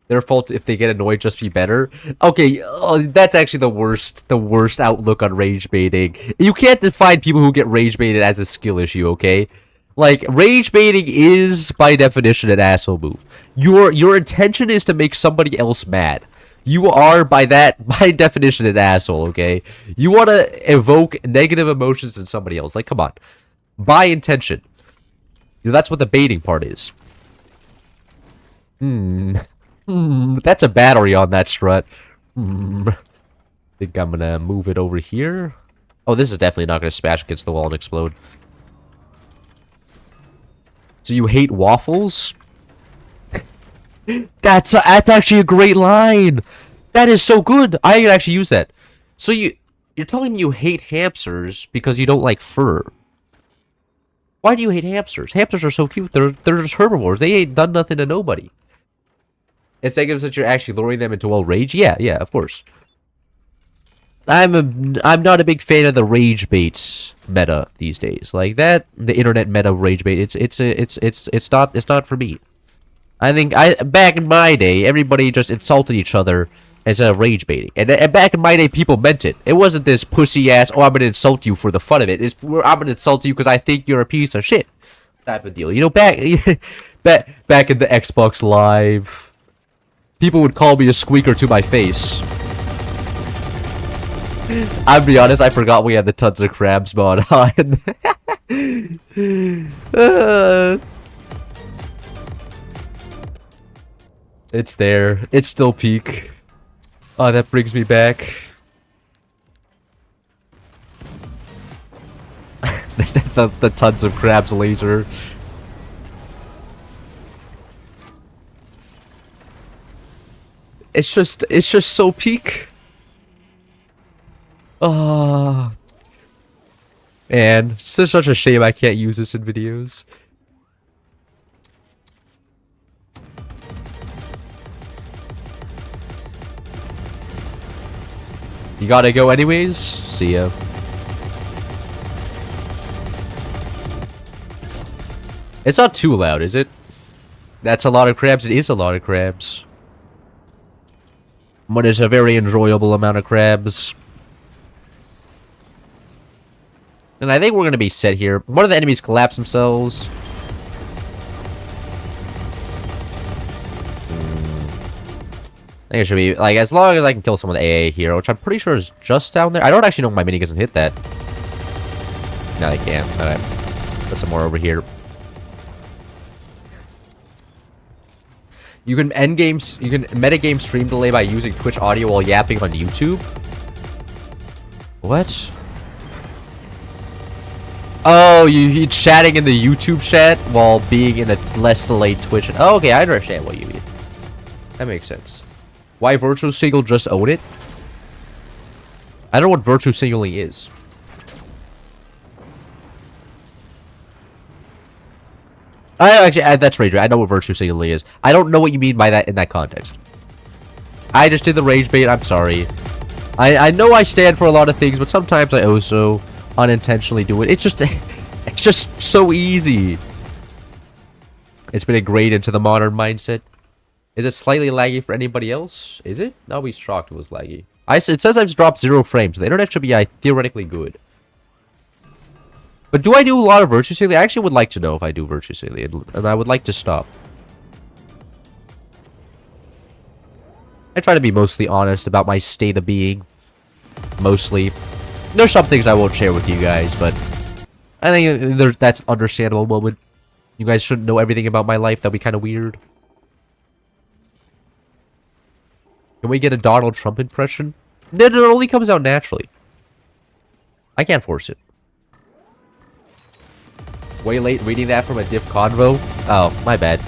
Their fault if they get annoyed, just be better. Okay, oh, that's actually the worst outlook on rage baiting. You can't define people who get rage baited as a skill issue, okay? Like, rage baiting is, by definition, an asshole move. Your intention is to make somebody else mad. You are, by definition, an asshole, okay? You want to evoke negative emotions in somebody else. Like, come on. By intention. You know, that's what the baiting part is. That's a battery on that strut. Think I'm gonna move it over here. Oh, this is definitely not gonna smash against the wall and explode. So you hate waffles? That's actually a great line. That is so good. I can actually use that. So you're telling me you hate hamsters because you don't like fur. Why do you hate hamsters? Hamsters are so cute. They're just herbivores. They ain't done nothing to nobody. Instead of that you're actually luring them into rage? Yeah, of course. I'm not a big fan of the rage baits meta these days. Like that, the internet meta of rage bait. It's not for me. I think back in my day, everybody just insulted each other as a rage baiting, and back in my day, people meant it. It wasn't this pussy ass. Oh, I'm gonna insult you for the fun of it. I'm gonna insult you because I think you're a piece of shit. Type of deal. You know, back in the Xbox Live, people would call me a squeaker to my face. I'll be honest, I forgot we had the tons of crabs mod on. It's there. It's still peak. Oh, that brings me back. the tons of crabs laser. It's just so peak. Oh, man, it's such a shame I can't use this in videos. You gotta go anyways? See ya. It's not too loud, is it? That's a lot of crabs. It is a lot of crabs. But it's a very enjoyable amount of crabs. And I think we're gonna be set here. One of the enemies collapse themselves. I think it should be, like, as long as I can kill someone with AA here, which I'm pretty sure is just down there. I don't actually know if my mini doesn't hit that. No, they can't. Alright. Put some more over here. You can metagame stream delay by using Twitch audio while yapping on YouTube. What? Oh, you chatting in the YouTube chat while being in a less delayed Twitch. Oh, okay, I understand what you mean. That makes sense. Why virtual single just own it? I don't know what virtual singling is. That's rage bait. I know what virtue singling is. I don't know what you mean by that in that context. I just did the rage bait. I'm sorry. I know I stand for a lot of things, but sometimes I also unintentionally do it. It's just so easy. It's been ingrained into the modern mindset. Is it slightly laggy for anybody else? Is it? I'll be shocked it was laggy. It says I've dropped 0 frames. The internet should be theoretically good. But do I do a lot of virtue signaling? I actually would like to know if I do virtue signaling, and I would like to stop. I try to be mostly honest about my state of being. Mostly. There's some things I won't share with you guys, but I think that's understandable moment. You guys shouldn't know everything about my life. That'd be kind of weird. Can we get a Donald Trump impression? No, it only comes out naturally. I can't force it. Way late reading that from a diff convo? Oh, my bad.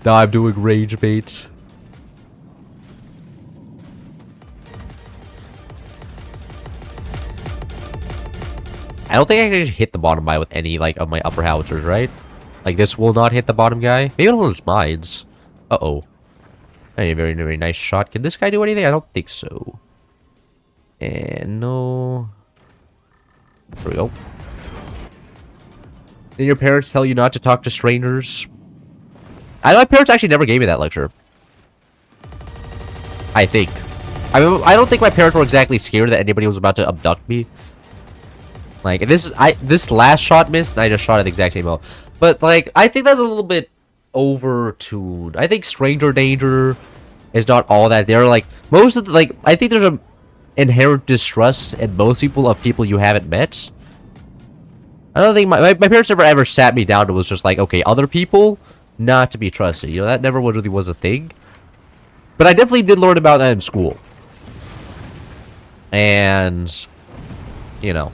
Now I'm doing rage bait. I don't think I can just hit the bottom guy with any, like, of my upper howitzers, right? Like, this will not hit the bottom guy. Maybe it'll hit mines. Uh-oh. A very, very nice shot. Can this guy do anything? I don't think so. And no. There we go. Did your parents tell you not to talk to strangers? My parents actually never gave me that lecture. I think. I mean, I don't think my parents were exactly scared that anybody was about to abduct me. Like, this last shot missed, and I just shot at the exact same amount. But, like, I think that's a little bit over-tuned. I think stranger danger is not all that. They're, like, most of the, like, I think there's a inherent distrust in most people of people you haven't met. I don't think my parents never ever sat me down and was just like, okay, other people, not to be trusted. You know, that never really was a thing. But I definitely did learn about that in school. And, you know,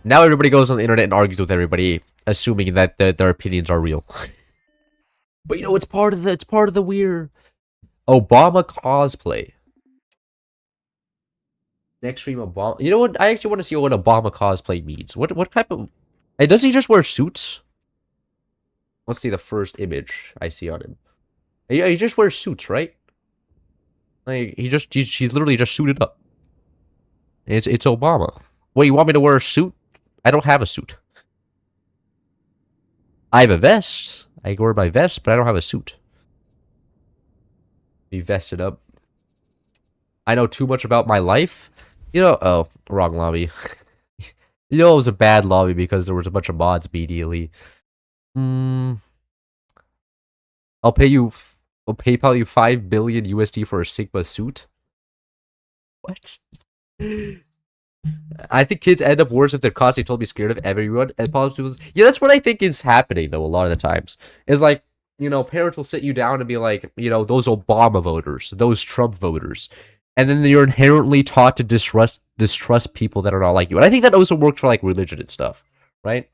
now everybody goes on the internet and argues with everybody, assuming that their opinions are real. But you know, it's part of the weird Obama cosplay. Next stream Obama. You know what? I actually want to see what Obama cosplay means. What type of? Hey, does he just wear suits? Let's see the first image I see on him. Yeah, he just wears suits, right? Like she's literally just suited up. It's Obama. Wait, you want me to wear a suit? I don't have a suit. I have a vest. I wear my vest, but I don't have a suit. Be vested up. I know too much about my life. You know, oh, wrong lobby. You know, it was a bad lobby because there was a bunch of mods immediately. I'll PayPal you 5 billion USD for a Sigma suit. What? I think kids end up worse if they're constantly told to be scared of everyone. And yeah, that's what I think is happening though. A lot of the times is like, you know, parents will sit you down and be like, you know, those Obama voters, those Trump voters, and then you're inherently taught to distrust people that are not like you. And I think that also works for like religion and stuff, right?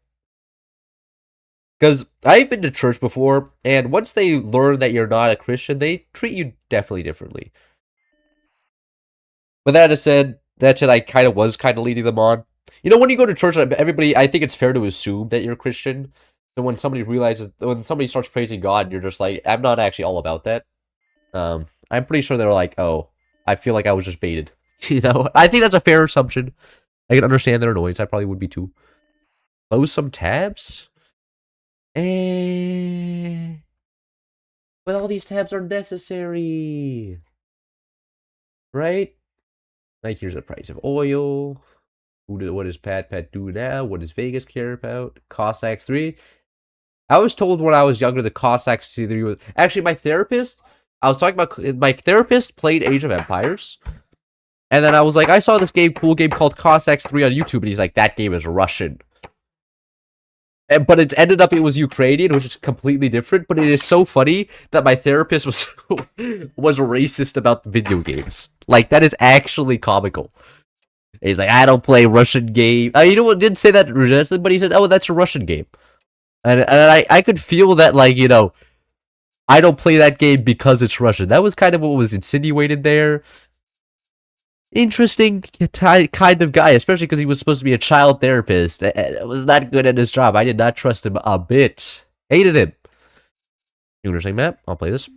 Because I've been to church before, and once they learn that you're not a Christian, they treat you definitely differently. But that said, I kind of was leading them on. You know, when you go to church, everybody, I think it's fair to assume that you're Christian. So when somebody starts praising God, you're just like, I'm not actually all about that. I'm pretty sure they're like, oh, I feel like I was just baited. You know, I think that's a fair assumption. I can understand their annoyance. I probably would be too. Close some tabs? But all these tabs are necessary. Right? Like, here's the price of oil. What does Pat do now? What does Vegas care about? Cossacks 3. I was told when I was younger that Cossacks 3 was... Actually, my therapist... I was talking about... My therapist played Age of Empires. And then I was like, I saw this cool game called Cossacks 3 on YouTube. And he's like, that game is Russian. But it ended up it was Ukrainian, which is completely different. But it is so funny that my therapist was racist about the video games. Like, that is actually comical. He's like, I don't play Russian game. You know what? Didn't say that religiously, but he said, oh, that's a Russian game. And I could feel that, like, you know, I don't play that game because it's Russian. That was kind of what was insinuated there. Interesting kind of guy, especially because he was supposed to be a child therapist. And was not good at his job. I did not trust him a bit. Hated him. Interesting map. I'll play this.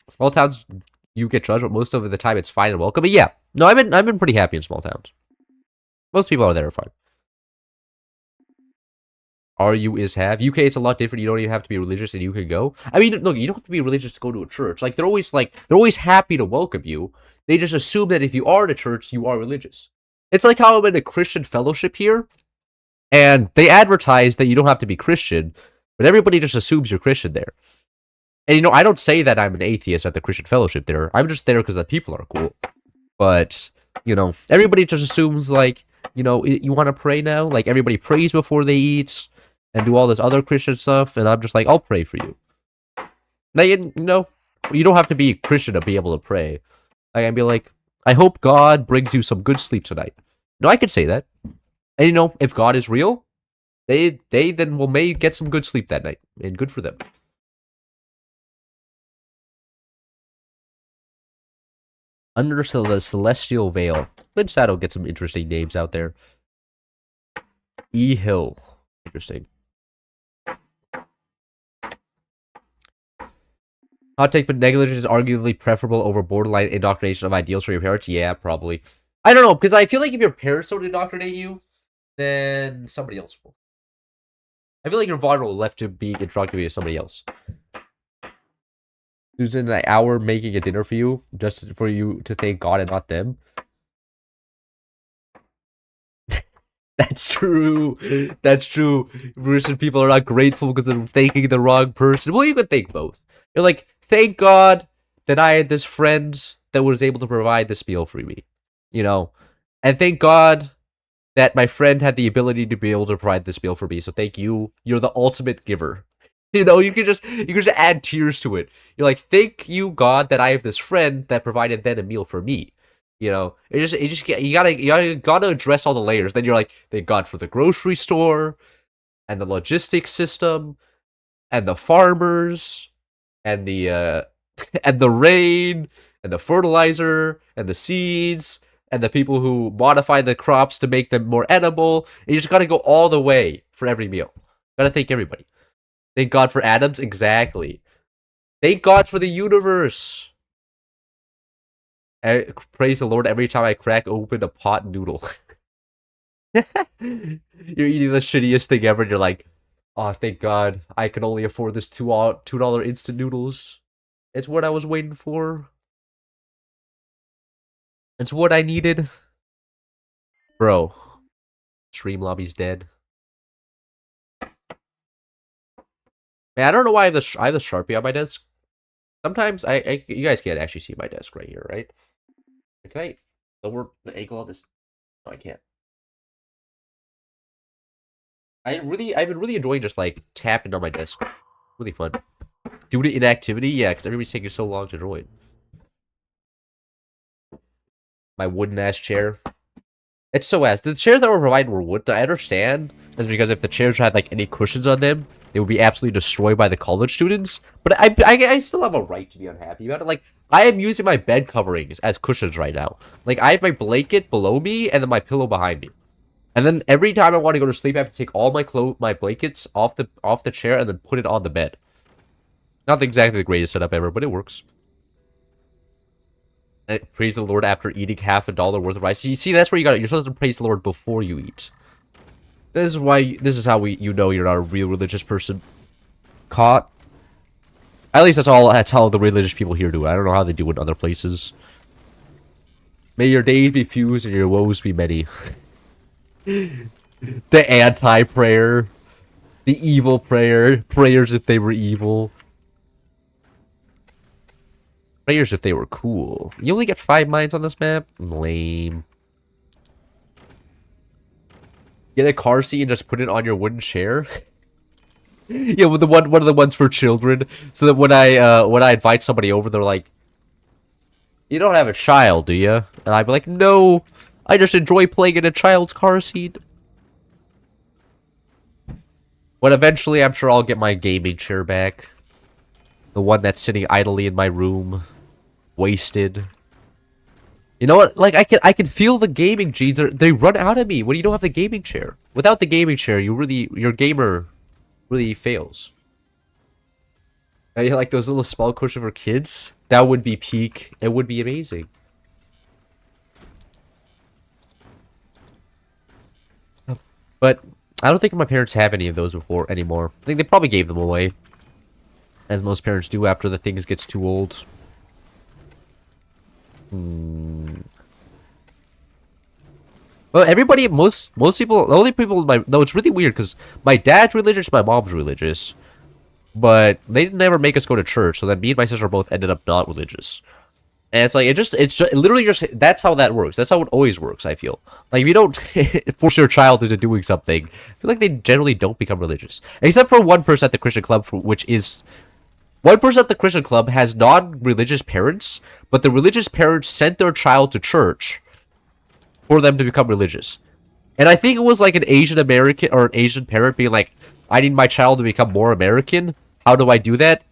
Small towns, you get judged, but most of the time it's fine and welcome. But yeah, no, I've been pretty happy in small towns. Most people out there are fine. Are you is have. UK, it's a lot different. You don't even have to be religious and you can go. I mean, look, you don't have to be religious to go to a church. Like, they're always happy to welcome you. They just assume that if you are in a church, you are religious. It's like how I'm in a Christian fellowship here, and they advertise that you don't have to be Christian, but everybody just assumes you're Christian there. And, you know, I don't say that I'm an atheist at the Christian fellowship there. I'm just there because the people are cool. But, you know, everybody just assumes, like, you know, you want to pray now? Like, everybody prays before they eat and do all this other Christian stuff, and I'm just like, I'll pray for you. Now, you know, you don't have to be Christian to be able to pray. I can be like, I hope God brings you some good sleep tonight. No, I could say that. And, you know, if God is real, they then may get some good sleep that night. And good for them. Under the Celestial Veil. Lynch Saddle get some interesting names out there. E. Hill. Interesting. Hot take, but negligence is arguably preferable over borderline indoctrination of ideals for your parents? Yeah, probably. I don't know, because I feel like if your parents don't indoctrinate you, then somebody else will. I feel like you're vulnerable left to being interacting with somebody else. Who's in an hour making a dinner for you, just for you to thank God and not them. That's true. That's true. Russian people are not grateful because they're thanking the wrong person. Well, you could think both. You're like, thank God that I had this friend that was able to provide this meal for me. You know? And thank God that my friend had the ability to be able to provide this meal for me. So thank you. You're the ultimate giver. You know, you can just add tears to it. You're like, thank you, God, that I have this friend that provided then a meal for me. You know, you gotta address all the layers. Then you're like, thank God for the grocery store, and the logistics system, and the farmers, and the and the rain, and the fertilizer, and the seeds, and the people who modify the crops to make them more edible. And you just gotta go all the way for every meal. Gotta thank everybody. Thank God for atoms, exactly. Thank God for the universe. Praise the Lord every time I crack open a pot noodle. You're eating the shittiest thing ever, and you're like, oh, thank God, I can only afford this $2 instant noodles. It's what I was waiting for. It's what I needed. Bro, stream lobby's dead. Man, I don't know why I have the Sharpie on my desk. Sometimes you guys can't actually see my desk right here, right? Can I lower the angle of this? No, I can't. I've been really enjoying just like tapping on my desk. Really fun. Doing it in activity, yeah, because everybody's taking so long to join. My wooden ass chair. It's so ass. The chairs that were provided were wood. I understand. That's because if the chairs had like any cushions on them, they would be absolutely destroyed by the college students. But I still have a right to be unhappy about it. Like, I am using my bed coverings as cushions right now. Like, I have my blanket below me and then my pillow behind me. And then every time I want to go to sleep, I have to take all my blankets off the chair and then put it on the bed. Not exactly the greatest setup ever, but it works. And praise the Lord after eating $50 worth of rice. You see, that's where you're supposed to praise the Lord before you eat. This is how you know you're not a real religious person. Caught. At least that's how the religious people here do it. I don't know how they do it in other places. May your days be few and your woes be many. The anti-prayer. The evil prayer. Prayers if they were evil. Prayers if they were cool. You only get 5 mines on this map? Lame. Get a car seat and just put it on your wooden chair? Yeah, with one of the ones for children. So that when I invite somebody over, they're like, you don't have a child, do you? And I'd be like, no, I just enjoy playing in a child's car seat. But eventually, I'm sure I'll get my gaming chair back. The one that's sitting idly in my room. Wasted. You know what? Like, I can feel the gaming genes. They run out of me when you don't have the gaming chair. Without the gaming chair, your gamer really fails. Now, you like those little small cushions for kids? That would be peak. It would be amazing. But I don't think my parents have any of those anymore. I think they probably gave them away. As most parents do after the things gets too old. Well, everybody, most people, the only people, no, it's really weird because my dad's religious, my mom's religious, but they never make us go to church. So then me and my sister both ended up not religious, and it's like it's literally just that's how that works. That's how it always works. I feel like if you don't force your child into doing something, I feel like they generally don't become religious, except for one person at the Christian club, which is. One person at the Christian club has non-religious parents, but the religious parents sent their child to church for them to become religious. And I think it was like an Asian American or an Asian parent being like, I need my child to become more American. How do I do that?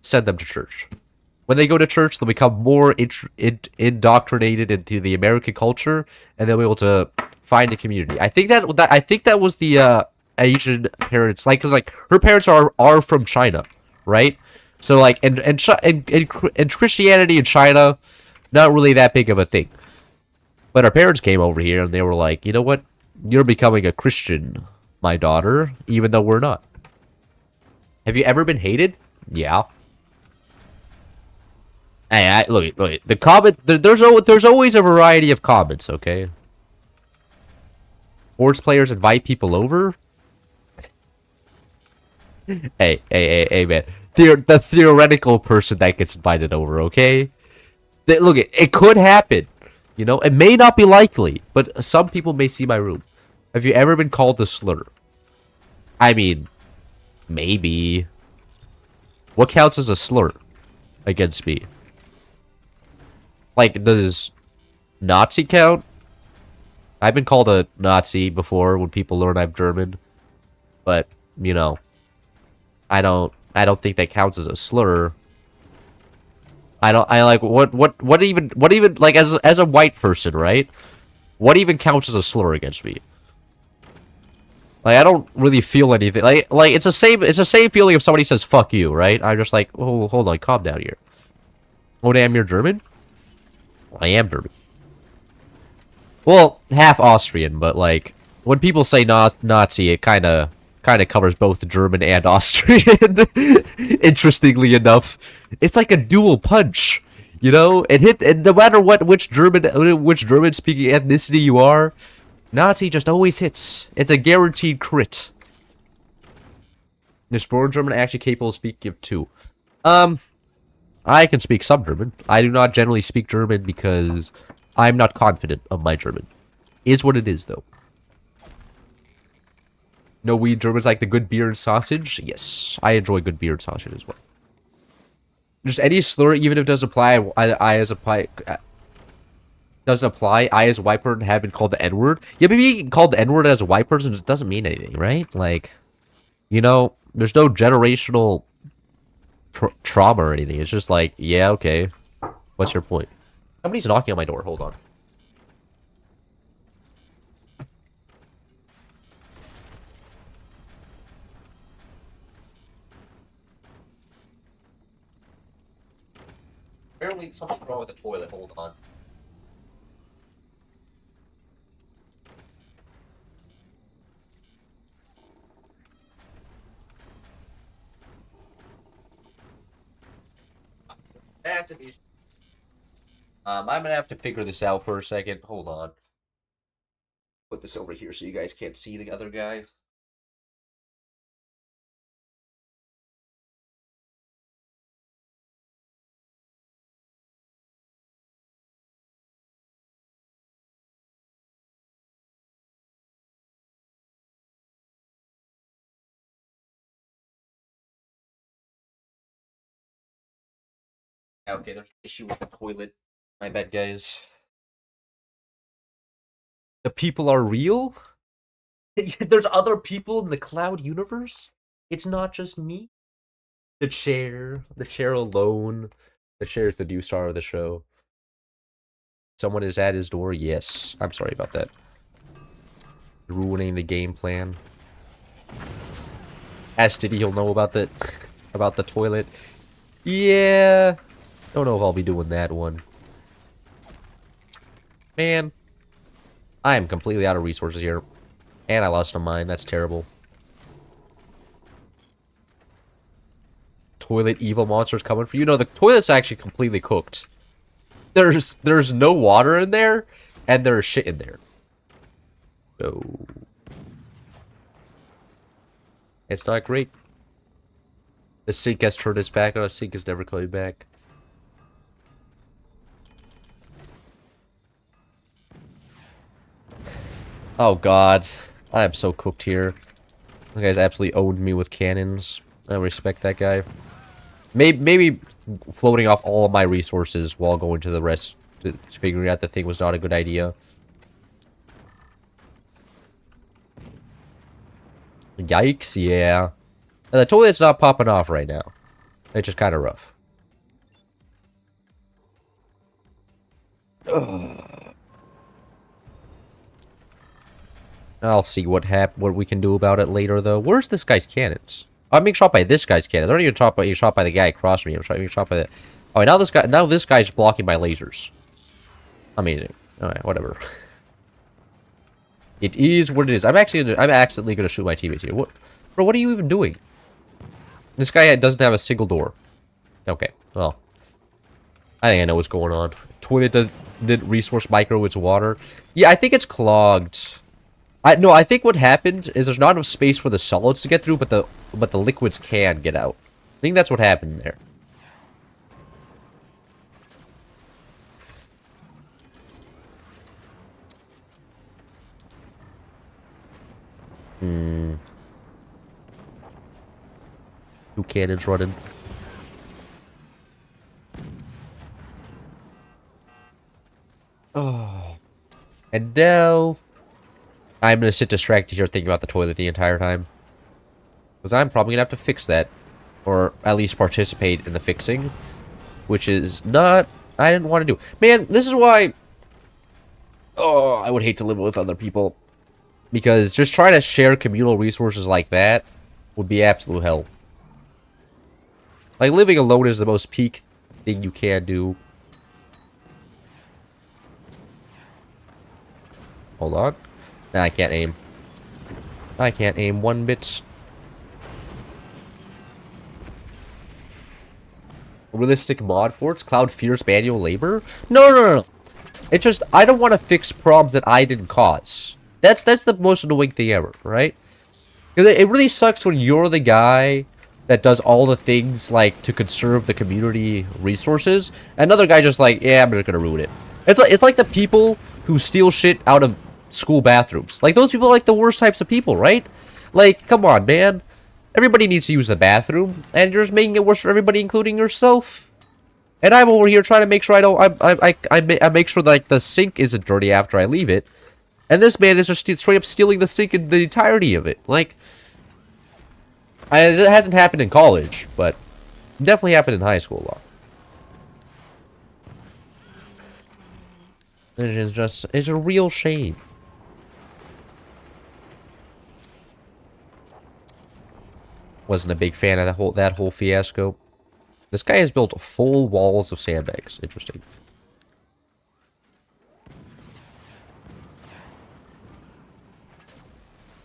Send them to church. When they go to church, they'll become more indoctrinated into the American culture, and they'll be able to find a community. I think that was the Asian parents, like, because like her parents are from China, right? So like, and Christianity in China, not really that big of a thing. But our parents came over here and they were like, you know what? You're becoming a Christian, my daughter, even though we're not. Have you ever been hated? Yeah. Hey, look, the comment, there's always a variety of comments, okay? Sports players invite people over? Hey, man. The theoretical person that gets invited over, okay? Look, it could happen. You know, it may not be likely, but some people may see my room. Have you ever been called a slur? I mean, maybe. What counts as a slur against me? Like, does Nazi count? I've been called a Nazi before when people learn I'm German. But, you know, I don't think that counts as a slur. What even, like, as a white person, right? What even counts as a slur against me? Like, I don't really feel anything. Like it's the same feeling if somebody says fuck you, right? I'm just like, oh, hold on, calm down here. Oh, damn, you're German? I am German. Well, half Austrian, but like, when people say Nazi, it kind of covers both German and Austrian. Interestingly enough, it's like a dual punch. You know, and no matter which German speaking ethnicity you are, Nazi just always hits. It's a guaranteed crit. Is foreign German actually capable of speaking of two? I can speak some German. I do not generally speak German because I'm not confident of my German. Is what it is, though. No, we Germans like the good beer and sausage? Yes, I enjoy good beer and sausage as well. Just any slur, even if it doesn't apply, doesn't apply. I, as a white person, have been called the N-word. Yeah, maybe called the N-word as a white person just doesn't mean anything, right? Like, you know, there's no generational trauma or anything. It's just like, yeah, okay. What's your point? Somebody's knocking on my door. Hold on. Apparently something's wrong with the toilet. Hold on. Massive issue. I'm gonna have to figure this out for a second. Hold on. Put this over here so you guys can't see the other guy. Okay, there's an issue with the toilet. My bad, guys. The people are real? There's other people in the cloud universe? It's not just me? The chair alone. The chair is the new star of the show. Someone is at his door? Yes. I'm sorry about that. Ruining the game plan. Ask Diddy, he'll know about the toilet. Yeah. Don't know if I'll be doing that one. Man. I am completely out of resources here. And I lost a mine. That's terrible. Toilet evil monsters coming for you. No, the toilet's actually completely cooked. There's no water in there, and there's shit in there. So it's not great. The sink has turned its back on us. The sink is never coming back. Oh god. I am so cooked here. The guy's absolutely owned me with cannons. I respect that guy. Maybe floating off all of my resources while going to the rest, figuring out the thing was not a good idea. Yikes, yeah. And the toilet's not popping off right now. It's just kind of rough. Ugh. I'll see what we can do about it later, though. Where's this guy's cannons? I'm being shot by this guy's cannons. I'm not even shot by the guy across from me. I'm being shot by the... Oh, now this guy's blocking my lasers. Amazing. Alright, whatever. It is what it is. I'm accidentally gonna shoot my teammates here. What, bro? What are you even doing? This guy doesn't have a single door. Okay, well, I think I know what's going on. Toilet didn't resource micro its water. Yeah, I think it's clogged. I think what happened is there's not enough space for the solids to get through, but the liquids can get out. I think that's what happened there. Two cannons running. Oh. And now I'm gonna sit distracted here thinking about the toilet the entire time. Because I'm probably gonna have to fix that. Or at least participate in the fixing. Which is not... I didn't want to do. Man, this is why... Oh, I would hate to live with other people. Because just trying to share communal resources like that would be absolute hell. Like, living alone is the most peak thing you can do. Hold on. Nah, I can't aim. I can't aim one bit. Realistic mod forts? Cloud fierce manual labor? No. It's just, I don't want to fix problems that I didn't cause. That's the most annoying thing ever, right? Because it really sucks when you're the guy that does all the things, like, to conserve the community resources. Another guy just like, yeah, I'm just gonna ruin it. It's like the people who steal shit out of school bathrooms. Like, those people are like the worst types of people, right? Like, come on, man. Everybody needs to use the bathroom, and you're just making it worse for everybody, including yourself. And I'm over here trying to make sure I make sure that, like, the sink isn't dirty after I leave it. And this man is just straight up stealing the sink in the entirety of it. Like, it hasn't happened in college, but definitely happened in high school a lot. It is just, it's a real shame. Wasn't a big fan of that whole fiasco. This guy has built full walls of sandbags. Interesting.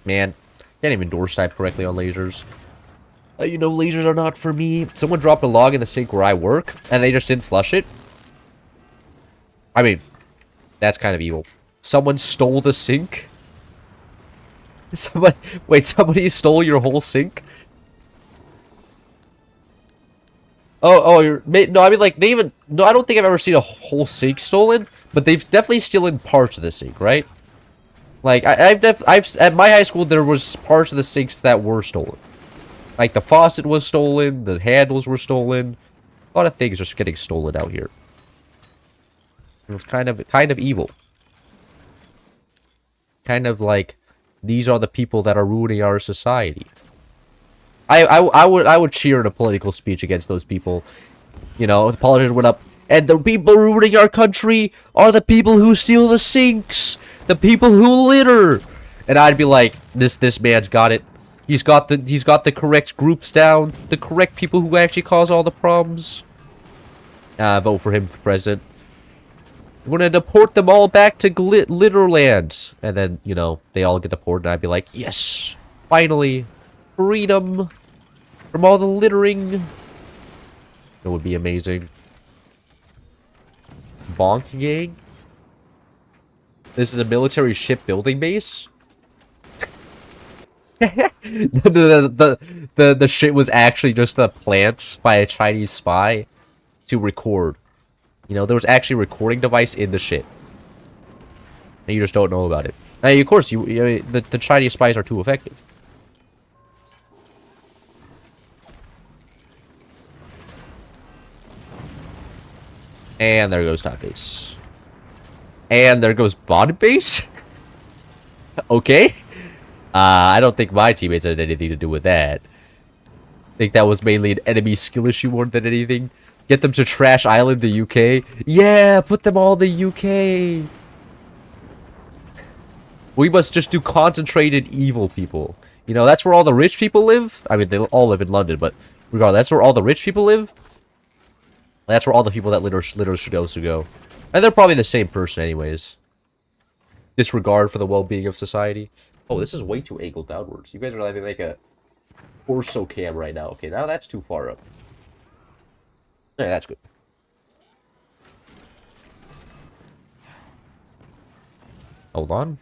Man, can't even door snipe correctly on lasers. You know, lasers are not for me. Someone dropped a log in the sink where I work, and they just didn't flush it. I mean, that's kind of evil. Someone stole the sink? Somebody stole your whole sink? No, I mean, like, no, I don't think I've ever seen a whole sink stolen, but they've definitely stolen parts of the sink, right? Like, at my high school, there was parts of the sinks that were stolen. Like, the faucet was stolen, the handles were stolen. A lot of things just getting stolen out here. It was kind of evil. Kind of like, these are the people that are ruining our society. I would cheer in a political speech against those people. You know, the politicians went up, and the people ruining our country are the people who steal the sinks, the people who litter. And I'd be like, this man's got it. He's got the correct groups down, the correct people who actually cause all the problems. Vote for him for president. We're gonna deport them all back to Litterland. And then, you know, they all get deported, and I'd be like, yes, finally, freedom from all the littering. It would be amazing. Bonk gang? This is a military shipbuilding base? the shit was actually just a plant by a Chinese spy to record. You know, there was actually a recording device in the shit. And you just don't know about it. And of course, the Chinese spies are too effective. And there goes top base. And there goes bottom base? Okay. I don't think my teammates had anything to do with that. I think that was mainly an enemy skill issue more than anything. Get them to Trash Island, the UK. Yeah, put them all in the UK. We must just do concentrated evil people. You know, that's where all the rich people live. I mean, they all live in London, but regardless, that's where all the rich people live. That's where all the people that litter should also go. And they're probably the same person anyways. disregard for the well-being of society. Oh, this is way too angled downwards. You guys are having like a torso cam right now. Okay, now that's too far up. Yeah, that's good. Hold on.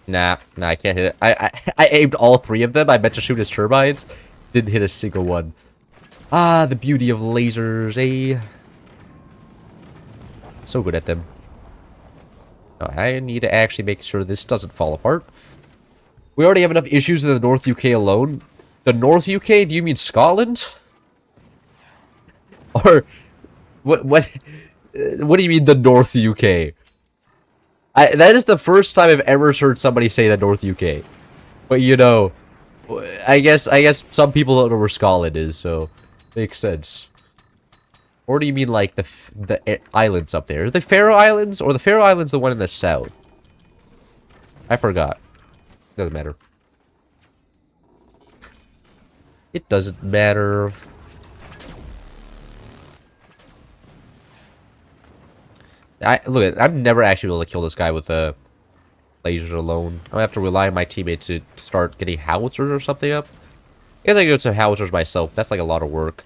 Nah, I can't hit it. I aimed all three of them. I meant to shoot his turbines. Didn't hit a single one. Ah, the beauty of lasers, eh? So good at them. Oh, I need to actually make sure this doesn't fall apart. We already have enough issues in the North UK alone. The North UK? Do you mean Scotland? Or what do you mean the North UK? That is the first time I've ever heard somebody say the North UK. But you know, I guess some people don't know where Scotland is, so makes sense. Or do you mean like the islands up there? The Faroe Islands, or the Faroe Islands the one in the south? I forgot. Doesn't matter. It doesn't matter. Look, I'm never actually able to kill this guy with lasers alone. I'm gonna have to rely on my teammates to start getting howitzers or something up. I guess I can go to howitzers myself. That's like a lot of work.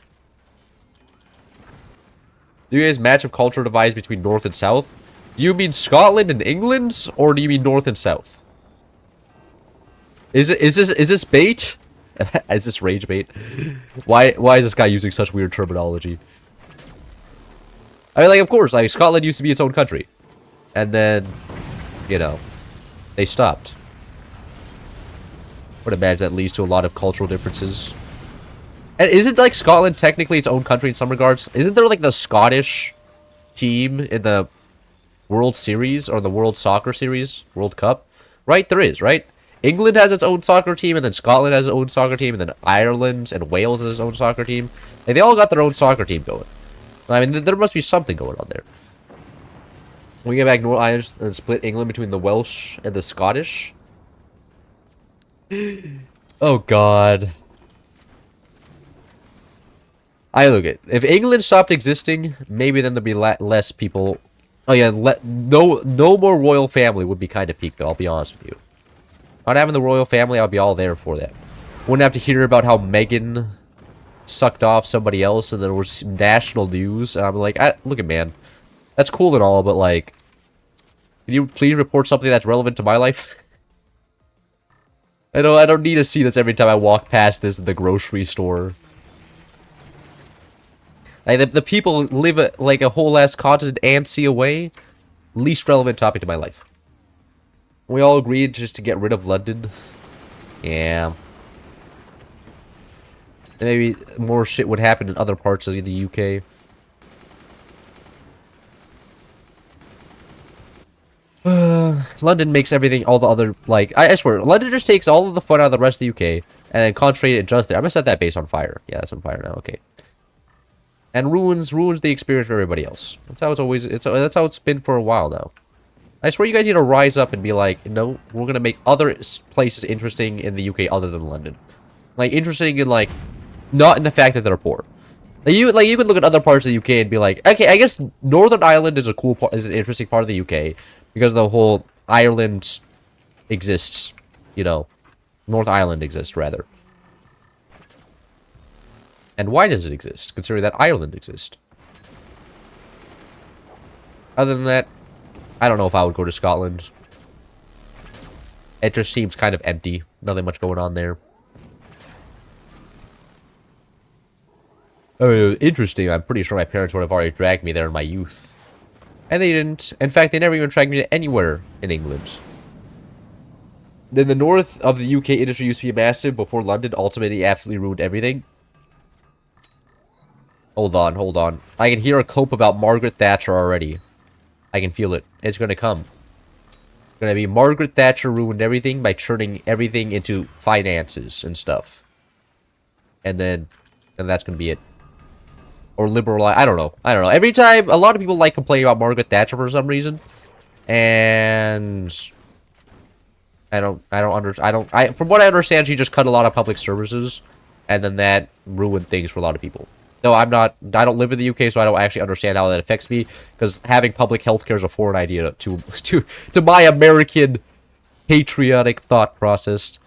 Do you guys match of cultural divides between North and South? Do you mean Scotland and England, or do you mean North and South? Is this bait? Is this rage bait? Why is this guy using such weird terminology? I mean, like, of course, like, Scotland used to be its own country. And then, you know, they stopped. I would imagine that leads to a lot of cultural differences. And isn't, like, Scotland technically its own country in some regards? Isn't there, like, the Scottish team in the World Series, or the World Soccer Series? World Cup? Right? There is, right? England has its own soccer team, and then Scotland has its own soccer team, and then Ireland and Wales has its own soccer team. Like, they all got their own soccer team going. I mean, there must be something going on there. We get back North Ireland and split England between the Welsh and the Scottish. Oh, God. I look at if England stopped existing, maybe then there'd be less people. Oh yeah, no more royal family would be kind of peak though. I'll be honest with you. Not having the royal family, I'll be all there for that. Wouldn't have to hear about how Meghan sucked off somebody else, and there was national news. And I'm like, look at man, that's cool and all, but like, can you please report something that's relevant to my life? I don't need to see this every time I walk past this in the grocery store. Like, the people live like a whole ass continent and sea away. Least relevant topic to my life. We all agreed just to get rid of London. Yeah. And maybe more shit would happen in other parts of the UK. London makes everything, all the other, like, I swear, London just takes all of the fun out of the rest of the UK and then concentrate it just there. I'm gonna set that base on fire. Yeah, it's on fire now, okay. And ruins the experience for everybody else. That's how it's always, that's how it's been for a while now. I swear you guys need to rise up and be like, no, we're gonna make other places interesting in the UK other than London. Like, interesting in, like, not in the fact that they're poor. You could look at other parts of the UK and be like, okay, I guess Northern Ireland is a cool part, is an interesting part of the UK because the whole Ireland exists, you know, North Ireland exists rather. And why does it exist, considering that Ireland exists? Other than that, I don't know if I would go to Scotland. It just seems kind of empty. Nothing much going on there. Oh, interesting. I'm pretty sure my parents would have already dragged me there in my youth. And they didn't. In fact, they never even dragged me to anywhere in England. Then the north of the UK industry used to be massive before London ultimately absolutely ruined everything. Hold on, hold on. I can hear a cope about Margaret Thatcher already. I can feel it. It's gonna come. It's gonna be Margaret Thatcher ruined everything by turning everything into finances and stuff. And that's gonna be it. Or liberal, I don't know. I don't know. Every time, a lot of people like complaining about Margaret Thatcher for some reason. And from what I understand, she just cut a lot of public services. And then that ruined things for a lot of people. No, I'm not. I don't live in the UK, so I don't actually understand how that affects me. Because having public healthcare is a foreign idea to my American patriotic thought process.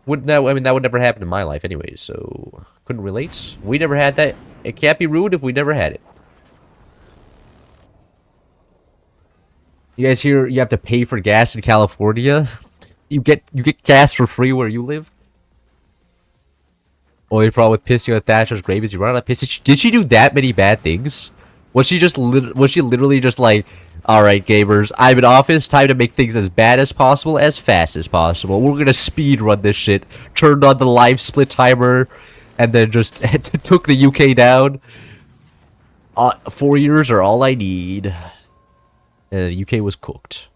Wouldn't that? I mean, that would never happen in my life, anyway. So couldn't relate. We never had that. It can't be ruined if we never had it. You guys hear? You have to pay for gas in California. You get gas for free where you live. Only problem with pissing on Thatcher's grave is you run out of piss. Did she do that many bad things? Was she literally just like, all right, gamers, I'm in office. Time to make things as bad as possible, as fast as possible. We're gonna speed run this shit. Turned on the live split timer, and then just took the UK down. 4 years are all I need. And the UK was cooked.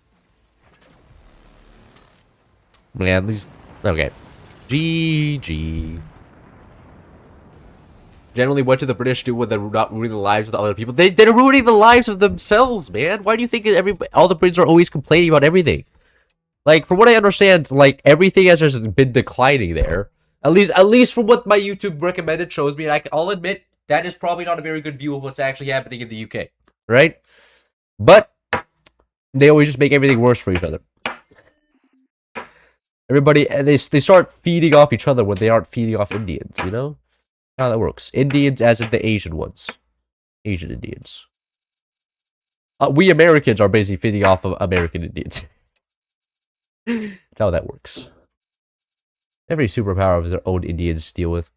Man, these okay. GG. Generally, what do the British do when they're not ruining the lives of the other people? They're ruining the lives of themselves, man. Why do you think all the Brits are always complaining about everything? Like, from what I understand, like, everything has just been declining there. At least from what my YouTube recommended shows me, and I'll admit, that is probably not a very good view of what's actually happening in the UK. Right? But, they always just make everything worse for each other. Everybody, they start feeding off each other when they aren't feeding off Indians, you know? How that works. Indians as in the Asian ones. Asian Indians. We Americans are basically feeding off of American Indians. That's how that works. Every superpower has their own Indians to deal with.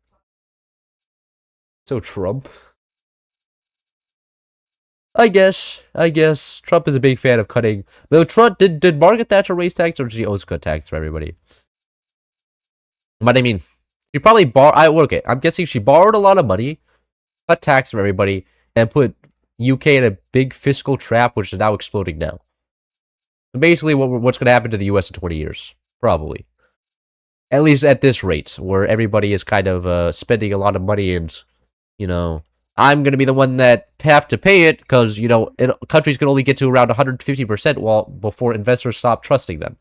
So Trump. I guess. Trump is a big fan of cutting. But Trump, did Margaret Thatcher raise tax, or did she always cut tax for everybody? But I mean, she probably okay, I'm guessing she borrowed a lot of money, cut tax for everybody, and put UK in a big fiscal trap, which is now exploding now. So basically, what's going to happen to the US in 20 years? Probably. At least at this rate, where everybody is kind of spending a lot of money and, you know, I'm going to be the one that have to pay it because, you know, countries can only get to around 150% before investors stop trusting them.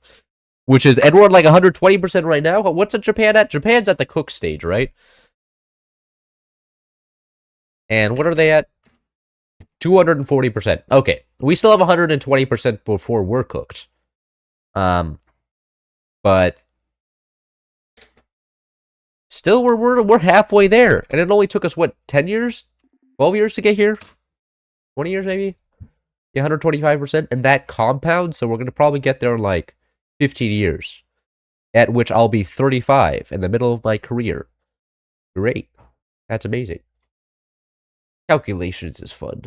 Which is, and we're at like 120% right now. What's Japan at? Japan's at the cook stage, right? And what are they at? 240%. Okay, we still have 120% before we're cooked. But still, we're halfway there, and it only took us what, 10 years, 12 years to get here, 20 years maybe. Yeah, 125%, and that compounds. So we're gonna probably get there in like 15 years, at which I'll be 35 in the middle of my career. Great. That's amazing. Calculations is fun.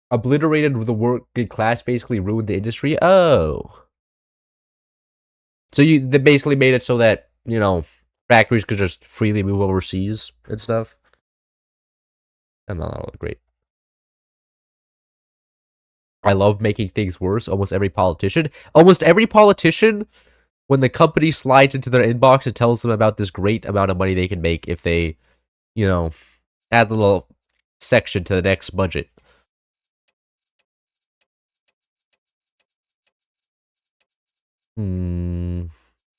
Obliterated with the working class, basically ruined the industry. Oh. So they basically made it so that, you know, factories could just freely move overseas and stuff. And not all great. I love making things worse. Almost every politician, when the company slides into their inbox and tells them about this great amount of money they can make if they, you know, add a little section to the next budget.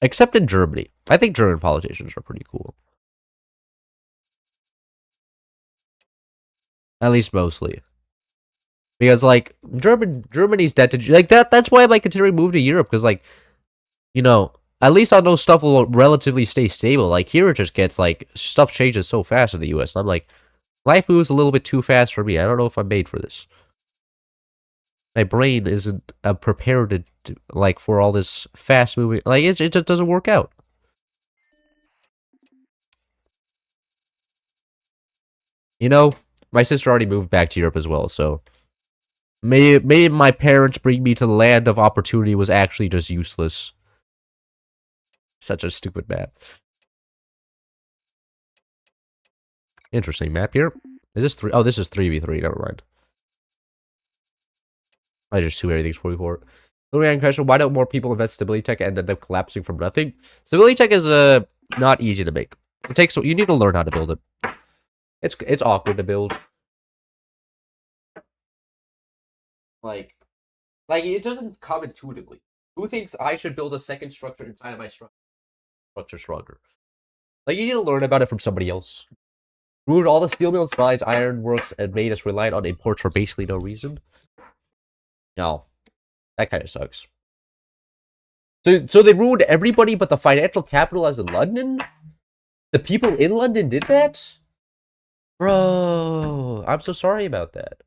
Except in Germany. I think German politicians are pretty cool. At least mostly. Because, like, Germany's debt to, like, that's why I'm, like, considering moving to Europe, because, like, you know, at least I know stuff will relatively stay stable. Like, here it just gets, like, stuff changes so fast in the US, and I'm like, life moves a little bit too fast for me. I don't know if I'm made for this. My brain isn't prepared to, like, for all this fast moving, like, it just doesn't work out. You know, my sister already moved back to Europe as well, so maybe my parents bring me to the land of opportunity was actually just useless. Such a stupid map. Interesting map here. Is this 3? Oh, this is 3v3. Never mind. I just assume everything's 44. Lurian question, why don't more people invest in stability tech and end up collapsing from nothing? Stability tech is not easy to make. It takes, you need to learn how to build it. It's awkward to build. Like it doesn't come intuitively. Who thinks I should build a second structure inside of my structure stronger? Like, you need to learn about it from somebody else. Ruined all the steel mills, mines, ironworks, and made us reliant on imports for basically no reason. No, that kind of sucks. So they ruined everybody but the financial capital as in London? The people in London did that? Bro, I'm so sorry about that.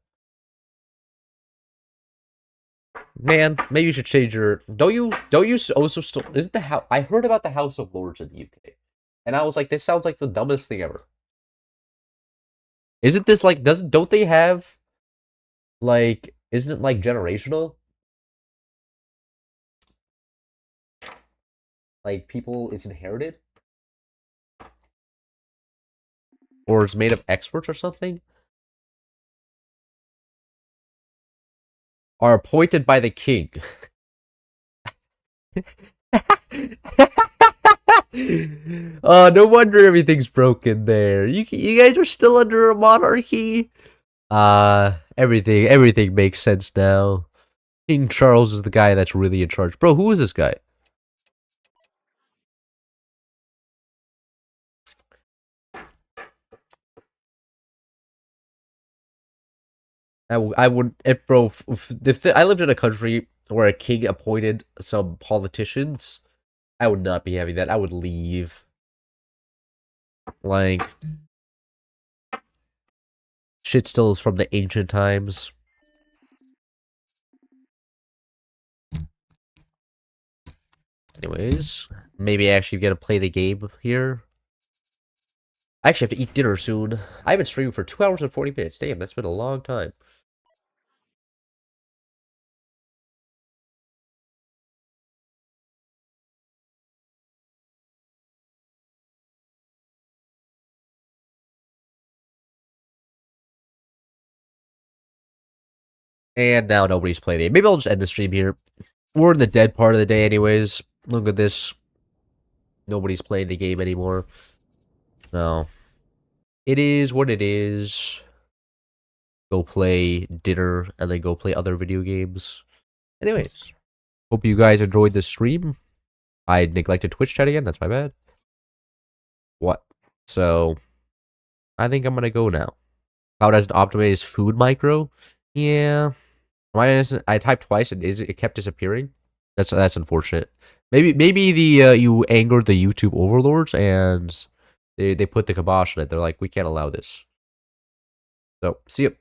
Man, maybe you should change your... Don't you also still... Isn't the house... I heard about the House of Lords in the UK. And I was like, this sounds like the dumbest thing ever. Isn't this like... Don't they have... Like... Isn't it like generational? Like, people... It's inherited? Or is made of experts or something? Are appointed by the king. Oh, no wonder everything's broken there. You guys are still under a monarchy. Everything makes sense now. King Charles is the guy that's really in charge. Bro, who is this guy? I would, if bro, if I lived in a country where a king appointed some politicians, I would not be having that. I would leave. Like, shit still is from the ancient times. Anyways, maybe I actually get to play the game here. I actually have to eat dinner soon. I've been streaming for 2 hours and 40 minutes. Damn, that's been a long time. And now nobody's playing the game. Maybe I'll just end the stream here. We're in the dead part of the day anyways. Look at this. Nobody's playing the game anymore. No. It is what it is. Go play dinner and then go play other video games. Anyways. Hope you guys enjoyed this stream. I neglected Twitch chat again. That's my bad. What? So, I think I'm gonna go now. How does it optimize food micro? Yeah. I typed twice and it kept disappearing. That's unfortunate. Maybe the you angered the YouTube overlords and they put the kibosh on it. They're like, we can't allow this. So see you.